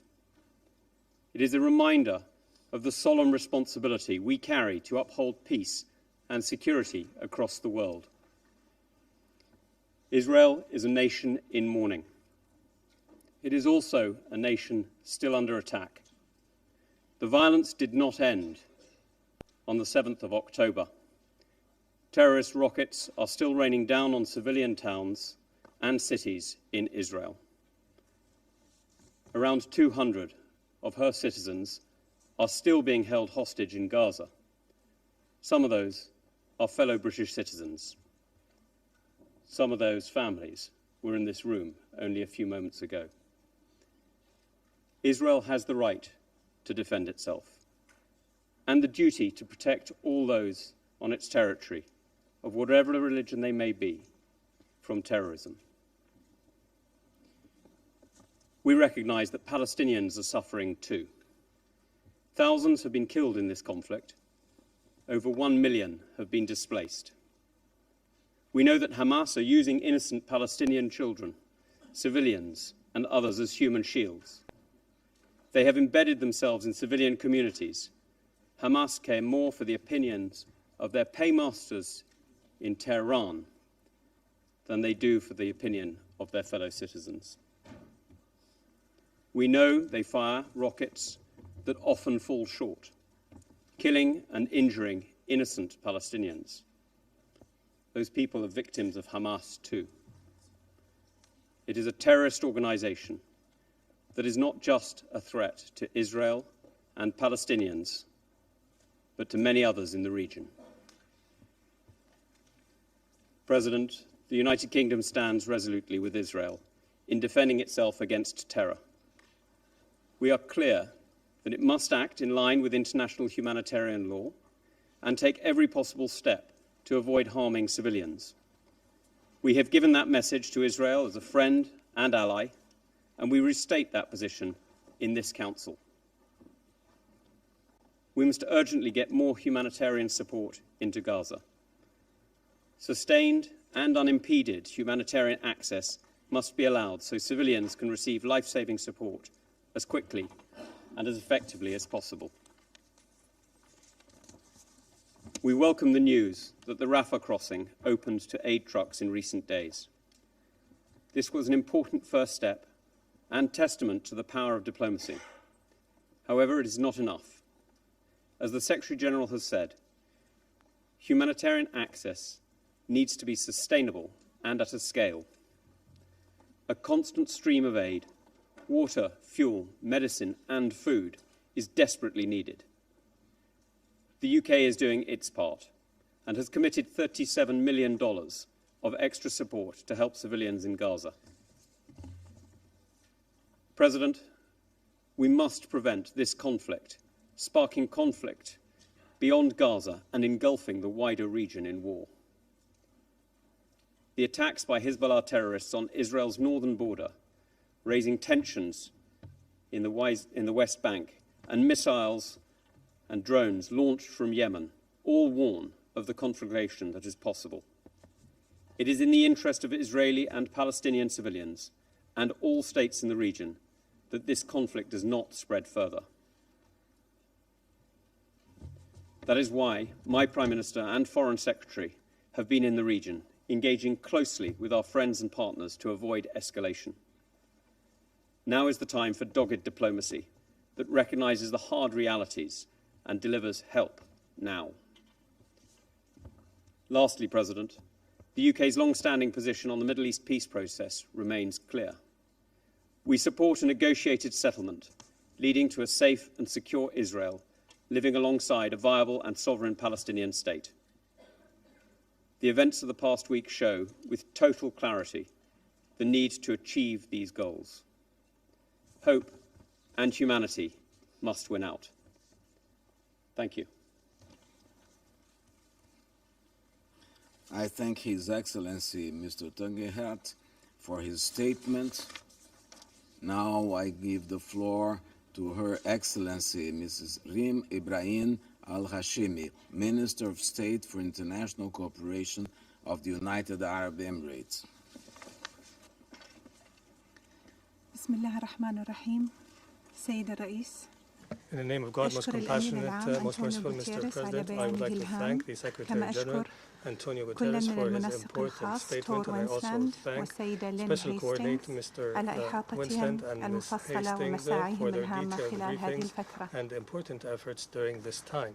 It is a reminder of the solemn responsibility we carry to uphold peace and security across the world. Israel is a nation in mourning. It is also a nation still under attack. The violence did not end on the 7th of October. Terrorist rockets are still raining down on civilian towns and cities in Israel. Around 200 of her citizens are still being held hostage in Gaza. Some of those are fellow British citizens. Some of those families were in this room only a few moments ago. Israel has the right to defend itself and the duty to protect all those on its territory, of whatever religion they may be, from terrorism. We recognize that Palestinians are suffering too. Thousands have been killed in this conflict. Over 1 million have been displaced. We know that Hamas are using innocent Palestinian children, civilians, and others as human shields. They have embedded themselves in civilian communities. Hamas care more for the opinions of their paymasters in Tehran than they do for the opinion of their fellow citizens. We know they fire rockets that often fall short, killing and injuring innocent Palestinians. Those people are victims of Hamas too. It is a terrorist organization that is not just a threat to Israel and Palestinians, but to many others in the region. President, the United Kingdom stands resolutely with Israel in defending itself against terror. We are clear that it must act in line with international humanitarian law and take every possible step to avoid harming civilians. We have given that message to Israel as a friend and ally, and we restate that position in this Council. We must urgently get more humanitarian support into Gaza. Sustained and unimpeded humanitarian access must be allowed so civilians can receive life-saving support as quickly and as effectively as possible. We welcome the news that the Rafah crossing opened to aid trucks in recent days. This was an important first step and testament to the power of diplomacy. However, it is not enough. As the Secretary-General has said, humanitarian access needs to be sustainable and at a scale. A constant stream of aid, water, fuel, medicine and food is desperately needed. The UK is doing its part and has committed $37 million of extra support to help civilians in Gaza. President, we must prevent this conflict, sparking conflict beyond Gaza and engulfing the wider region in war. The attacks by Hezbollah terrorists on Israel's northern border, raising tensions in the West Bank, and missiles and drones launched from Yemen, all warn of the conflagration that is possible. It is in the interest of Israeli and Palestinian civilians and all states in the region that this conflict does not spread further. That is why my Prime Minister and Foreign Secretary have been in the region, engaging closely with our friends and partners to avoid escalation. Now is the time for dogged diplomacy that recognises the hard realities and delivers help now. Lastly, President, the UK's long-standing position on the Middle East peace process remains clear. We support a negotiated settlement leading to a safe and secure Israel living alongside a viable and sovereign Palestinian state. The events of the past week show with total clarity the need to achieve these goals. Hope and humanity must win out. Thank you. I thank His Excellency Mr. Tungehat for his statement. Now I give the floor to Her Excellency Mrs. Rim Ibrahim Al-Hashimi, Minister of State for International Cooperation of the United Arab Emirates. بسم الله الرحمن الرحيم. سيد الرئيس. In the name of God, most compassionate, most merciful, Mr. President, I would like to thank the Secretary General, Antonio Guterres, for his important statement, and I also thank Special Coordinator Mr. Winston and Ms. Hastings for their detailed briefings and important efforts during this time.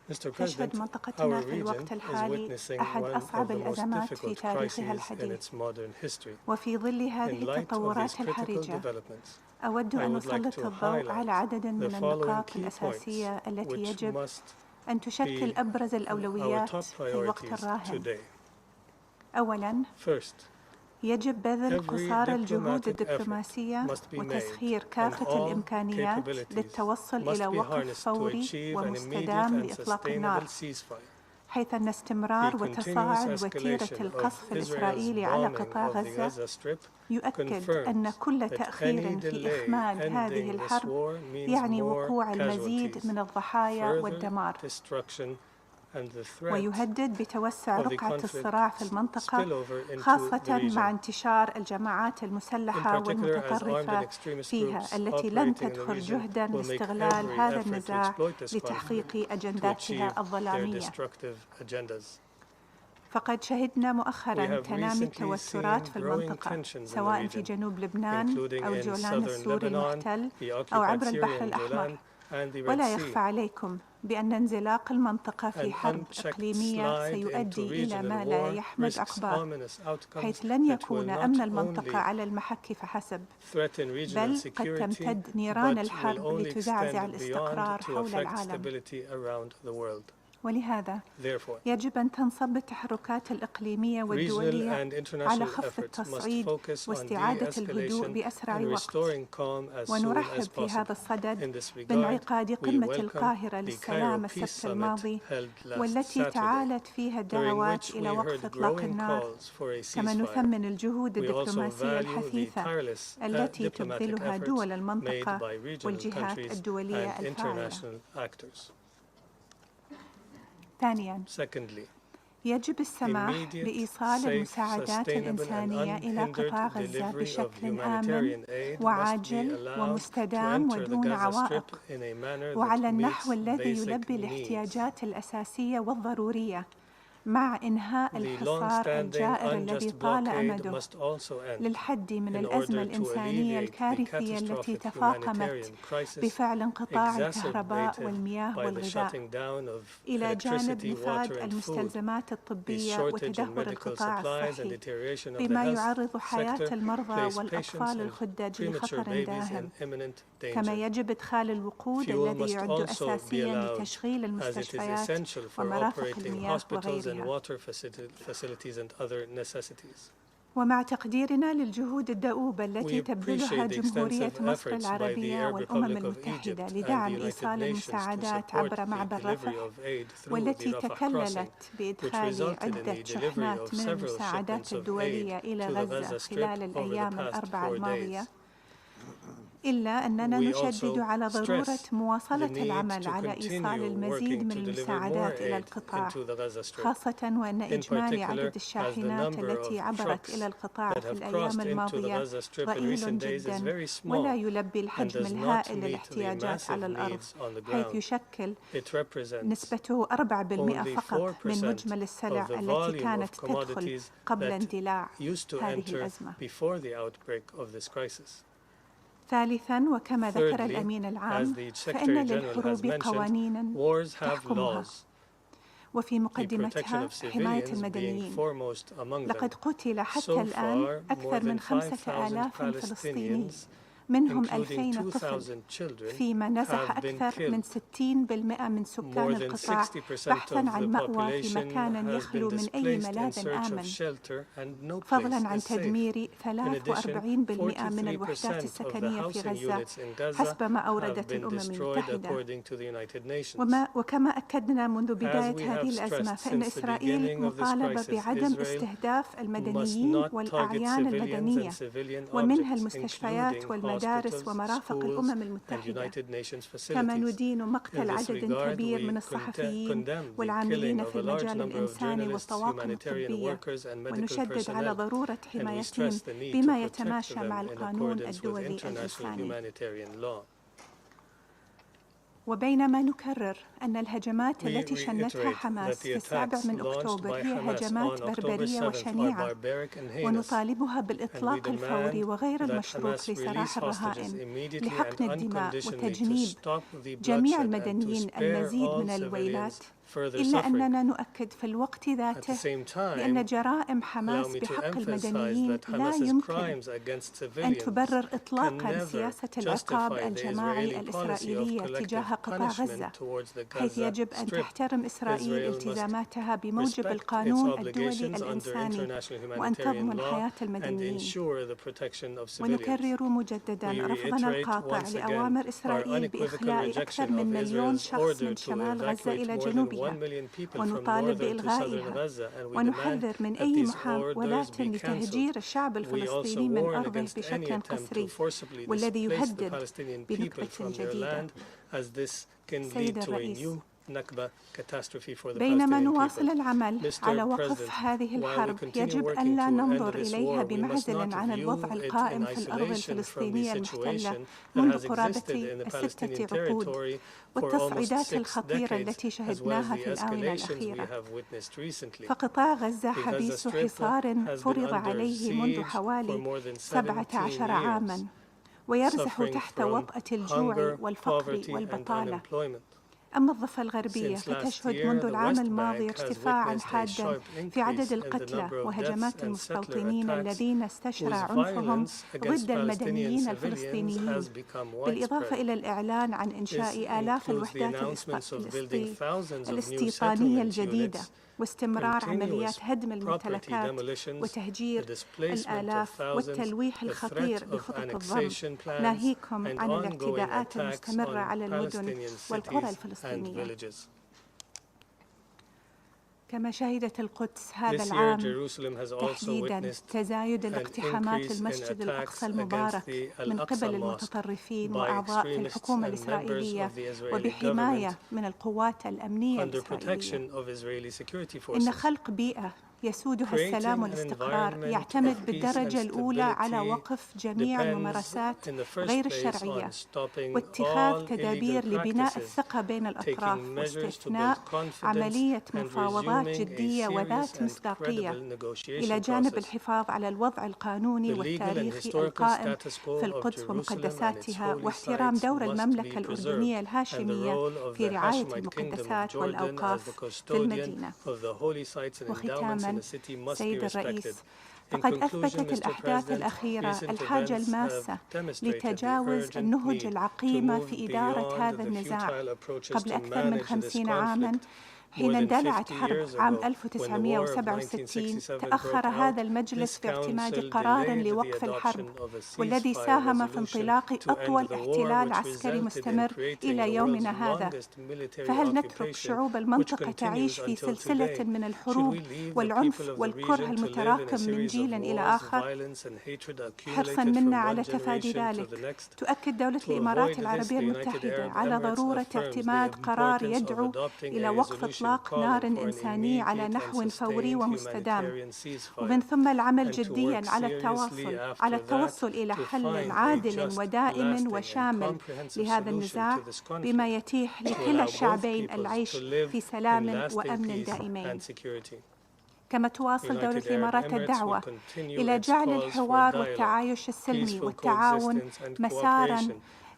Mr. President, our region is witnessing one of the most difficult crises in its modern history. In light of these critical developments, أود أن أسلط الضوء على عدد من النقاط الأساسية التي يجب أن تشكل أبرز الأولويات في الوقت الراهن. أولاً، يجب بذل قصارى الجهود الدبلوماسية وتسخير كافة الإمكانيات للتوصل إلى وقف فوري ومستدام لإطلاق النار، حيث أن استمرار وتصاعد وتيرة القصف الإسرائيلي على قطاع غزة يؤكد أن كل تأخير في إخماد هذه الحرب يعني وقوع المزيد من الضحايا والدمار، ويهدد بتوسع رقعة الصراع في المنطقة، خاصة مع انتشار الجماعات المسلحة والمتطرفة فيها التي لن تدخر جهدا لاستغلال هذا النزاع لتحقيق أجنداتها الظلامية. فقد شهدنا مؤخراً تنامي التوترات في المنطقة، سواء في جنوب لبنان أو الجولان السوري المحتل أو عبر البحر الأحمر، ولا يخفى عليكم بأن انزلاق المنطقة في حرب إقليمية سيؤدي إلى ما لا يحمد عقباه، حيث لن يكون أمن المنطقة على المحك فحسب، بل قد تمتد نيران الحرب لتزعزع الاستقرار حول العالم. ولهذا يجب أن تنصب التحركات الإقليمية والدولية على خفض التصعيد واستعادة الهدوء بأسرع وقت. ونرحب في هذا الصدد بانعقاد قمة القاهرة للسلام السبت الماضي، والتي تعالت فيها الدعوات إلى وقف إطلاق النار، كما نثمن الجهود الدبلوماسية الحثيثة التي تبذلها دول المنطقة والجهات الدولية الفاعلة. ثانياً، يجب السماح بإيصال المساعدات الإنسانية إلى قطاع غزة بشكل آمن وعاجل ومستدام ودون عوائق، وعلى النحو الذي يلبي الاحتياجات الأساسية والضرورية، مع إنهاء الحصار الجائر الذي طال أمده للحد من الأزمة الإنسانية الكارثية التي تفاقمت بفعل انقطاع الكهرباء والمياه والغذاء، إلى جانب نفاذ المستلزمات الطبية وتدهور القطاع الصحي، بما يعرض حياة المرضى والأطفال الخدج لخطر داهم. كما يجب إدخال الوقود الذي يعد أساسياً لتشغيل المستشفيات ومرافق المياه وغيرها. ومع تقديرنا للجهود الدؤوبة التي تبذلها جمهورية مصر العربية والأمم المتحدة لدعم إيصال المساعدات عبر معبر رفح، والتي تكللت بإدخال عدة شحنات من المساعدات الدولية إلى غزة خلال الأيام الأربعة الماضية، إلا أننا نشدد على ضرورة مواصلة العمل على إيصال المزيد من المساعدات إلى القطاع، خاصة وأن إجمالي عدد الشاحنات التي عبرت إلى القطاع في الأيام الماضية ضئيل جدا، ولا يلبي الحجم الهائل للاحتياجات على الأرض، حيث يشكل نسبته 4% فقط من مجمل السلع التي كانت تدخل قبل اندلاع هذه الأزمة. ثالثاً، وكما ذكر الأمين العام، فإن للحروب قوانيناً تحكمها، وفي مقدمتها حماية المدنيين. لقد قتل حتى الآن أكثر من 5,000 فلسطيني، منهم 2,000 طفل، فيما نزح أكثر من 60% من سكان القطاع بحثاً عن مأوى في مكان يخلو من أي ملاذ آمن، فضلاً عن تدمير 43% من الوحدات السكنية في غزة حسب ما أوردت الأمم المتحدة. وكما أكدنا منذ بداية هذه الأزمة، فإن إسرائيل مطالبة بعدم استهداف المدنيين والأعيان المدنية، ومنها المستشفيات والمدارس ومرافق الأمم المتحدة. كما ندين مقتل عدد كبير من الصحفيين والعاملين في المجال الإنساني والطواقم الطبية، ونشدد على ضرورة حمايتهم بما يتماشى مع القانون الدولي الإنساني. وبينما نكرر أن الهجمات التي شنتها حماس في 7 أكتوبر هي هجمات بربرية وشنيعة، ونطالبها بالإطلاق الفوري وغير المشروط لسراح الرهائن لحقن الدماء وتجنيب جميع المدنيين المزيد من الويلات، إلا أننا نؤكد في الوقت ذاته بأن جرائم حماس بحق المدنيين لا يمكن أن تبرر إطلاقاً سياسة العقاب الجماعي الإسرائيلية تجاه قطاع غزة، حيث يجب أن تحترم إسرائيل التزاماتها بموجب القانون الدولي الإنساني وأن تضمن حياة المدنيين. ونكرر مجدداً رفضنا القاطع لأوامر إسرائيل بإخلاء أكثر من 1,000,000 شخص من شمال غزة إلى جنوبها، ونطالب بإلغائها، ونحذر من أي محاولات لتهجير الشعب الفلسطيني من أرضه بشكل قسري، والذي يهدد بنكبة جديدة. سيد الرئيس، بينما نواصل العمل على وقف هذه الحرب، يجب أن لا ننظر إليها بمعزل عن الوضع القائم في الأرض الفلسطينية المحتلة منذ قرابة 6 عقود، والتصعيدات الخطيرة التي شهدناها في الآونة الأخيرة. فقطاع غزة حبيس حصار فرض عليه منذ حوالي 17 عاماً، ويرزح تحت وطأة الجوع والفقر والبطالة. أما الضفة الغربية فتشهد منذ العام الماضي ارتفاعاً حاداً في عدد القتلى وهجمات المستوطنين الذين استشرى عنفهم ضد المدنيين الفلسطينيين، بالإضافة إلى الإعلان عن إنشاء آلاف الوحدات الاستيطانية الجديدة واستمرار عمليات هدم الممتلكات وتهجير الآلاف والتلويح الخطير بخطط الضم، ناهيكم عن الاعتداءات المستمرة على المدن والقرى الفلسطينية. كما شهدت القدس هذا العام تحديداً تزايد الاقتحامات للمسجد الأقصى المبارك من قبل المتطرفين وأعضاء في الحكومة الإسرائيلية وبحماية من القوات الأمنية الإسرائيلية. إن خلق بيئة يسودها السلام والاستقرار يعتمد بالدرجة الأولى على وقف جميع الممارسات غير الشرعية واتخاذ تدابير لبناء الثقة بين الأطراف واستثناء عملية مفاوضات جدية وذات مصداقية، إلى جانب الحفاظ على الوضع القانوني والتاريخي القائم في القدس ومقدساتها واحترام دور المملكة الأردنية الهاشمية في رعاية المقدسات والأوقاف في المدينة. وختاماً سيد الرئيس، فقد أثبتت الأحداث الأخيرة الحاجة الماسة لتجاوز النهج العقيمة في إدارة هذا النزاع. قبل أكثر من 50 عاماً حين اندلعت حرب عام 1967 تأخر هذا المجلس في اعتماد قرار لوقف الحرب، والذي ساهم في انطلاق أطول احتلال عسكري مستمر إلى يومنا هذا. فهل نترك شعوب المنطقة تعيش في سلسلة من الحروب والعنف والكره المتراكم من جيل إلى آخر؟ حرصا منا على تفادي ذلك، تؤكد دولة الإمارات العربية المتحدة على ضرورة اعتماد قرار يدعو إلى وقف إطلاق نار إنساني على نحو فوري ومستدام، ومن ثم العمل جدياً على التوصل إلى حل عادل ودائم وشامل لهذا النزاع بما يتيح لكلا الشعبين العيش في سلام وأمن دائمين. كما تواصل دولة الإمارات الدعوة إلى جعل الحوار والتعايش السلمي والتعاون مساراً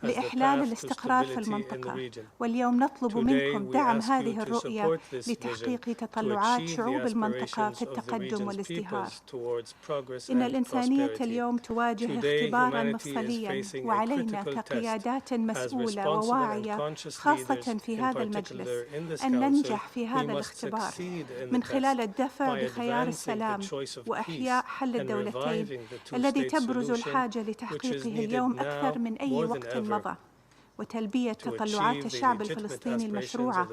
لإحلال الاستقرار في المنطقة، واليوم نطلب منكم دعم هذه الرؤية لتحقيق تطلعات شعوب المنطقة في التقدم والازدهار. إن الإنسانية اليوم تواجه اختباراً مفصلياً، وعلينا كقيادات مسؤولة وواعية خاصة في هذا المجلس أن ننجح في هذا الاختبار من خلال الدفع بخيار السلام وإحياء حل الدولتين الذي تبرز الحاجة لتحقيقه اليوم أكثر من أي وقت مضى، وتلبية تطلعات الشعب الفلسطيني المشروعة،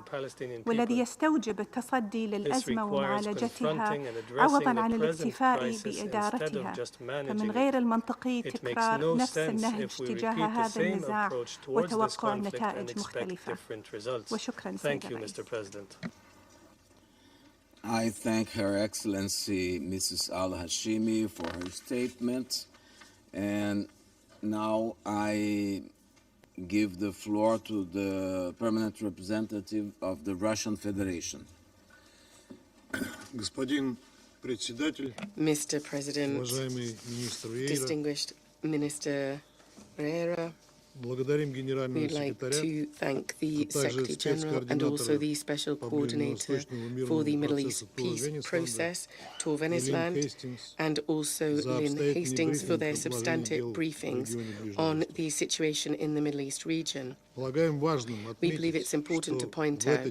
والذي يستوجب التصدي للأزمة ومعالجتها عوضاً عن الاكتفاء بإدارتها. فمن غير المنطقي تكرار نفس النهج تجاه هذا النزاع وتوقع نتائج مختلفة. وشكراً سيد الرئيس. I thank Her Excellency Mrs. Al-Hashimi for her statement, and now I give the floor to the permanent representative of the Russian Federation. Mr. President, distinguished Minister Pereira, we'd like to thank the Secretary General and also the Special Coordinator for the Middle East Peace Process, Tor Venisland, and also Lynn Hastings for their substantive briefings on the situation in the Middle East region. We believe it's important to point out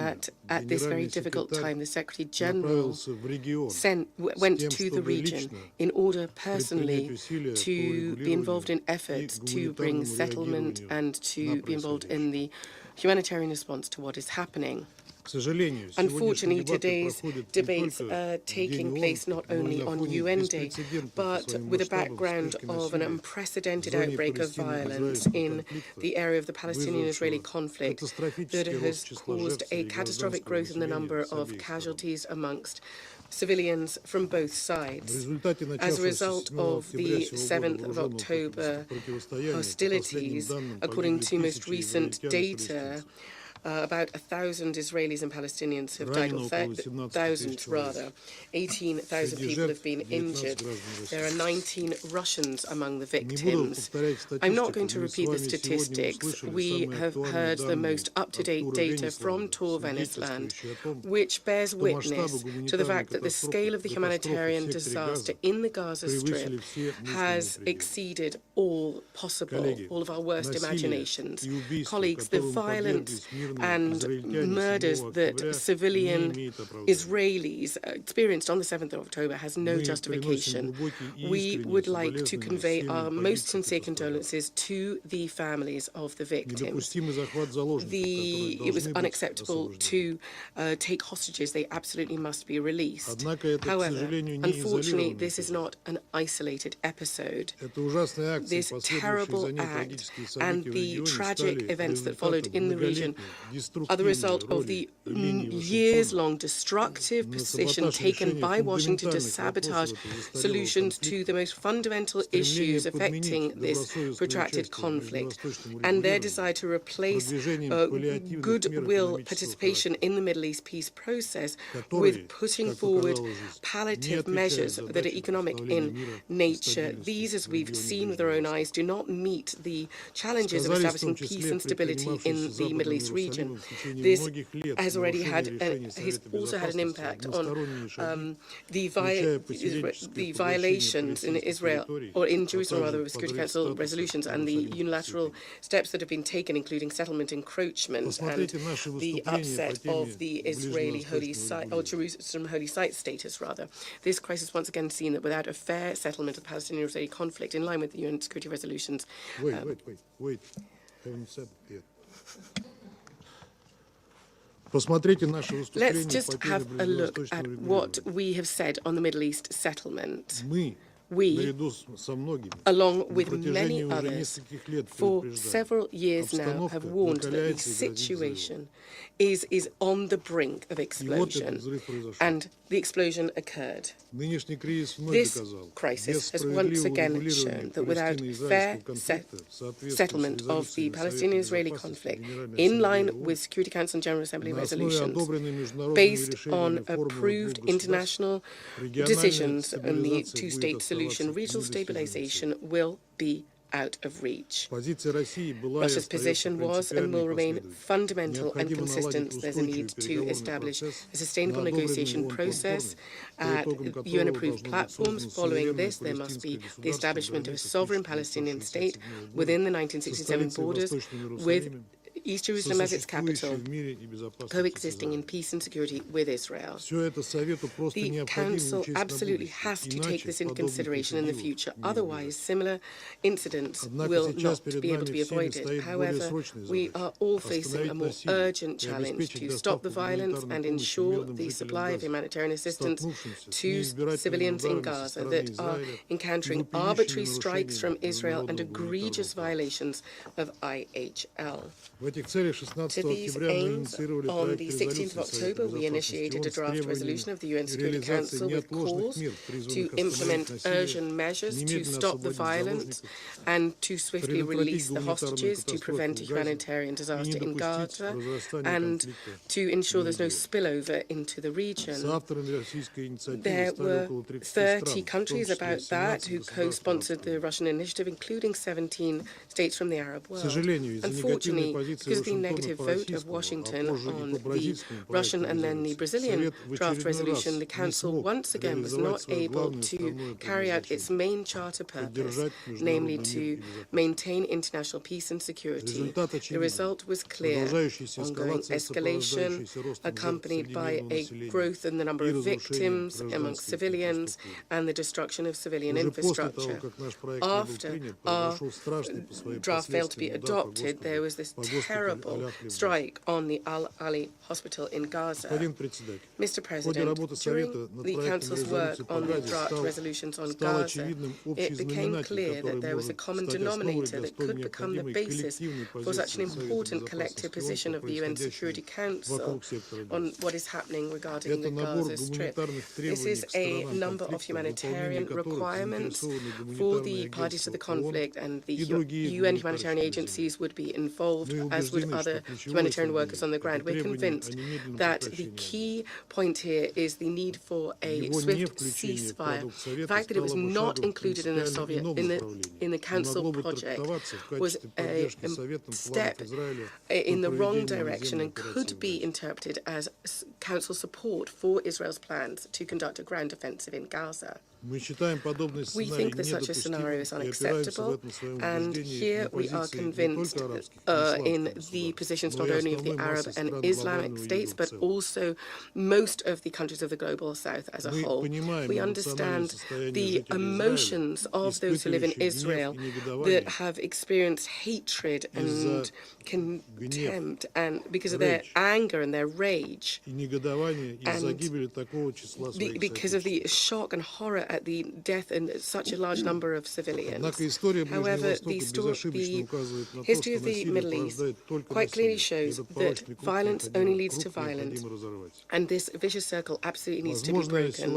that at this very difficult time, the Secretary General went to the region in order personally to be involved in efforts to bring settlement and to be involved in the humanitarian response to what is happening. Unfortunately, today's debates are taking place not only on UN Day, but with a background of an unprecedented outbreak of violence in the area of the Palestinian-Israeli conflict that has caused a catastrophic growth in the number of casualties amongst civilians from both sides. As a result of the 7th of October hostilities, according to most recent data, About 1,000 Israelis and Palestinians have died, or thousands rather. 18,000 people have been injured. There are 19 Russians among the victims. I'm not going to repeat the statistics. We have heard the most up-to-date data from Torvenesland, which bears witness to the fact that the scale of the humanitarian disaster in the Gaza Strip has exceeded all possible, all of our worst imaginations. Colleagues, the violence and murders that civilian Israelis experienced on the 7th of October has no justification. We would like to convey our most sincere condolences to the families of the victims. It was unacceptable to take hostages. They absolutely must be released. However, unfortunately, this is not an isolated episode. This terrible act and the tragic events that followed in the region are the result of the years-long destructive position taken by Washington to sabotage solutions to the most fundamental issues affecting this protracted conflict, and their desire to replace goodwill participation in the Middle East peace process with putting forward palliative measures that are economic in nature. These, as we've seen with our own eyes, do not meet the challenges of establishing peace and stability in the Middle East region. This has already also had an impact on the violations in Israel, or in Jerusalem rather, of Security Council resolutions and the unilateral steps that have been taken, including settlement encroachment and the upset of the Israeli holy site, or Jerusalem holy site status rather. This crisis once again seen that without a fair settlement of the Palestinian-Israeli conflict in line with the UN security resolutions. Wait. Haven't said yet. Let's just have a look at what we have said on the Middle East settlement. We, along with many others, for several years now have warned that the situation is on the brink of explosion, and the explosion occurred. This crisis has once again shown that without fair settlement of the Palestinian-Israeli conflict, in line with Security Council and General Assembly resolutions, based on approved international decisions on the two-state solution, regional stabilization will be out of reach. Russia's position was and will remain fundamental and consistent. There's a need to establish a sustainable negotiation process at UN-approved platforms. Following this, there must be the establishment of a sovereign Palestinian state within the 1967 borders, with East Jerusalem as its capital, coexisting in peace and security with Israel. The Council absolutely has to take this into consideration in the future, otherwise similar incidents will not be able to be avoided. However, we are all facing a more urgent challenge to stop the violence and ensure the supply of humanitarian assistance to civilians in Gaza that are encountering arbitrary strikes from Israel and egregious violations of IHL. To these aims, on the 16th of October, we initiated a draft resolution of the UN Security Council with calls to implement urgent measures to stop the violence and to swiftly release the hostages to prevent a humanitarian disaster in Gaza and to ensure there's no spillover into the region. There were 30 countries about that who co-sponsored the Russian initiative, including 17 states from the Arab world. Unfortunately, because of the negative vote of Washington on the Russian and then the Brazilian draft resolution, the Council once again was not able to carry out its main charter purpose, namely to maintain international peace and security. The result was clear: ongoing escalation, accompanied by a growth in the number of victims amongst civilians and the destruction of civilian infrastructure. After our draft failed to be adopted, there was this terrible strike on the Al-Ali hospital in Gaza. Mr. President, during the Council's work on the draft resolutions on Gaza, it became clear that there was a common denominator that could become the basis for such an important collective position of the UN Security Council on what is happening regarding the Gaza Strip. This is a number of humanitarian requirements for the parties to the conflict, and the UN humanitarian agencies would be involved as as would other humanitarian workers on the ground. We're convinced that the key point here is the need for a swift ceasefire. The fact that it was not included in the Council project was a step in the wrong direction and could be interpreted as Council support for Israel's plans to conduct a ground offensive in Gaza. We think that such a scenario is unacceptable, and here we are convinced in the positions not only of the Arab and Islamic states, but also most of the countries of the global south as a whole. We understand the emotions of those who live in Israel that have experienced hatred and contempt, and because of their anger and their rage, and because of the shock and horror at the death in such a large number of civilians. However, the history of the Middle East quite clearly shows that violence only leads to violence, and this vicious circle absolutely needs to be broken.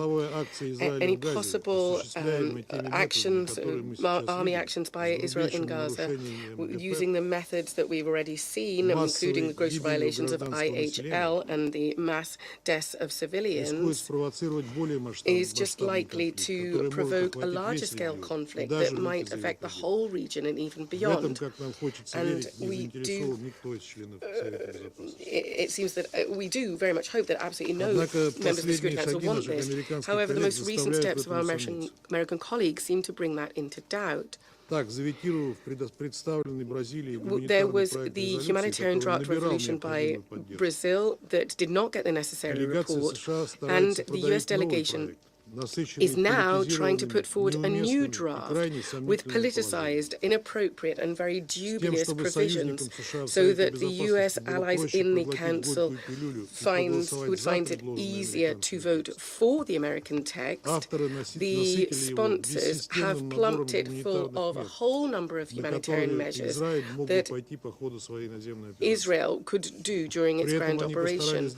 Any possible actions, army actions by Israel in Gaza, using the methods that we've already seen, including the gross violations of IHL and the mass deaths of civilians, is just likely to provoke a larger scale conflict that might affect the whole region and even beyond. And we do, it seems that we do very much hope that absolutely no members of the Security Council want this. However, the most recent steps of our American colleagues seem to bring that into doubt. There was the humanitarian draft resolution by Brazil that did not get the necessary report, and the US delegation is now trying to put forward a new draft with politicized, inappropriate and very dubious provisions so that the US allies in the Council would find it easier to vote for the American text. The sponsors have plumped it full of a whole number of humanitarian measures that Israel could do during its ground operation.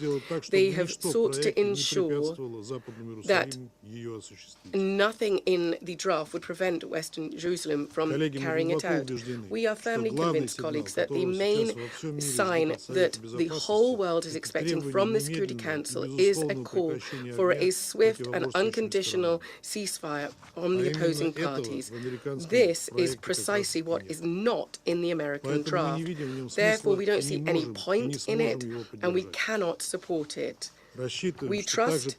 They have sought to ensure that nothing in the draft would prevent Western Jerusalem from carrying it out. We are firmly convinced, colleagues, that the main sign that the whole world is expecting from the Security Council is a call for a swift and unconditional ceasefire on the opposing parties. This is precisely what is not in the American draft. Therefore, we don't see any point in it, and we cannot support it. We trust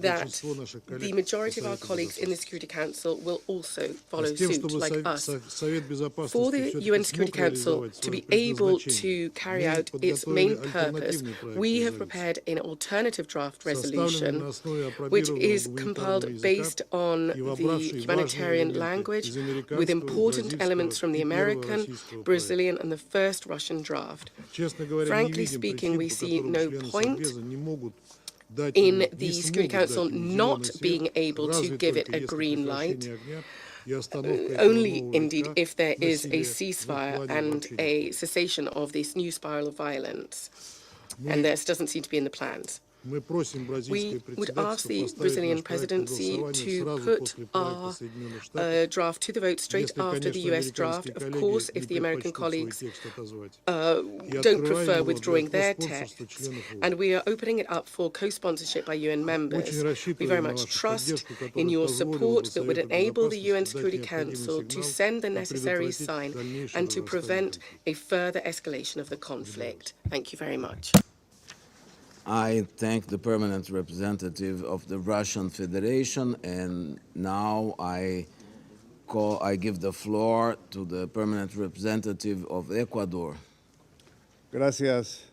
that the majority of our colleagues in the Security Council will also follow suit like us. For the UN Security Council to be able to carry out its main purpose, we have prepared an alternative draft resolution which is compiled based on the humanitarian language with important elements from the American, Brazilian and the first Russian draft. Frankly speaking, we see no point in the Security Council not being able to give it a green light, only indeed if there is a ceasefire and a cessation of this new spiral of violence. And this doesn't seem to be in the plans. We would ask the Brazilian presidency to put our draft to the vote straight after the US draft. Of course, if the American colleagues don't prefer withdrawing their text, and we are opening it up for co-sponsorship by UN members. We very much trust in your support that would enable the UN Security Council to send the necessary sign and to prevent a further escalation of the conflict. Thank you very much. I thank the permanent representative of the Russian Federation, and now I give the floor to the permanent representative of Ecuador. Gracias,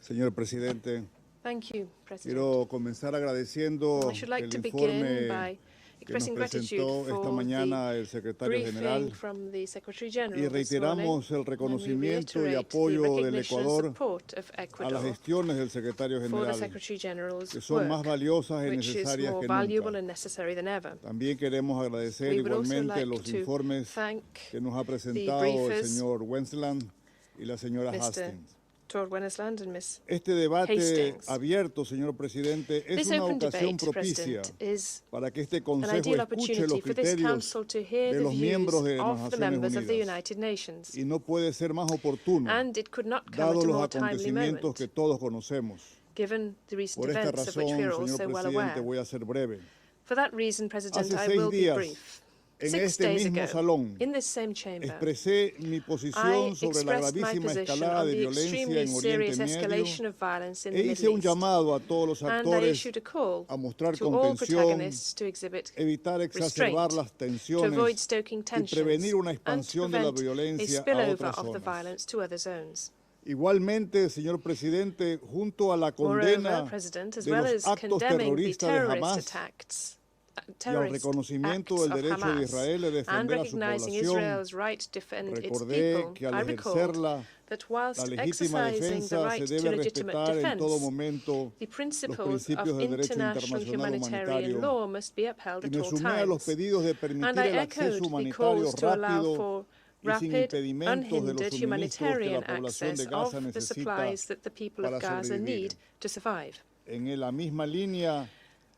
señor presidente. Thank you, President. Quiero comenzar agradeciendo I should like to el begin informe by que nos expressing presentó gratitude esta for mañana el the secretario briefing general from the Secretary General y this reiteramos el morning, and we reconocimiento y reiterate the apoyo del recognition and Ecuador support of a las Ecuador gestiones del secretario for the general, Secretary General's que son más work, valiosas y which is necesarias more que valuable nunca. and necessary than ever. También queremos agradecer We would also igualmente like los to informes thank que nos ha the presentado el briefers, señor Wensland y la señora Mr. Hastings. Dr. Wennesland and Ms. Este debate Hastings. abierto, señor presidente, es This una open ocasión debate, propicia President, is para que este an Consejo ideal escuche opportunity los for this criterios Council to hear de the los views miembros de las of the members of the Naciones Unidas. United Nations. Y no puede ser más oportuno, And it could not come dados at a los more timely acontecimientos moment, que todos conocemos. given the recent Por esta events of which we razón, are all señor so well presidente, aware. voy a ser breve. For that reason, President, Hace I 6 will be días, brief. en 6 este days mismo ago, salón, in this same chamber, expresé mi I posición sobre la expressed my gravísima position escalada on de the violencia extremely en Oriente serious Medio escalation of violence in the e hice Middle un East. llamado a todos los And I actores issued a call a mostrar to all contención, protagonists to exhibit evitar exacerbar restraint, las to tensiones avoid stoking y tensions, prevenir una and to expansión de la prevent a violencia a spillover otras of the zonas. violence to other zones. Igualmente, señor presidente, junto a la Moreover, condena President, as de well los as actos condemning the terroristas de terrorist Hamas attacks, y al terrorist reconocimiento acts del of derecho de Hamas, Israel de and defender a su recognizing población, Israel's right to defend its recordé people, que al I recalled ejercerla, that la whilst legítima exercising the defensa right se to debe legitimate respetar en todo defense, momento the los principles principios of del derecho international internacional humanitarian humanitario law must be upheld y at me all sumé a los times. pedidos de And permitir I el acceso echoed the humanitario calls to allow rápido for y sin rapid, impedimentos de los unhindered suministros que la humanitarian población de access Gaza of the necesita supplies that the people para of Gaza sobrevivir. need to survive. En la misma línea,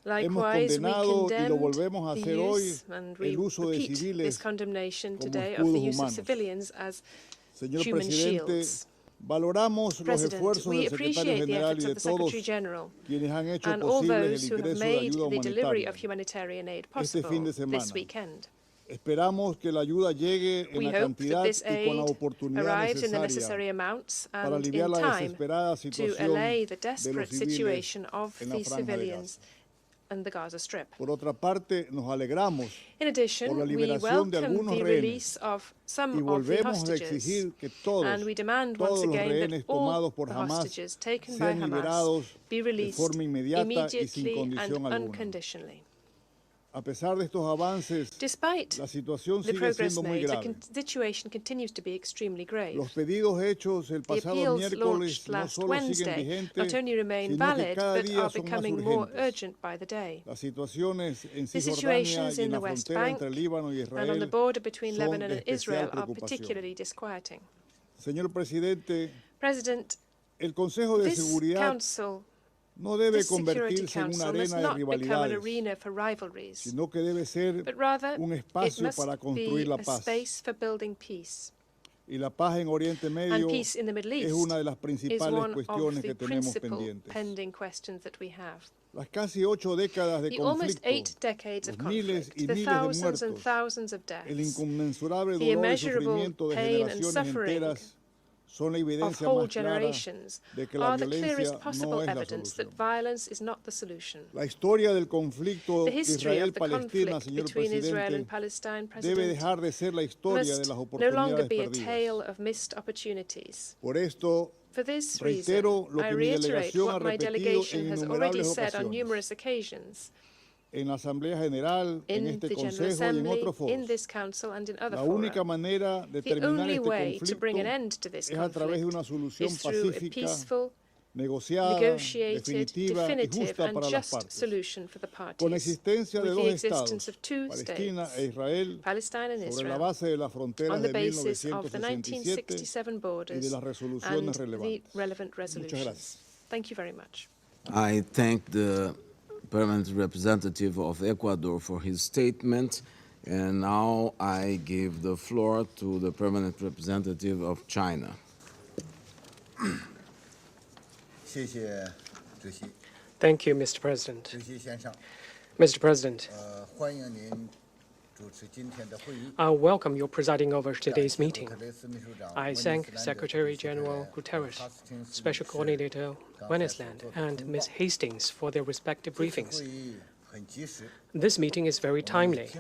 hemos Likewise, we condenado y lo condemned volvemos a the hacer hoy use, and we el uso de repeat this civiles condemnation como today of the escudos use of humanos. civilians as Señor human presidente, shields. valoramos los President, esfuerzos we del secretario appreciate the general efforts y of de the todos Secretary General quienes han hecho and all posible those el who have ingreso de made ayuda the delivery humanitaria. of humanitarian aid Este fin possible de semana. this weekend. Esperamos que la ayuda llegue en We la hope that cantidad this y con la aid oportunidad arrives in the necessary necesaria amounts para and aliviar in la time desesperada to situación allay the de los desperate civiles situation of en la the franja de civilians Gaza. and the Gaza Strip. Por otra parte, nos alegramos In addition, por la we liberación de welcome algunos the rehenes release of y some of the volvemos a hostages, exigir que todos and we demand once los again that rehenes all tomados por the Hamas hostages taken by sean Hamas liberados be de released forma inmediata y sin immediately and condición alguna. unconditionally. A pesar de estos avances, Despite la situación the sigue progress siendo muy made, the grave. situation continues to be extremely grave. Los pedidos hechos el The pasado appeals miércoles launched no last solo siguen Wednesday vigentes, not only remain sino que valid, cada but día are son más becoming more urgentes. urgent by the day. Las situaciones en The Cisjordania situations y in en the la West frontera Bank entre Líbano y and on the Israel border between son Lebanon de and Israel especial are preocupación. particularly disquieting. Señor presidente, President, el Consejo de this Seguridad Council, no debe this Security convertirse en una Council must arena de not become an rivalidades, arena for rivalries, sino que debe ser but rather un it espacio must para be construir la a paz. space for building peace. Y la paz en Oriente And Medio peace in the Middle es East una de las is principales one of cuestiones the que tenemos principal pendientes. pending questions that we have. Las casi 8 décadas de The almost conflicto, 8 decades of los miles conflict, y the miles de thousands and muertos, thousands of el deaths, inconmensurable the dolor y immeasurable sufrimiento de pain and generaciones suffering enteras son la of evidencia whole más clara generations de que la are the clearest violencia possible no es la evidence solución. that violence is not the solution. La historia del conflicto The history of the Israel-Palestina, conflict señor between Israel presidente, and Palestine, debe President, dejar de ser la historia de must las no longer oportunidades be a perdidas. tale of missed opportunities. Por esto, For this reason, reitero lo I que mi reiterate delegación ha what my repetido delegation en has already innumerables said on ocasiones numerous occasions en la Asamblea General, en in este the General Consejo y en Assembly, otros in foros. this Council and in other La fora. única manera de The terminar only este way to bring an conflicto end to this es a través de conflict una solución is through a pacífica, peaceful, negociada, negotiated, definitiva y definitive justa and para las just partes. solution for the Con la parties, existencia de with dos the estados, existence of two Palestina states, e Israel, Palestine and sobre la Israel, base de las fronteras on the de basis of the 1967 1967 y de borders las and resoluciones the relevantes. relevant Muchas resolutions. gracias. Thank you very much. I thank the permanent representative of Ecuador for his statement, and now I give the floor to the permanent representative of China. Thank you, Mr. President. Mr. President, I welcome your presiding over today's meeting. I thank Secretary General Guterres, Special Coordinator Wennesland, and Ms. Hastings for their respective briefings. This meeting is very timely.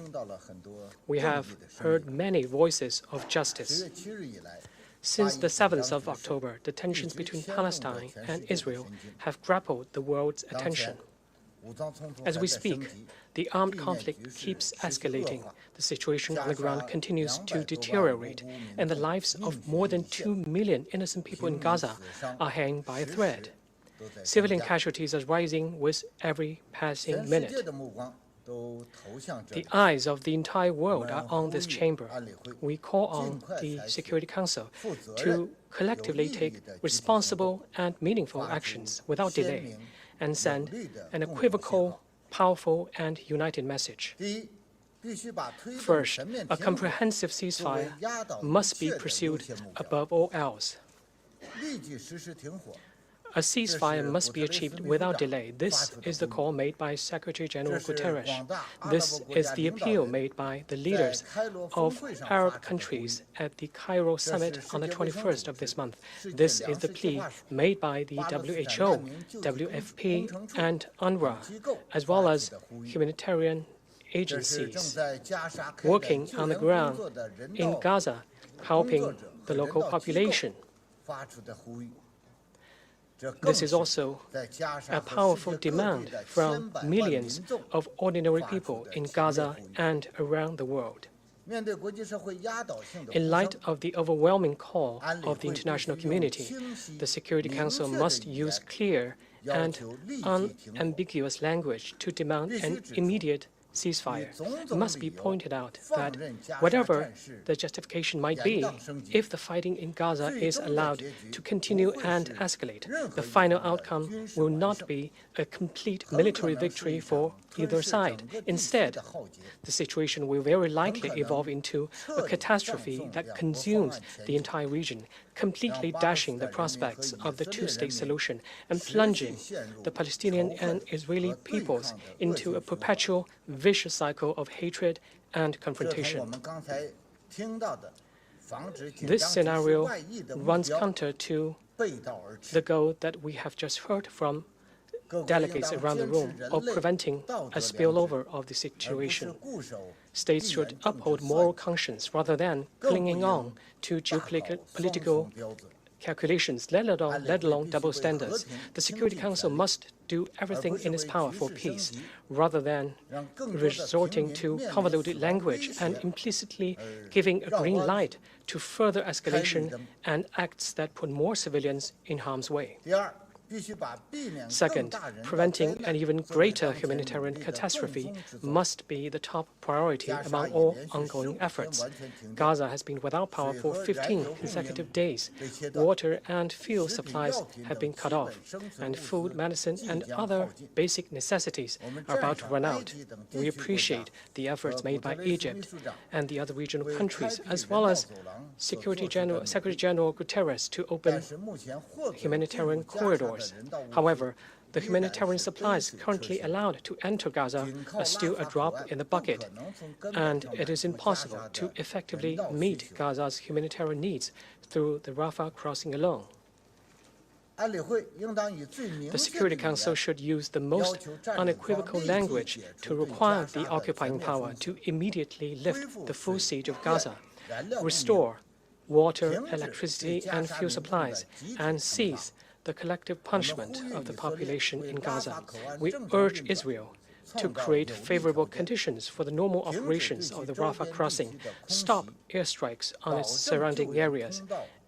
We have heard many voices of justice. Since the 7th of October, the tensions between Palestine and Israel have grappled the world's attention. As we speak, the armed conflict keeps escalating. The situation on the ground continues to deteriorate, and the lives of more than 2 million innocent people in Gaza are hanging by a thread. Civilian casualties are rising with every passing minute. The eyes of the entire world are on this chamber. We call on the Security Council to collectively take responsible and meaningful actions without delay and send an unequivocal, powerful, and united message. First, a comprehensive ceasefire must be pursued above all else. A ceasefire must be achieved without delay. This is the call made by Secretary General Guterres. This is the appeal made by the leaders of Arab countries at the Cairo summit on the 21st of this month. This is the plea made by the WHO, WFP, and UNRWA, as well as humanitarian agencies working on the ground in Gaza, helping the local population. This is also a powerful demand from millions of ordinary people in Gaza and around the world. In light of the overwhelming call of the international community, the Security Council must use clear and unambiguous language to demand an immediate ceasefire. It must be pointed out that whatever the justification might be, if the fighting in Gaza is allowed to continue and escalate, the final outcome will not be a complete military victory for either side. Instead, the situation will very likely evolve into a catastrophe that consumes the entire region, completely dashing the prospects of the two-state solution and plunging the Palestinian and Israeli peoples into a perpetual vicious cycle of hatred and confrontation. This scenario runs counter to the goal that we have just heard from delegates around the room of preventing a spillover of the situation. States should uphold moral conscience rather than clinging on to geopolitical calculations, let alone double standards. The Security Council must do everything in its power for peace, rather than resorting to convoluted language and implicitly giving a green light to further escalation and acts that put more civilians in harm's way. Second, preventing an even greater humanitarian catastrophe must be the top priority among all ongoing efforts. Gaza has been without power for 15 consecutive days. Water and fuel supplies have been cut off, and food, medicine, and other basic necessities are about to run out. We appreciate the efforts made by Egypt and the other regional countries, as well as Secretary General Guterres to open humanitarian corridors. However, the humanitarian supplies currently allowed to enter Gaza are still a drop in the bucket, and it is impossible to effectively meet Gaza's humanitarian needs through the Rafah crossing alone. The Security Council should use the most unequivocal language to require the occupying power to immediately lift the full siege of Gaza, restore water, electricity, and fuel supplies, and seize the collective punishment of the population in Gaza. We urge Israel to create favorable conditions for the normal operations of the Rafah crossing, stop airstrikes on its surrounding areas,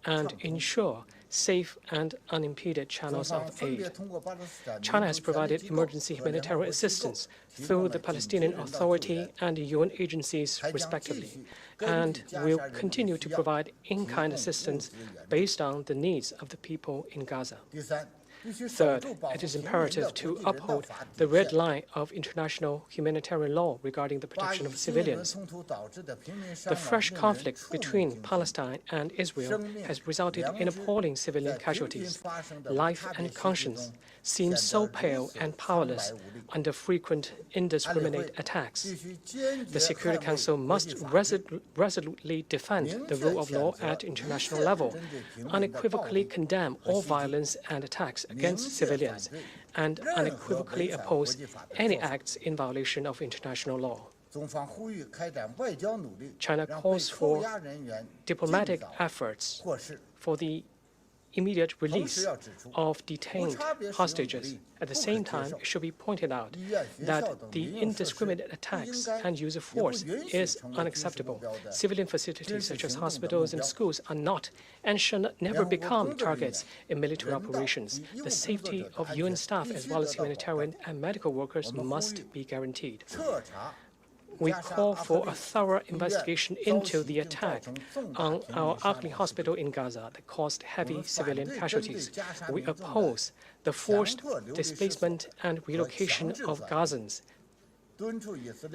and ensure safe and unimpeded channels of aid. China has provided emergency humanitarian assistance through the Palestinian Authority and UN agencies, respectively, and will continue to provide in-kind assistance based on the needs of the people in Gaza. Third, it is imperative to uphold the red line of international humanitarian law regarding the protection of civilians. The fresh conflict between Palestine and Israel has resulted in appalling civilian casualties. Life and conscience seem so pale and powerless under frequent indiscriminate attacks. The Security Council must resolutely defend the rule of law at international level, unequivocally condemn all violence and attacks against civilians, and unequivocally oppose any acts in violation of international law. China calls for diplomatic efforts for the immediate release of detained hostages. At the same time, it should be pointed out that the indiscriminate attacks and use of force is unacceptable. Civilian facilities such as hospitals and schools are not and should never become targets in military operations. The safety of UN staff as well as humanitarian and medical workers must be guaranteed. We call for a thorough investigation into the attack on our Al-Aqli hospital in Gaza that caused heavy civilian casualties. We oppose the forced displacement and relocation of Gazans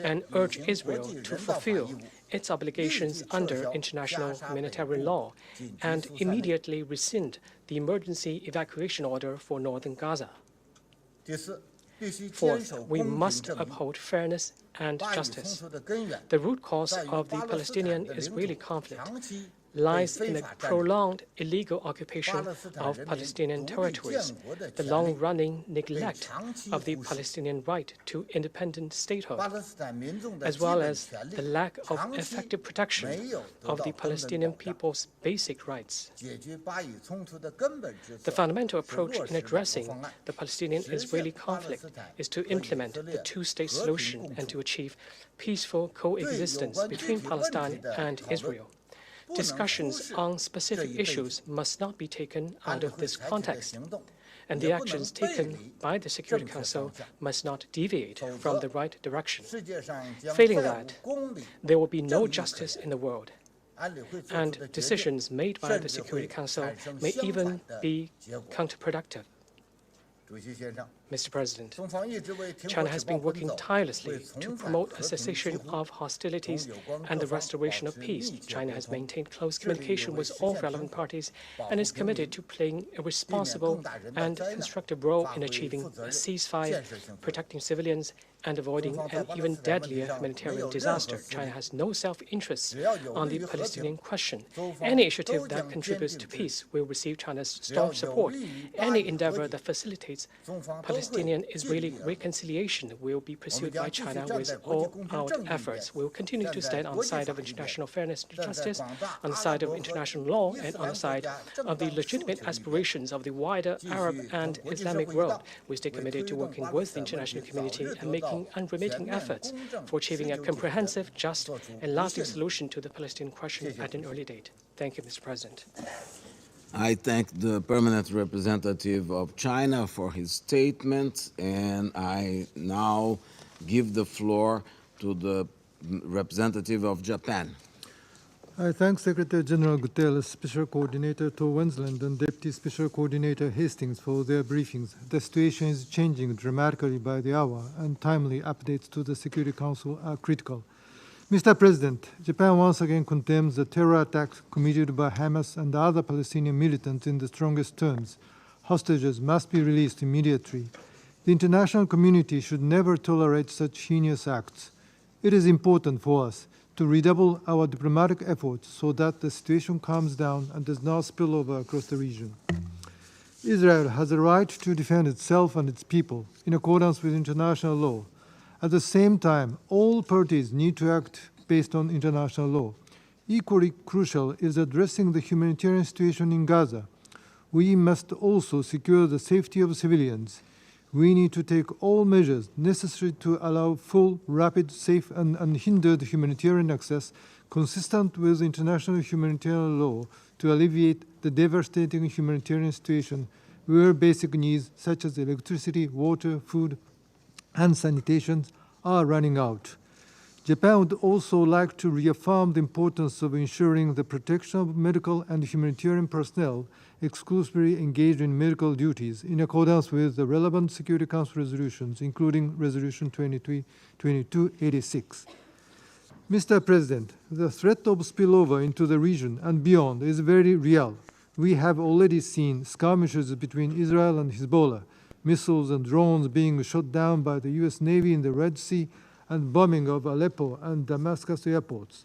and urge Israel to fulfill its obligations under international humanitarian law and immediately rescind the emergency evacuation order for northern Gaza. Fourth, we must uphold fairness and justice. The root cause of the Palestinian-Israeli conflict lies in the prolonged illegal occupation of Palestinian territories, the long-running neglect of the Palestinian right to independent statehood, as well as the lack of effective protection of the Palestinian people's basic rights. The fundamental approach in addressing the Palestinian-Israeli conflict is to implement the two-state solution and to achieve peaceful coexistence between Palestine and Israel. Discussions on specific issues must not be taken out of this context, and the actions taken by the Security Council must not deviate from the right direction. Failing that, there will be no justice in the world, and decisions made by the Security Council may even be counterproductive. Mr. President, China has been working tirelessly to promote a cessation of hostilities and the restoration of peace. China has maintained close communication with all relevant parties and is committed to playing a responsible and constructive role in achieving a ceasefire, protecting civilians, and avoiding an even deadlier humanitarian disaster. China has no self-interest on the Palestinian question. Any initiative that contributes to peace will receive China's staunch support. Any endeavor that facilitates Palestinian-Israeli reconciliation will be pursued by China with all-out efforts. We will continue to stand on the side of international fairness and justice, on the side of international law, and on the side of the legitimate aspirations of the wider Arab and Islamic world. We stay committed to working with the international community and making unremitting efforts for achieving a comprehensive, just, and lasting solution to the Palestinian question at an early date. Thank you, Mr. President. I thank the permanent representative of China for his statement, and I now give the floor to the representative of Japan. I thank Secretary General Guterres, Special Coordinator to Wensland, and Deputy Special Coordinator Hastings for their briefings. The situation is changing dramatically by the hour, and timely updates to the Security Council are critical. Mr. President, Japan once again condemns the terror attacks committed by Hamas and other Palestinian militants in the strongest terms. Hostages must be released immediately. The international community should never tolerate such heinous acts. It is important for us to redouble our diplomatic efforts so that the situation calms down and does not spill over across the region. Israel has a right to defend itself and its people in accordance with international law. At the same time, all parties need to act based on international law. Equally crucial is addressing the humanitarian situation in Gaza. We must also secure the safety of civilians. We need to take all measures necessary to allow full, rapid, safe, and unhindered humanitarian access consistent with international humanitarian law to alleviate the devastating humanitarian situation where basic needs such as electricity, water, food, and sanitation are running out. Japan would also like to reaffirm the importance of ensuring the protection of medical and humanitarian personnel exclusively engaged in medical duties in accordance with the relevant Security Council resolutions, including Resolution 2286. Mr. President, the threat of spillover into the region and beyond is very real. We have already seen skirmishes between Israel and Hezbollah, missiles and drones being shot down by the U.S. Navy in the Red Sea, and bombing of Aleppo and Damascus airports.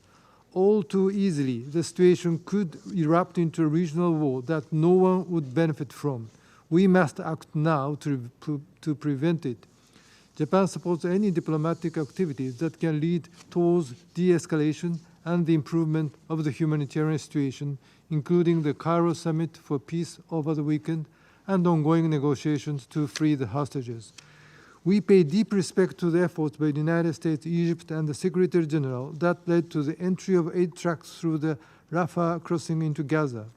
All too easily, the situation could erupt into a regional war that no one would benefit from. We must act now to prevent it. Japan supports any diplomatic activities that can lead towards de-escalation and the improvement of the humanitarian situation, including the Cairo Summit for Peace over the weekend and ongoing negotiations to free the hostages. We pay deep respect to the efforts by the United States, Egypt, and the Secretary General that led to the entry of aid trucks through the Rafah crossing into Gaza.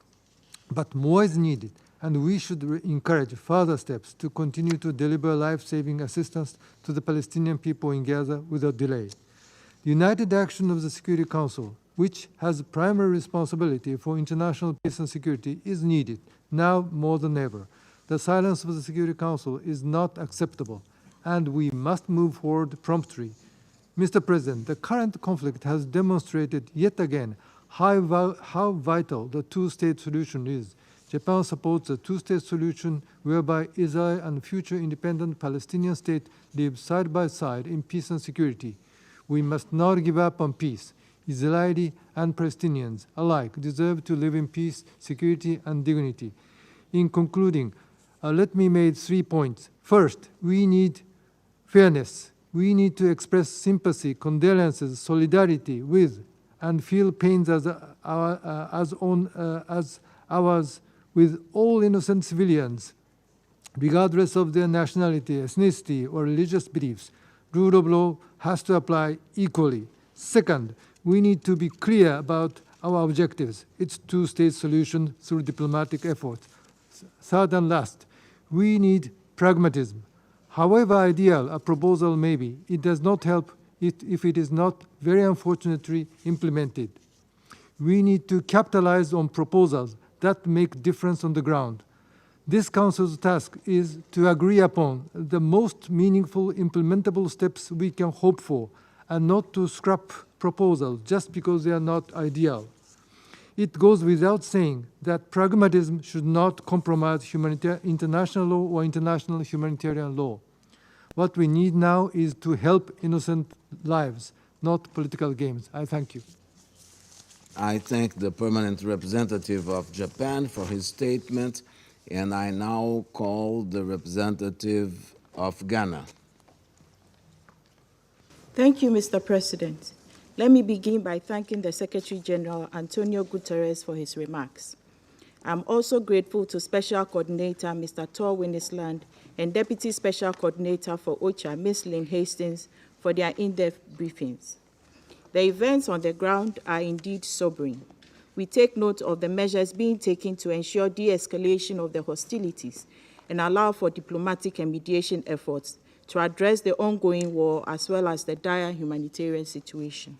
But more is needed, and we should encourage further steps to continue to deliver life-saving assistance to the Palestinian people in Gaza without delay. The united action of the Security Council, which has primary responsibility for international peace and security, is needed, now more than ever. The silence of the Security Council is not acceptable, and we must move forward promptly. Mr. President, the current conflict has demonstrated yet again how vital the two-state solution is. Japan supports a two-state solution whereby Israel and future independent Palestinian state live side by side in peace and security. We must not give up on peace. Israeli and Palestinians alike deserve to live in peace, security, and dignity. In concluding, let me make 3 points. First, we need fairness. We need to express sympathy, condolences, solidarity with, and feel pains as ours with all innocent civilians, regardless of their nationality, ethnicity, or religious beliefs. Rule of law has to apply equally. Second, we need to be clear about our objectives. It's two-state solution through diplomatic efforts. Third and last, we need pragmatism. However ideal a proposal may be, it does not help if it is not very unfortunately implemented. We need to capitalize on proposals that make difference on the ground. This Council's task is to agree upon the most meaningful implementable steps we can hope for, and not to scrap proposals just because they are not ideal. It goes without saying that pragmatism should not compromise international law or international humanitarian law. What we need now is to help innocent lives, not political games. I thank you. I thank the permanent representative of Japan for his statement, and I now call the representative of Ghana. Thank you, Mr. President. Let me begin by thanking the Secretary General, Antonio Guterres, for his remarks. I'm also grateful to Special Coordinator, Mr. Tor Winnisland, and Deputy Special Coordinator for OCHA, Ms. Lynn Hastings, for their in-depth briefings. The events on the ground are indeed sobering. We take note of the measures being taken to ensure de-escalation of the hostilities and allow for diplomatic and mediation efforts to address the ongoing war as well as the dire humanitarian situation.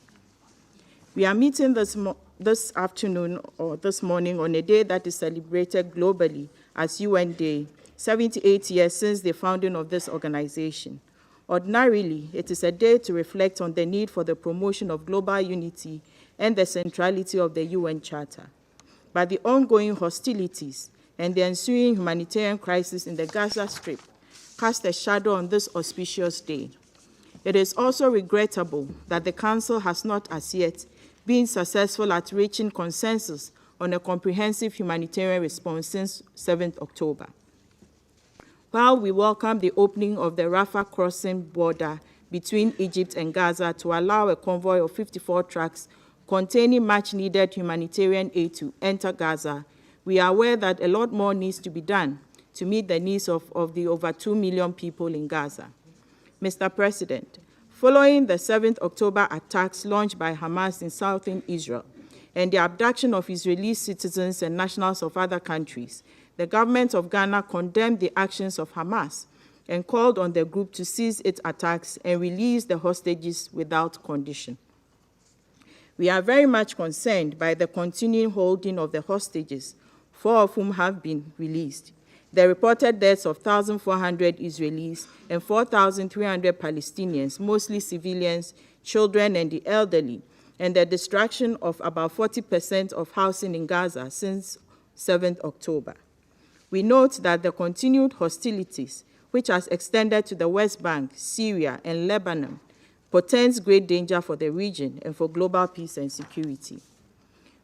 We are meeting this afternoon or this morning on a day that is celebrated globally as UN Day, 78 years since the founding of this organization. Ordinarily, it is a day to reflect on the need for the promotion of global unity and the centrality of the UN Charter. But the ongoing hostilities and the ensuing humanitarian crisis in the Gaza Strip cast a shadow on this auspicious day. It is also regrettable that the Council has not as yet been successful at reaching consensus on a comprehensive humanitarian response since 7th October. While we welcome the opening of the Rafah crossing border between Egypt and Gaza to allow a convoy of 54 trucks containing much-needed humanitarian aid to enter Gaza, we are aware that a lot more needs to be done to meet the needs of the over 2 million people in Gaza. Mr. President, following the 7th October attacks launched by Hamas in southern Israel and the abduction of Israeli citizens and nationals of other countries, the government of Ghana condemned the actions of Hamas and called on the group to cease its attacks and release the hostages without condition. We are very much concerned by the continuing holding of the hostages, 4 of whom have been released, the reported deaths of 1,400 Israelis and 4,300 Palestinians, mostly civilians, children, and the elderly, and the destruction of about 40% of housing in Gaza since 7th October. We note that the continued hostilities, which has extended to the West Bank, Syria, and Lebanon, portends great danger for the region and for global peace and security.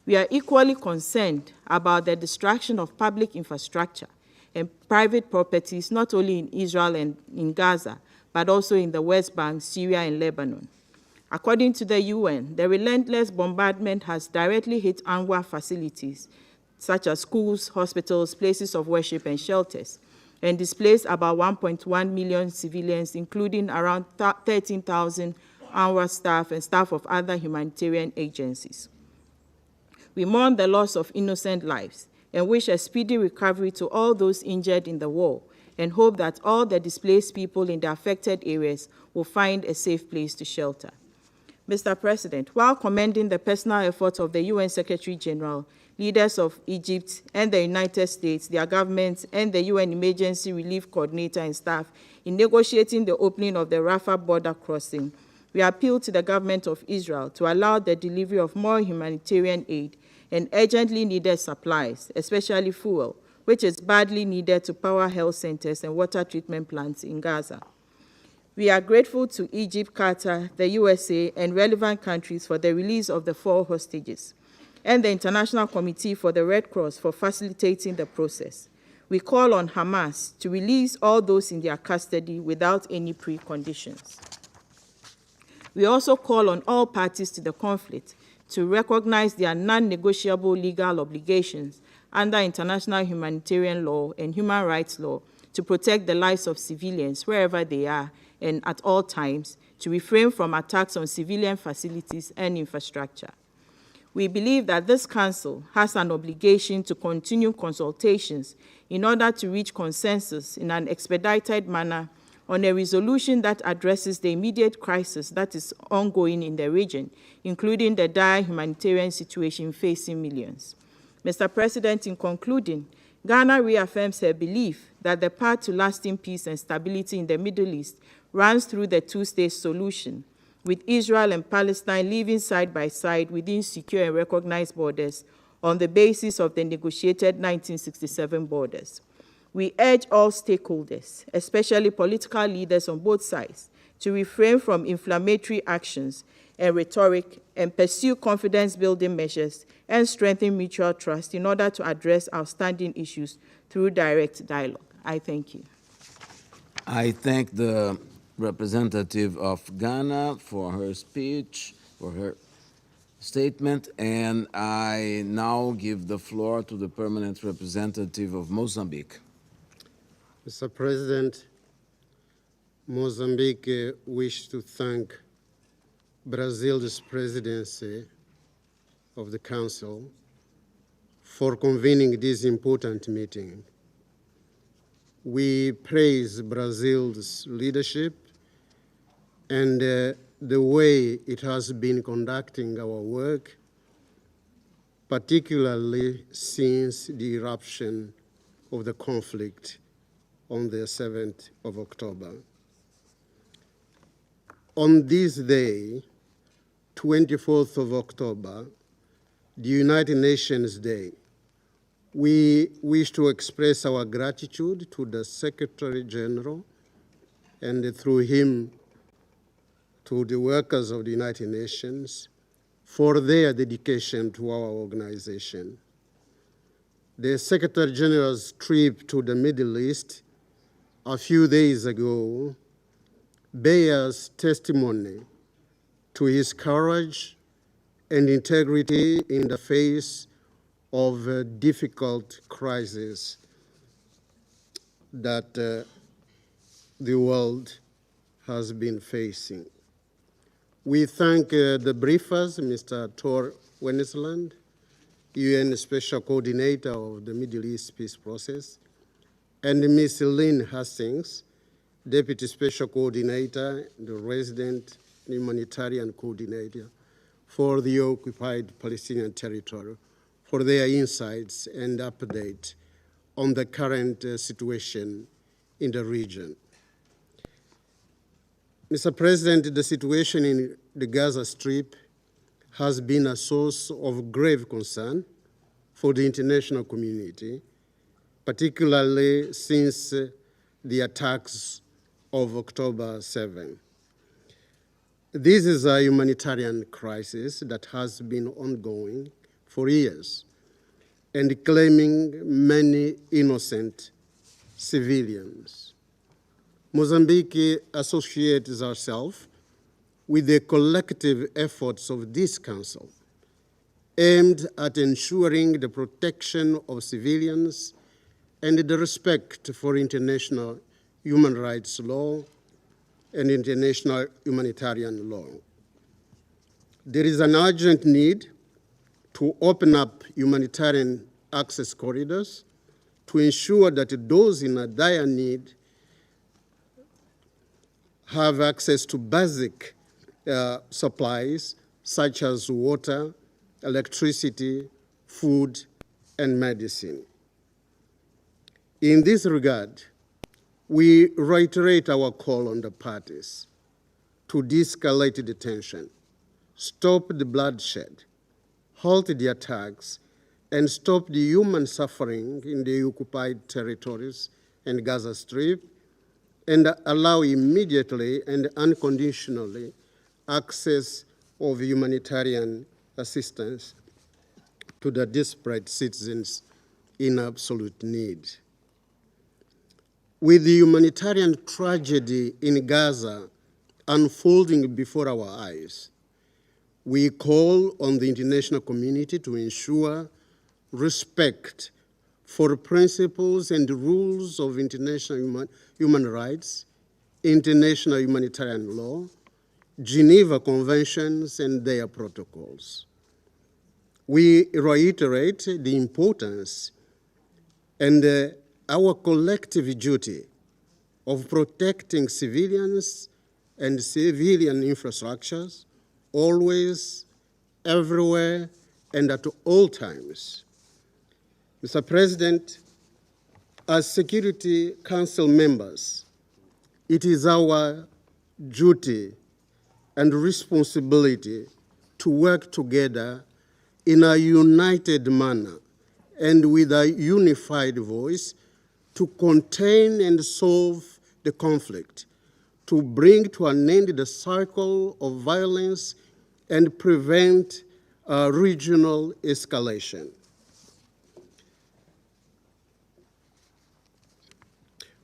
We are equally concerned about the destruction of public infrastructure and private properties, not only in Israel and in Gaza, but also in the West Bank, Syria, and Lebanon. According to the UN, the relentless bombardment has directly hit UNRWA facilities, such as schools, hospitals, places of worship, and shelters, and displaced about 1.1 million civilians, including around 13,000 UNRWA staff and staff of other humanitarian agencies. We mourn the loss of innocent lives and wish a speedy recovery to all those injured in the war, and hope that all the displaced people in the affected areas will find a safe place to shelter. Mr. President, while commending the personal efforts of the UN Secretary General, leaders of Egypt and the United States, their governments, and the UN Emergency Relief Coordinator and staff in negotiating the opening of the Rafah border crossing, we appeal to the government of Israel to allow the delivery of more humanitarian aid and urgently needed supplies, especially fuel, which is badly needed to power health centers and water treatment plants in Gaza. We are grateful to Egypt, Qatar, the USA, and relevant countries for the release of the 4 hostages, and the International Committee for the Red Cross for facilitating the process. We call on Hamas to release all those in their custody without any preconditions. We also call on all parties to the conflict to recognize their non-negotiable legal obligations under international humanitarian law and human rights law to protect the lives of civilians wherever they are and at all times, to refrain from attacks on civilian facilities and infrastructure. We believe that this Council has an obligation to continue consultations in order to reach consensus in an expedited manner on a resolution that addresses the immediate crisis that is ongoing in the region, including the dire humanitarian situation facing millions. Mr. President, in concluding, Ghana reaffirms her belief that the path to lasting peace and stability in the Middle East runs through the two-state solution, with Israel and Palestine living side by side within secure and recognized borders on the basis of the negotiated 1967 borders. We urge all stakeholders, especially political leaders on both sides, to refrain from inflammatory actions and rhetoric and pursue confidence-building measures and strengthen mutual trust in order to address outstanding issues through direct dialogue. I thank you. I thank the representative of Ghana for her speech, for her statement, and I now give the floor to the permanent representative of Mozambique. Mr. President, Mozambique wishes to thank Brazil's presidency of the Council for convening this important meeting. We praise Brazil's leadership and the way it has been conducting our work, particularly since the eruption of the conflict on the 7th of October. On this day, 24th of October, the United Nations Day, we wish to express our gratitude to the Secretary General and through him to the workers of the United Nations for their dedication to our organization. The Secretary General's trip to the Middle East a few days ago bears testimony to his courage and integrity in the face of a difficult crisis that the world has been facing. We thank the briefers, Mr. Tor Wennesland, UN Special Coordinator of the Middle East Peace Process, and Ms. Lynn Hastings, Deputy Special Coordinator, the Resident Humanitarian Coordinator for the occupied Palestinian territory, for their insights and update on the current situation in the region. Mr. President, the situation in the Gaza Strip has been a source of grave concern for the international community, particularly since the attacks of October 7. This is a humanitarian crisis that has been ongoing for years and claiming many innocent civilians. Mozambique associates herself with the collective efforts of this Council, aimed at ensuring the protection of civilians and the respect for international human rights law and international humanitarian law. There is an urgent need to open up humanitarian access corridors to ensure that those in a dire need have access to basic supplies such as water, electricity, food, and medicine. In this regard, we reiterate our call on the parties to de-escalate the tension, stop the bloodshed, halt the attacks, and stop the human suffering in the occupied territories and Gaza Strip, and allow immediately and unconditionally access of humanitarian assistance to the desperate citizens in absolute need. With the humanitarian tragedy in Gaza unfolding before our eyes, we call on the international community to ensure respect for principles and rules of international human rights, international humanitarian law, Geneva Conventions, and their protocols. We reiterate the importance and our collective duty of protecting civilians and civilian infrastructures always, everywhere, and at all times. Mr. President, as Security Council members, it is our duty and responsibility to work together in a united manner and with a unified voice to contain and solve the conflict, to bring to an end the cycle of violence and prevent regional escalation.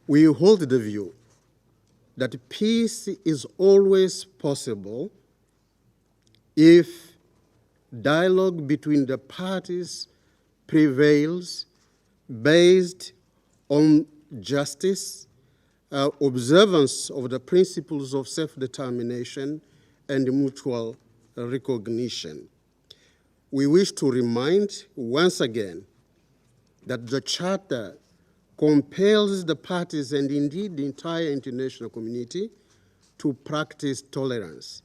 We hold the view that peace is always possible if dialogue between the parties prevails based on justice, observance of the principles of self-determination, and mutual recognition. We wish to remind once again that the Charter compels the parties and indeed the entire international community to practice tolerance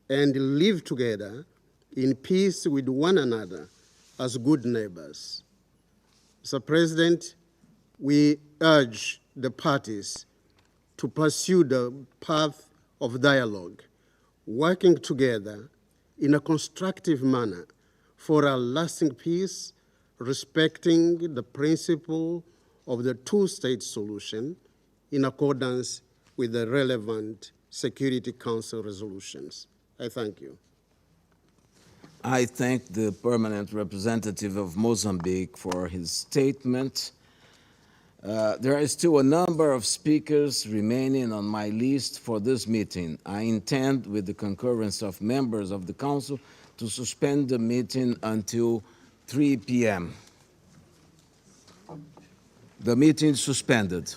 and live together in peace with one another as good neighbors. Mr. President, we urge the parties to pursue the path of dialogue, working together in a constructive manner for a lasting peace, respecting the principle of the two-state solution in accordance with the relevant Security Council resolutions. I thank you. I thank the permanent representative of Mozambique for his statement. There is still a number of speakers remaining on my list for this meeting. I intend, with the concurrence of members of the Council, to suspend the meeting until 3 p.m. The meeting is suspended.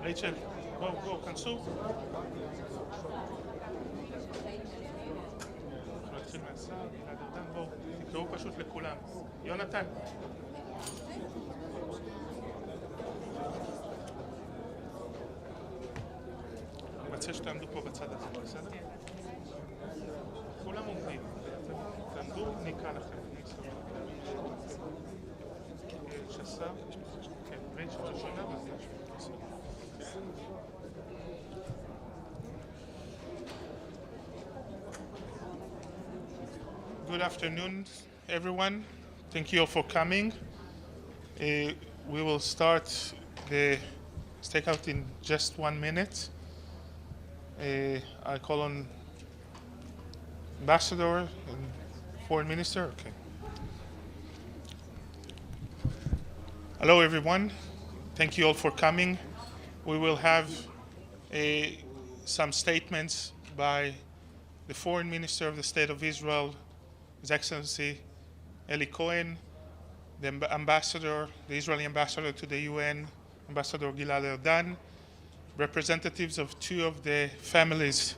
רייצ'ל, בואו, כנסו. נתחיל מהשר, גלעד ארדן, בואו, תקראו פשוט לכולם. יונתן. אני מציע שתעמדו פה בצד הזה, בסדר? כולם עומדים. תעמדו, נקרא לכם. שסר, כן, רייצ'ל ראשונה, Good afternoon, everyone. Thank you all for coming. We will start the stakeout in just 1 minute. I call on Ambassador and Foreign Minister. Okay. Hello, everyone. Thank you all for coming. We will have some statements by the Foreign Minister of the State of Israel, His Excellency Eli Cohen, the ambassador, the Israeli ambassador to the UN, Ambassador Gilad Erdan, representatives of 2 of the families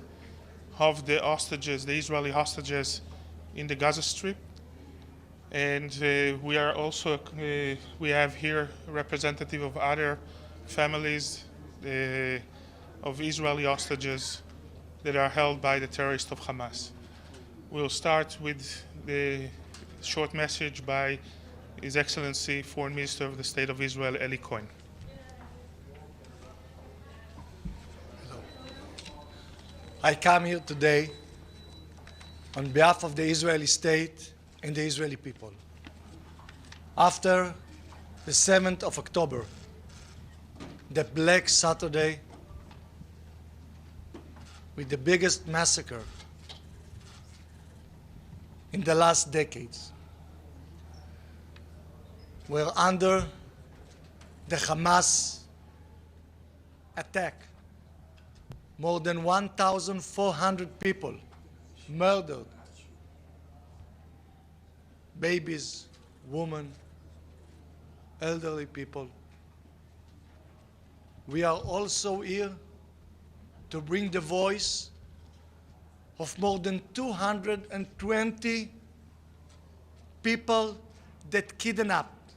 of the hostages, the Israeli hostages in the Gaza Strip. And we are also, we have here a representative of other families of Israeli hostages that are held by the terrorists of Hamas. We'll start with the short message by His Excellency Foreign Minister of the State of Israel, Eli Cohen. Hello. I come here today on behalf of the Israeli state and the Israeli people. After the 7th of October, the Black Saturday, with the biggest massacre in the last decades, were under the Hamas attack. More than 1,400 people murdered, babies, women, elderly people. We are also here to bring the voice of more than 220 people that kidnapped.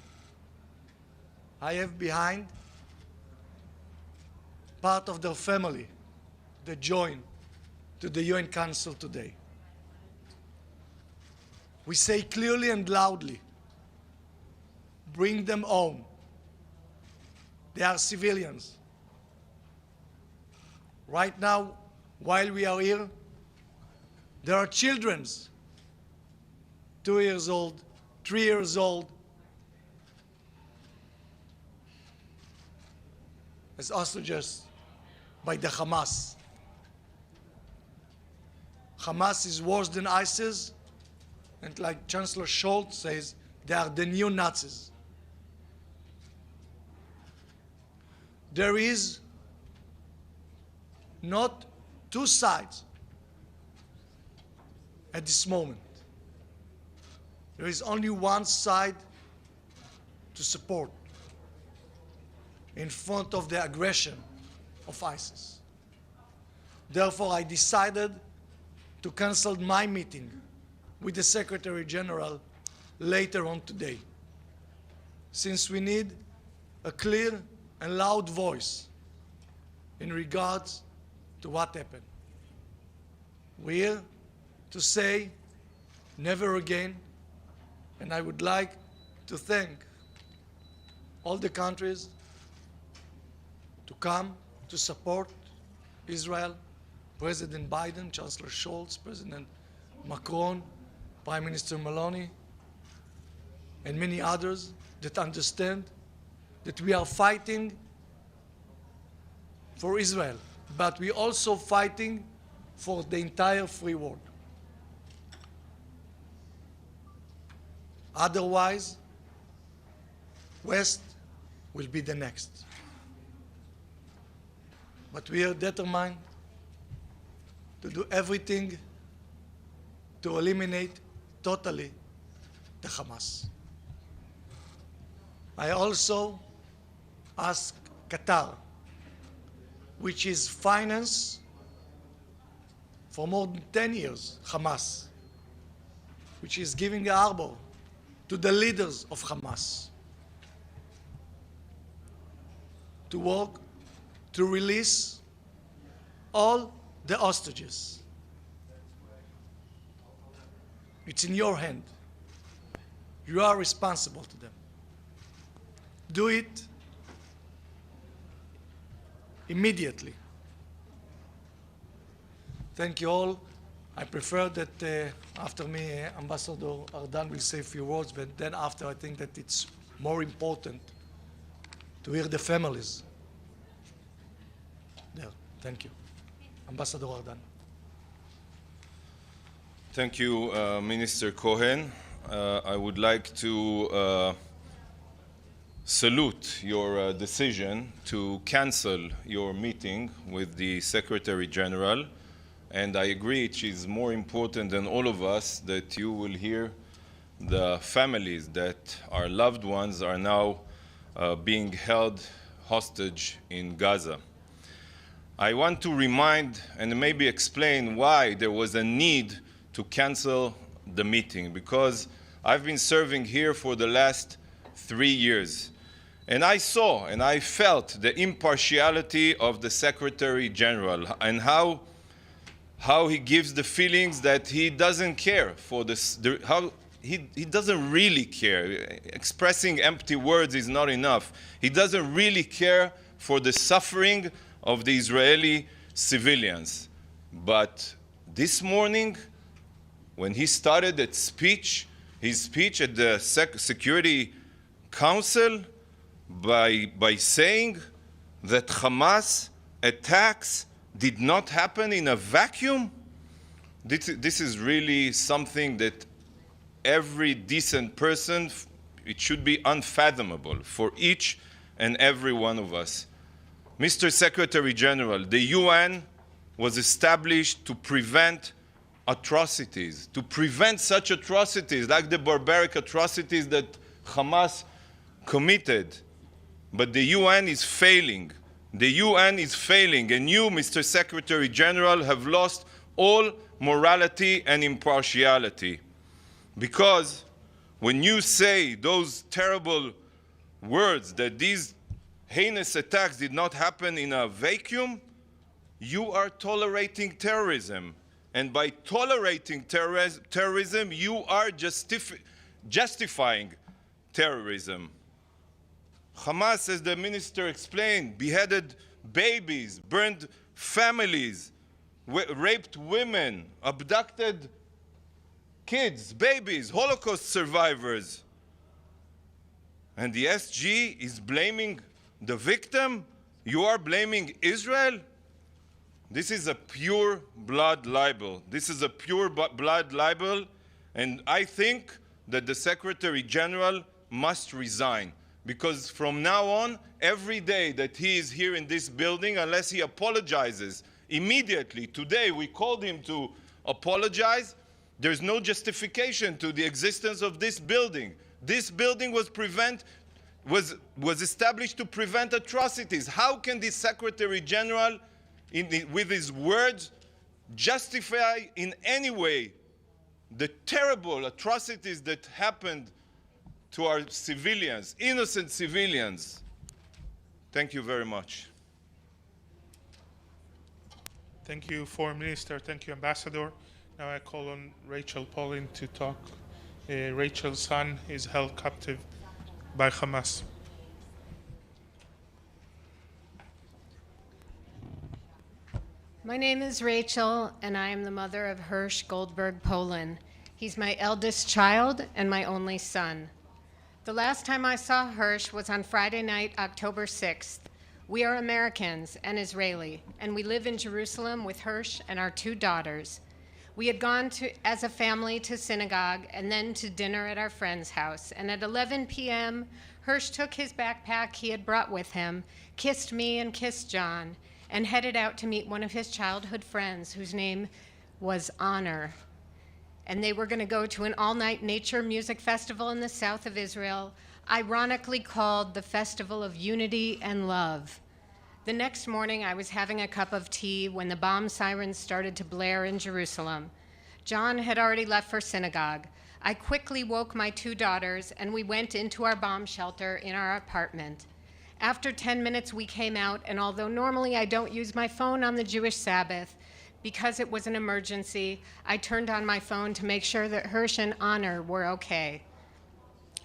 I have behind part of their family that joined to the UN Council today. We say clearly and loudly, bring them home. They are civilians. Right now, while we are here, there are children, 2 years old, 3 years old, as hostages by the Hamas. Hamas is worse than ISIS, and like Chancellor Scholz says, they are the new Nazis. There is not two sides at this moment. There is only one side to support in front of the aggression of ISIS. Therefore, I decided to cancel my meeting with the Secretary General later on today, since we need a clear and loud voice in regards to what happened. We're here to say never again, and I would like to thank all the countries to come to support Israel, President Biden, Chancellor Scholz, President Macron, Prime Minister Meloni, and many others that understand that we are fighting for Israel, but we're also fighting for the entire free world. Otherwise, West will be the next. But we are determined to do everything to eliminate totally the Hamas. I also ask Qatar, which is financed for more than 10 years, Hamas, which is giving a harbor to the leaders of Hamas, to work to release all the hostages. It's in your hand. You are responsible to them. Do it immediately. Thank you all. I prefer that after me, Ambassador Ardan will say a few words, but then after I think that it's more important to hear the families there. Thank you. Ambassador Ardan. Thank you, Minister Cohen. I would like to salute your decision to cancel your meeting with the Secretary General. And I agree, it is more important than all of us that you will hear the families that our loved ones are now being held hostage in Gaza. I want to remind and maybe explain why there was a need to cancel the meeting, because I've been serving here for the last 3 years. And I saw and I felt the impartiality of the Secretary General and how he gives the feelings that he doesn't care for this, how he doesn't really care. Expressing empty words is not enough. He doesn't really care for the suffering of the Israeli civilians. But this morning, when he started his speech at the Security Council by saying that Hamas attacks did not happen in a vacuum, this is really something that every decent person, it should be unfathomable for each and every one of us. Mr. Secretary General, the UN was established to prevent atrocities, to prevent such atrocities like the barbaric atrocities that Hamas committed. But the UN is failing. The UN is failing, and you, Mr. Secretary General, have lost all morality and impartiality. Because when you say those terrible words that these heinous attacks did not happen in a vacuum, you are tolerating terrorism. And by tolerating terrorism, you are justifying terrorism. Hamas, as the minister explained, beheaded babies, burned families, raped women, abducted kids, babies, Holocaust survivors. And the SG is blaming the victim? You are blaming Israel? This is a pure blood libel. This is a pure blood libel, and I think that the Secretary General must resign, because from now on, every day that he is here in this building, unless he apologizes immediately, today we called him to apologize, there's no justification to the existence of this building. This building was established to prevent atrocities. How can the Secretary General, with his words, justify in any way the terrible atrocities that happened to our civilians, innocent civilians? Thank you very much. Thank you, Foreign Minister. Thank you, Ambassador. Now I call on Rachel Pauling to talk. Rachel's son is held captive by Hamas. My name is Rachel, and I am the mother of Hirsch Goldberg Polin. He's my eldest child and my only son. The last time I saw Hirsch was on Friday night, October 6th. We are Americans and Israeli, and we live in Jerusalem with Hirsch and our 2 daughters. We had gone as a family to synagogue and then to dinner at our friend's house, and at 11 p.m., Hirsch took his backpack he had brought with him, kissed me and kissed John, and headed out to meet one of his childhood friends whose name was Honor. And they were going to go to an all-night nature music festival in the south of Israel, ironically called the Festival of Unity and Love. The next morning, I was having a cup of tea when the bomb sirens started to blare in Jerusalem. John had already left for synagogue. I quickly woke my 2 daughters, and we went into our bomb shelter in our apartment. After 10 minutes, we came out, and although normally I don't use my phone on the Jewish Sabbath, because it was an emergency, I turned on my phone to make sure that Hirsch and Honor were okay.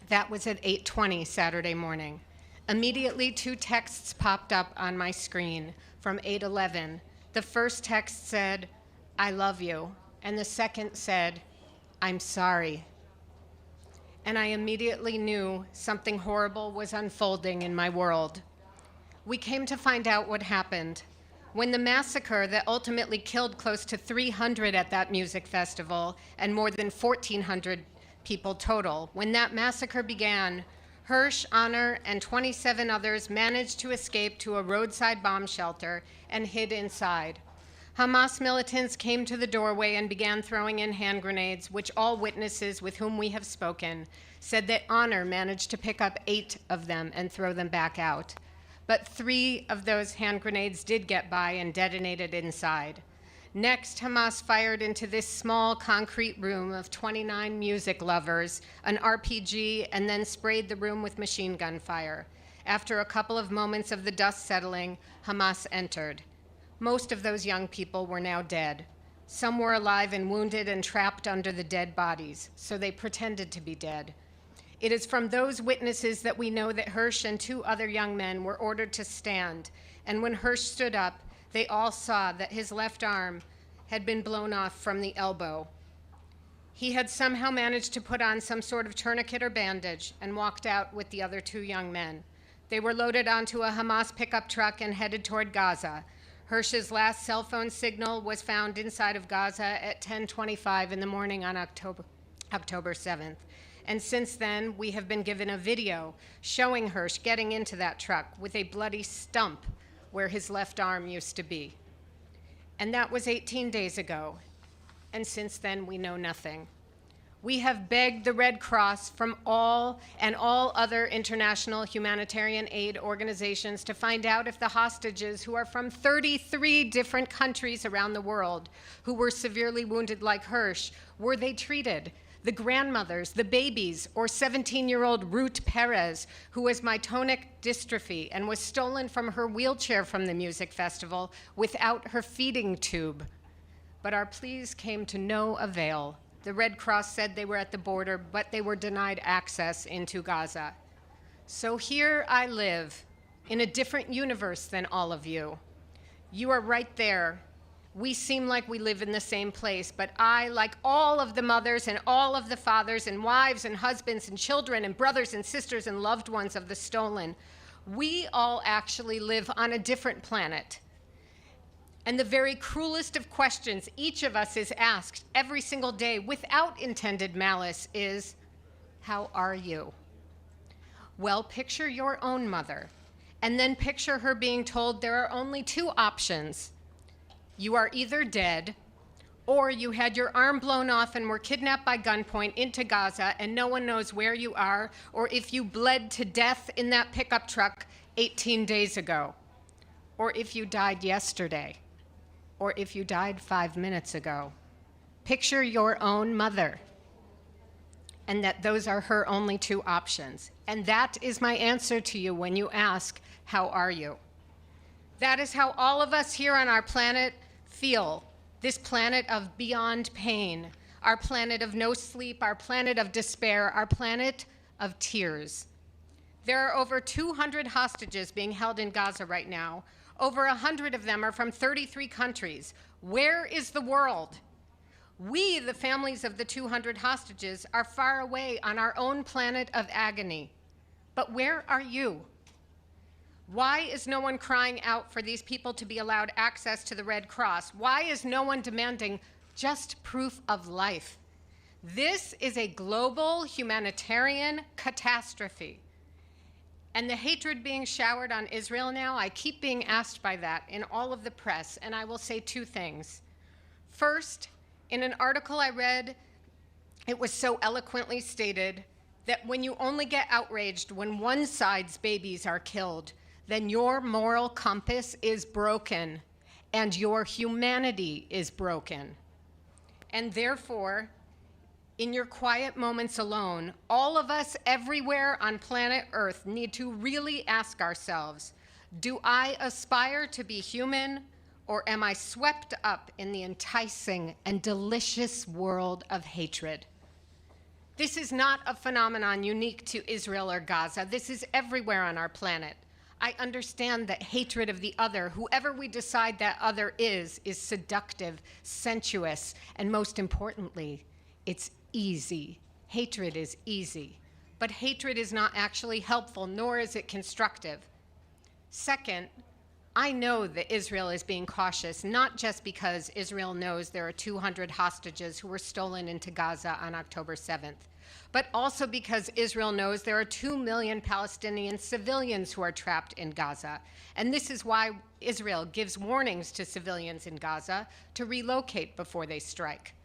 That was at 8:20 Saturday morning. Immediately, 2 texts popped up on my screen from 8:11. The first text said, "I love you," and the second said, "I'm sorry." And I immediately knew something horrible was unfolding in my world. We came to find out what happened. When the massacre that ultimately killed close to 300 at that music festival and more than 1,400 people total, when that massacre began, Hirsch, Honor, and 27 others managed to escape to a roadside bomb shelter and hid inside. Hamas militants came to the doorway and began throwing in hand grenades, which all witnesses with whom we have spoken said that Honor managed to pick up 8 of them and throw them back out. But 3 of those hand grenades did get by and detonated inside. Next, Hamas fired into this small concrete room of 29 music lovers, an RPG, and then sprayed the room with machine gun fire. After a couple of moments of the dust settling, Hamas entered. Most of those young people were now dead. Some were alive and wounded and trapped under the dead bodies, so they pretended to be dead. It is from those witnesses that we know that Hirsch and 2 other young men were ordered to stand, and when Hirsch stood up, they all saw that his left arm had been blown off from the elbow. He had somehow managed to put on some sort of tourniquet or bandage and walked out with the other 2 young men. They were loaded onto a Hamas pickup truck and headed toward Gaza. Hirsch's last cell phone signal was found inside of Gaza at 10:25 in the morning on October 7th. And since then, we have been given a video showing Hirsch getting into that truck with a bloody stump where his left arm used to be. And that was 18 days ago. And since then, we know nothing. We have begged the Red Cross from all other international humanitarian aid organizations to find out if the hostages, who are from 33 different countries around the world, who were severely wounded like Hirsch, were they treated? The grandmothers, the babies, or 17-year-old Ruth Perez, who has myotonic dystrophy and was stolen from her wheelchair from the music festival without her feeding tube. But our pleas came to no avail. The Red Cross said they were at the border, but they were denied access into Gaza. So here I live, in a different universe than all of you. You are right there. We seem like we live in the same place, but I, like all of the mothers and all of the fathers and wives and husbands and children and brothers and sisters and loved ones of the stolen, we all actually live on a different planet. And the very cruelest of questions each of us is asked every single day without intended malice is, how are you? Well, picture your own mother, and then picture her being told there are only two options. You are either dead, or you had your arm blown off and were kidnapped by gunpoint into Gaza and no one knows where you are, or if you bled to death in that pickup truck 18 days ago, or if you died yesterday, or if you died 5 minutes ago. Picture your own mother, and that those are her only two options. And that is my answer to you when you ask, how are you? That is how all of us here on our planet feel, this planet of beyond pain, our planet of no sleep, our planet of despair, our planet of tears. There are over 200 hostages being held in Gaza right now. Over 100 of them are from 33 countries. Where is the world? We, the families of the 200 hostages, are far away on our own planet of agony. But where are you? Why is no one crying out for these people to be allowed access to the Red Cross? Why is no one demanding just proof of life? This is a global humanitarian catastrophe. And the hatred being showered on Israel now, I keep being asked by that in all of the press, and I will say two things. First, in an article I read, it was so eloquently stated that when you only get outraged when one side's babies are killed, then your moral compass is broken and your humanity is broken. And therefore, in your quiet moments alone, all of us everywhere on planet Earth need to really ask ourselves, do I aspire to be human, or am I swept up in the enticing and delicious world of hatred? This is not a phenomenon unique to Israel or Gaza. This is everywhere on our planet. I understand that hatred of the other, whoever we decide that other is seductive, sensuous, and most importantly, it's easy. Hatred is easy, but hatred is not actually helpful, nor is it constructive. Second, I know that Israel is being cautious, not just because Israel knows there are 200 hostages who were stolen into Gaza on October 7th, but also because Israel knows there are 2 million Palestinian civilians who are trapped in Gaza. And this is why Israel gives warnings to civilians in Gaza to relocate before they strike.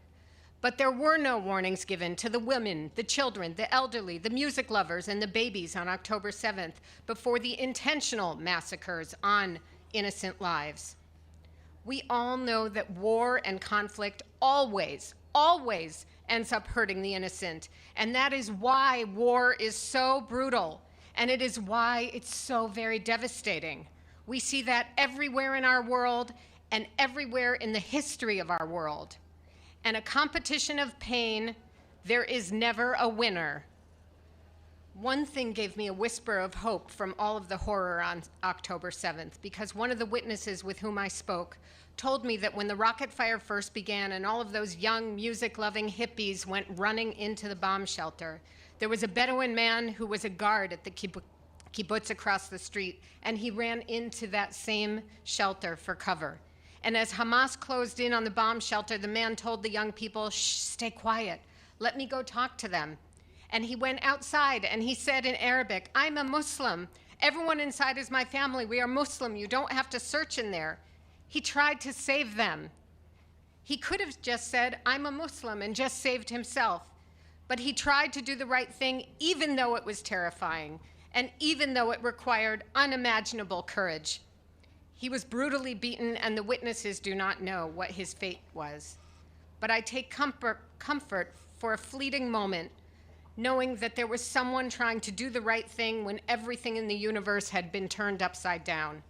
But there were no warnings given to the women, the children, the elderly, the music lovers, and the babies on October 7th before the intentional massacres on innocent lives. We all know that war and conflict always ends up hurting the innocent. And that is why war is so brutal. And it is why it's so very devastating. We see that everywhere in our world and everywhere in the history of our world. And a competition of pain, there is never a winner. One thing gave me a whisper of hope from all of the horror on October 7th, because one of the witnesses with whom I spoke told me that when the rocket fire first began and all of those young music-loving hippies went running into the bomb shelter, there was a Bedouin man who was a guard at the kibbutz across the street, and he ran into that same shelter for cover. And as Hamas closed in on the bomb shelter, the man told the young people, shh, stay quiet, let me go talk to them. And he went outside and he said in Arabic, I'm a Muslim. Everyone inside is my family. We are Muslim. You don't have to search in there. He tried to save them. He could have just said, I'm a Muslim, and just saved himself. But he tried to do the right thing, even though it was terrifying, and even though it required unimaginable courage. He was brutally beaten, and the witnesses do not know what his fate was. But I take comfort for a fleeting moment, knowing that there was someone trying to do the right thing when everything in the universe had been turned upside down.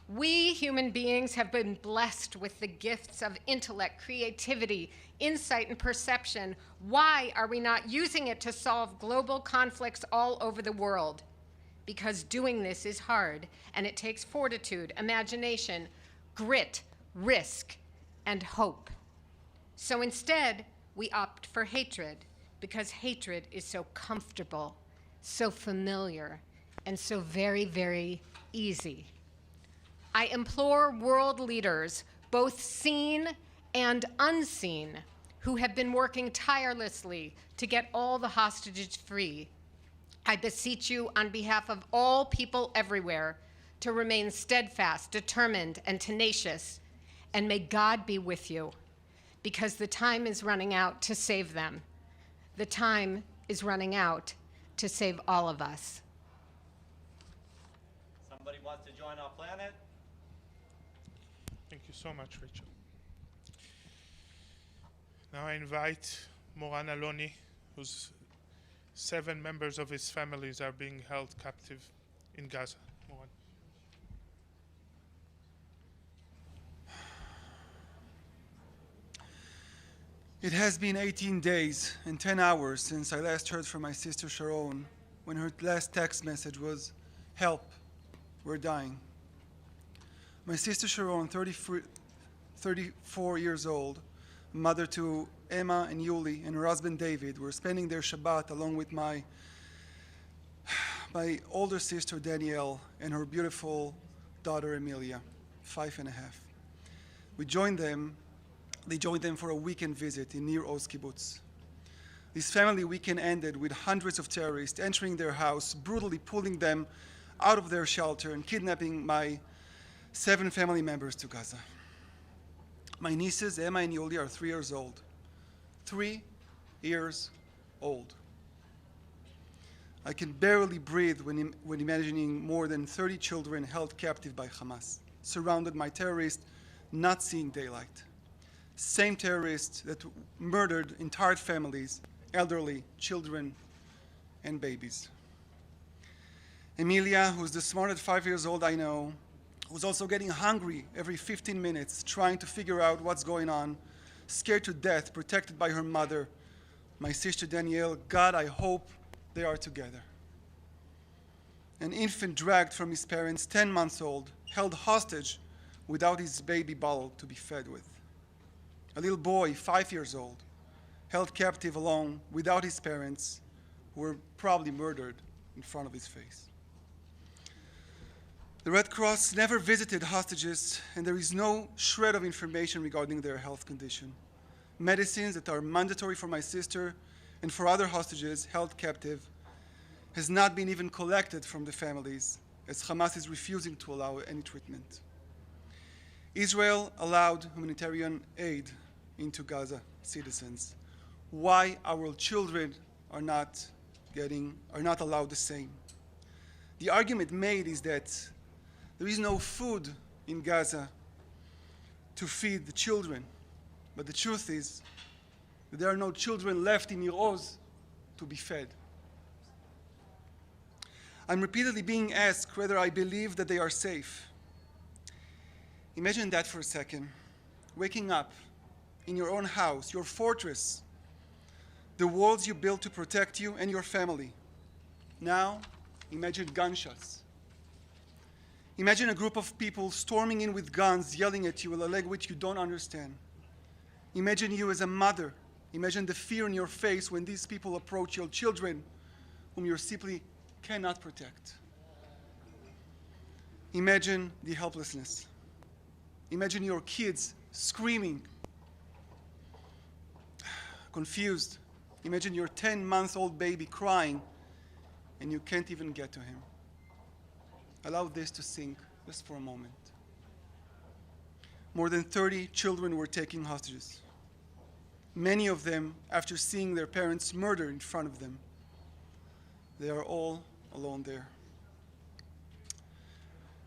We human beings have been blessed with the gifts of intellect, creativity, insight, and perception. Why are we not using it to solve global conflicts all over the world? Because doing this is hard, and it takes fortitude, imagination, grit, risk, and hope. So instead, we opt for hatred because hatred is so comfortable, so familiar, and so very, very easy. I implore world leaders, both seen and unseen, who have been working tirelessly to get all the hostages free. I beseech you on behalf of all people everywhere to remain steadfast, determined, and tenacious, and may God be with you, because the time is running out to save them. The time is running out to save all of us. Somebody wants to join our planet? Thank you so much, Rachel. Now I invite Moran Aloni, whose 7 members of his families are being held captive in Gaza. Moran. It has been 18 days and 10 hours since I last heard from my sister Sharon, when her last text message was, "Help, we're dying." My sister Sharon, 34 years old, mother to Emma and Yuli and her husband David, were spending their Shabbat along with my older sister Danielle and her beautiful daughter Emilia, 5.5. They joined them for a weekend visit in Nir Oz kibbutz. This family weekend ended with hundreds of terrorists entering their house, brutally pulling them out of their shelter and kidnapping my 7 family members to Gaza. My nieces, Emma and Yuli, are 3 years old. 3 years old. I can barely breathe when imagining more than 30 children held captive by Hamas, surrounded by terrorists not seeing daylight. Same terrorists that murdered entire families, elderly, children, and babies. Emilia, who's the smartest 5 years old I know, was also getting hungry every 15 minutes, trying to figure out what's going on, scared to death, protected by her mother, my sister Danielle. God, I hope they are together. An infant dragged from his parents, 10 months old, held hostage without his baby bottle to be fed with. A little boy, 5 years old, held captive alone without his parents, who were probably murdered in front of his face. The Red Cross never visited hostages, and there is no shred of information regarding their health condition. Medicines that are mandatory for my sister and for other hostages held captive has not been even collected from the families, as Hamas is refusing to allow any treatment. Israel allowed humanitarian aid into Gaza citizens. Why our children are not allowed the same? The argument made is that there is no food in Gaza to feed the children, but the truth is that there are no children left in Nir Oz to be fed. I'm repeatedly being asked whether I believe that they are safe. Imagine that for a second. Waking up in your own house, your fortress, the walls you built to protect you and your family. Now, imagine gunshots. Imagine a group of people storming in with guns, yelling at you in a language you don't understand. Imagine you as a mother. Imagine the fear in your face when these people approach your children, whom you simply cannot protect. Imagine the helplessness. Imagine your kids screaming, confused. Imagine your 10-month-old baby crying, and you can't even get to him. Allow this to sink just for a moment. More than 30 children were taken hostages. Many of them after seeing their parents murdered in front of them. They are all alone there.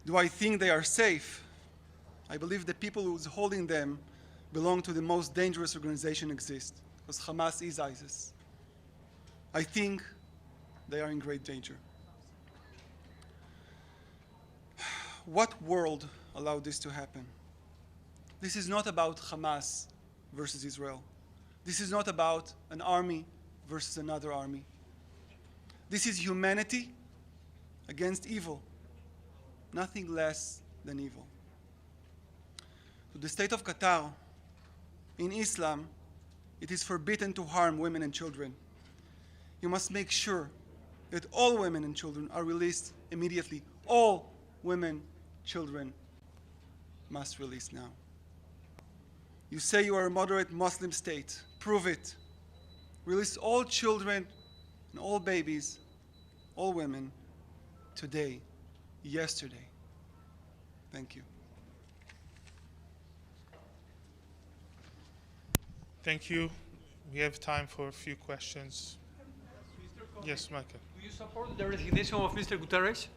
Do I think they are safe? I believe the people who's holding them belong to the most dangerous organization exist, because Hamas is ISIS. I think they are in great danger. What world allowed this to happen? This is not about Hamas versus Israel. This is not about an army versus another army. This is humanity against evil, nothing less than evil. to the state of Qatar, in Islam, it is forbidden to harm women and children. You must make sure that all women and children are released immediately. All women, children must release now. You say you are a moderate Muslim state. Prove it. Release all children and all babies, all women, today, yesterday. Thank you. Thank you. We have time for a few questions. Yes, Michael. Do you support the resignation of Mr. Guterres?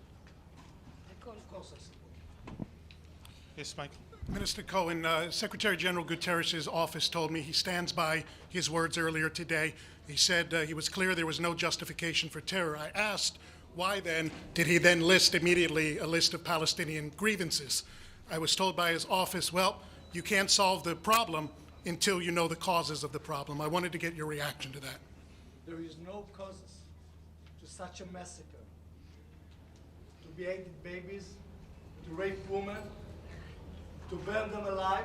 Yes, Michael. Minister Cohen, Secretary General Guterres' office told me he stands by his words earlier today. He said he was clear there was no justification for terror. I asked, why then did he then list immediately a list of Palestinian grievances? I was told by his office, well, you can't solve the problem until you know the causes of the problem. I wanted to get your reaction to that. There is no causes to such a massacre. To behead babies, to rape women, to burn them alive,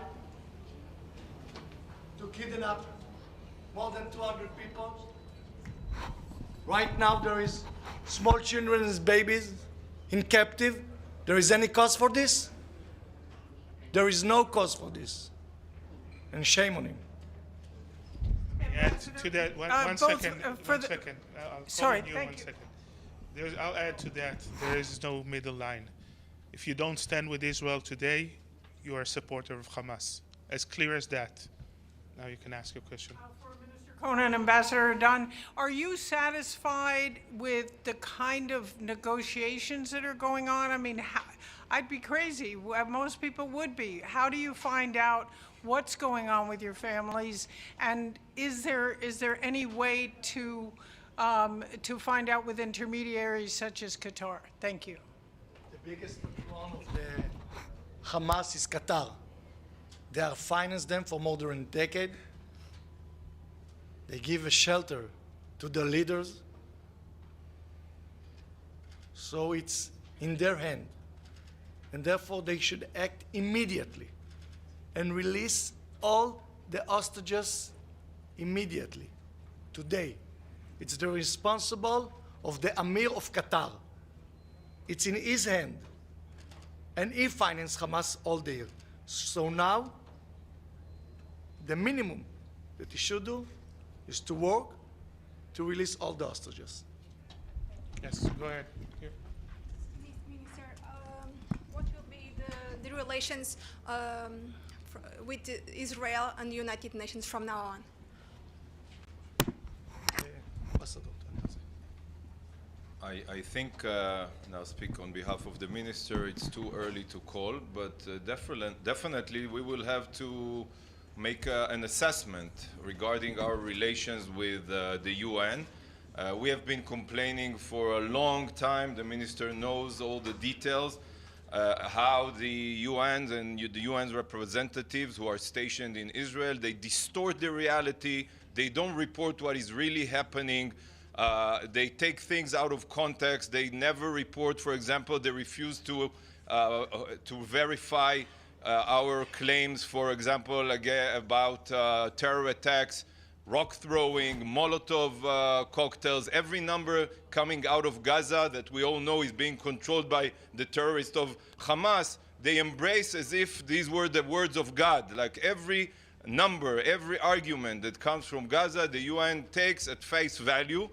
to kidnap more than 200 people. Right now there is small children and babies in captive. There is any cause for this? There is no cause for this. And shame on him. Add to that, one second. Sorry, thank you. I'll add to that. There is no middle line. If you don't stand with Israel today, you are a supporter of Hamas. As clear as that. Now you can ask your question. Cohen, Ambassador Dunn, are you satisfied with the kind of negotiations that are going on? I mean, I'd be crazy. Most people would be. How do you find out what's going on with your families? And is there any way to find out with intermediaries such as Qatar? Thank you. The biggest one of the Hamas is Qatar. They have financed them for more than a decade. They give a shelter to the leaders. So it's in their hand. And therefore they should act immediately and release all the hostages immediately, today. It's the responsible of the Emir of Qatar. It's in his hand. And he financed Hamas all day. So now, the minimum that he should do is to work to release all the hostages. Yes, go ahead. Here. Minister, what will be the relations with Israel and the United Nations from now on? I think, and I'll speak on behalf of the minister, it's too early to call, but definitely we will have to make an assessment regarding our relations with the UN. We have been complaining for a long time. The minister knows all the details, how the UN and the UN's representatives who are stationed in Israel, they distort the reality. They don't report what is really happening. They take things out of context. They never report. For example, they refuse to verify our claims, for example, about terror attacks, rock throwing, Molotov cocktails, every number coming out of Gaza that we all know is being controlled by the terrorists of Hamas. They embrace as if these were the words of God. Like every number, every argument that comes from Gaza, the UN takes at face value.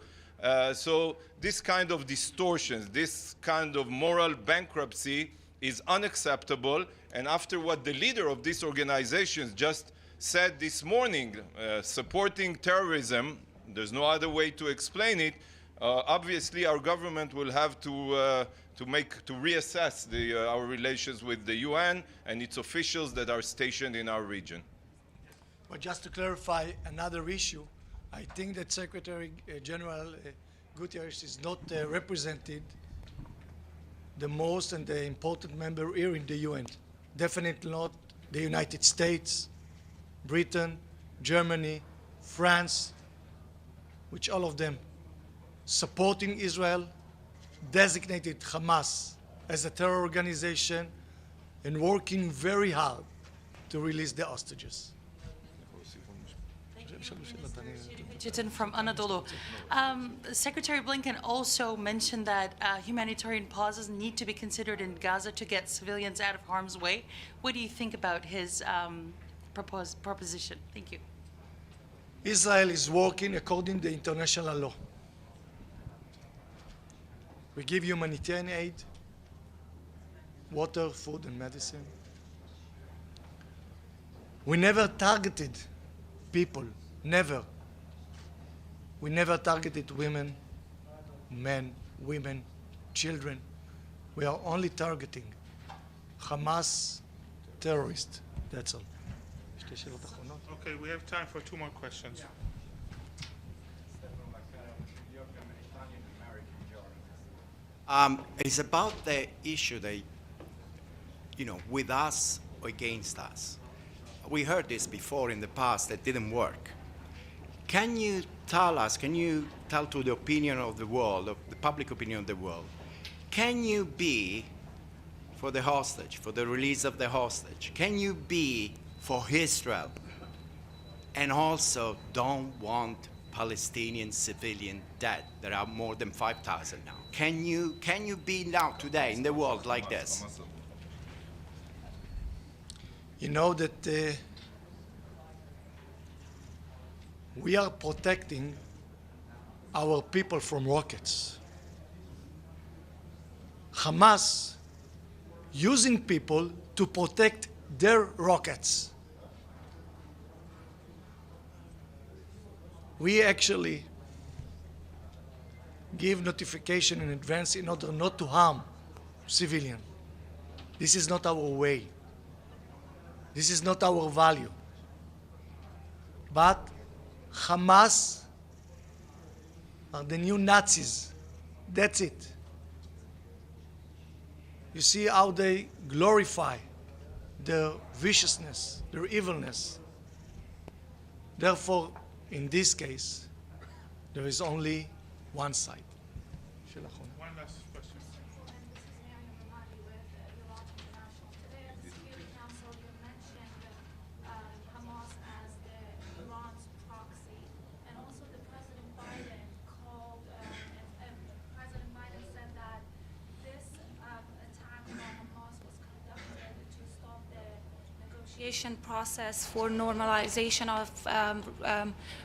So this kind of distortions, this kind of moral bankruptcy is unacceptable. And after what the leader of these organizations just said this morning, supporting terrorism, there's no other way to explain it, obviously our government will have to reassess our relations with the UN and its officials that are stationed in our region. But just to clarify another issue, I think that Secretary General Guterres is not represented the most and the important member here in the UN. Definitely not the United States, Britain, Germany, France, which all of them supporting Israel, designated Hamas as a terror organization and working very hard to release the hostages. From Anadolu. Secretary Blinken also mentioned that humanitarian pauses need to be considered in Gaza to get civilians out of harm's way. What do you think about his proposition? Thank you. Israel is working according to international law. We give humanitarian aid, water, food, and medicine. We never targeted people, never. We never targeted women, men, women, children. We are only targeting Hamas terrorists. That's all. Okay, we have time for 2 more questions. It's about the issue that, with us or against us. We heard this before in the past that didn't work. Can you tell to the opinion of the world, of the public opinion of the world, can you be for the hostage, for the release of the hostage? Can you be for Israel and also don't want Palestinian civilian dead? There are more than 5,000 now. Can you be now, today, in the world like this? You know that we are protecting our people from rockets. Hamas using people to protect their rockets. We actually give notification in advance in order not to harm civilians. This is not our way. This is not our value. But Hamas are the new Nazis. That's it. You see how they glorify their viciousness, their evilness. Therefore, in this case, there is only one side. One last question. Hamas as Iran's proxy, and also the President Biden called, President Biden said that this attack by Hamas was conducted to stop the negotiation process for normalization of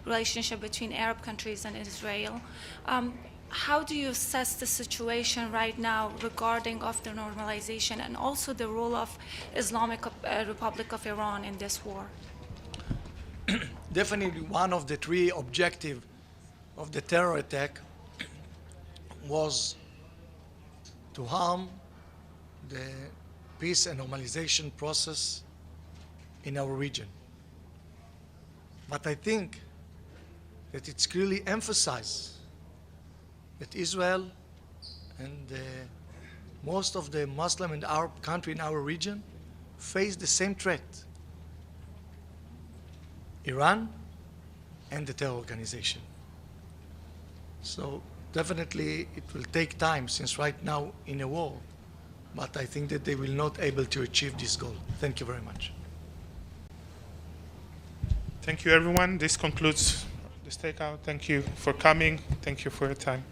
relationship between Arab countries and Israel. How do you assess the situation right now regarding of the normalization and also the role of Islamic Republic of Iran in this war? Definitely one of the 3 objectives of the terror attack was to harm the peace and normalization process in our region. But I think that it's clearly emphasized that Israel and most of the Muslim and Arab countries in our region face the same threat: Iran and the terror organization. So definitely it will take time, since right now in a war, but I think that they will not able to achieve this goal. Thank you very much. Thank you, everyone. This concludes this takeout. Thank you for coming. Thank you for your time.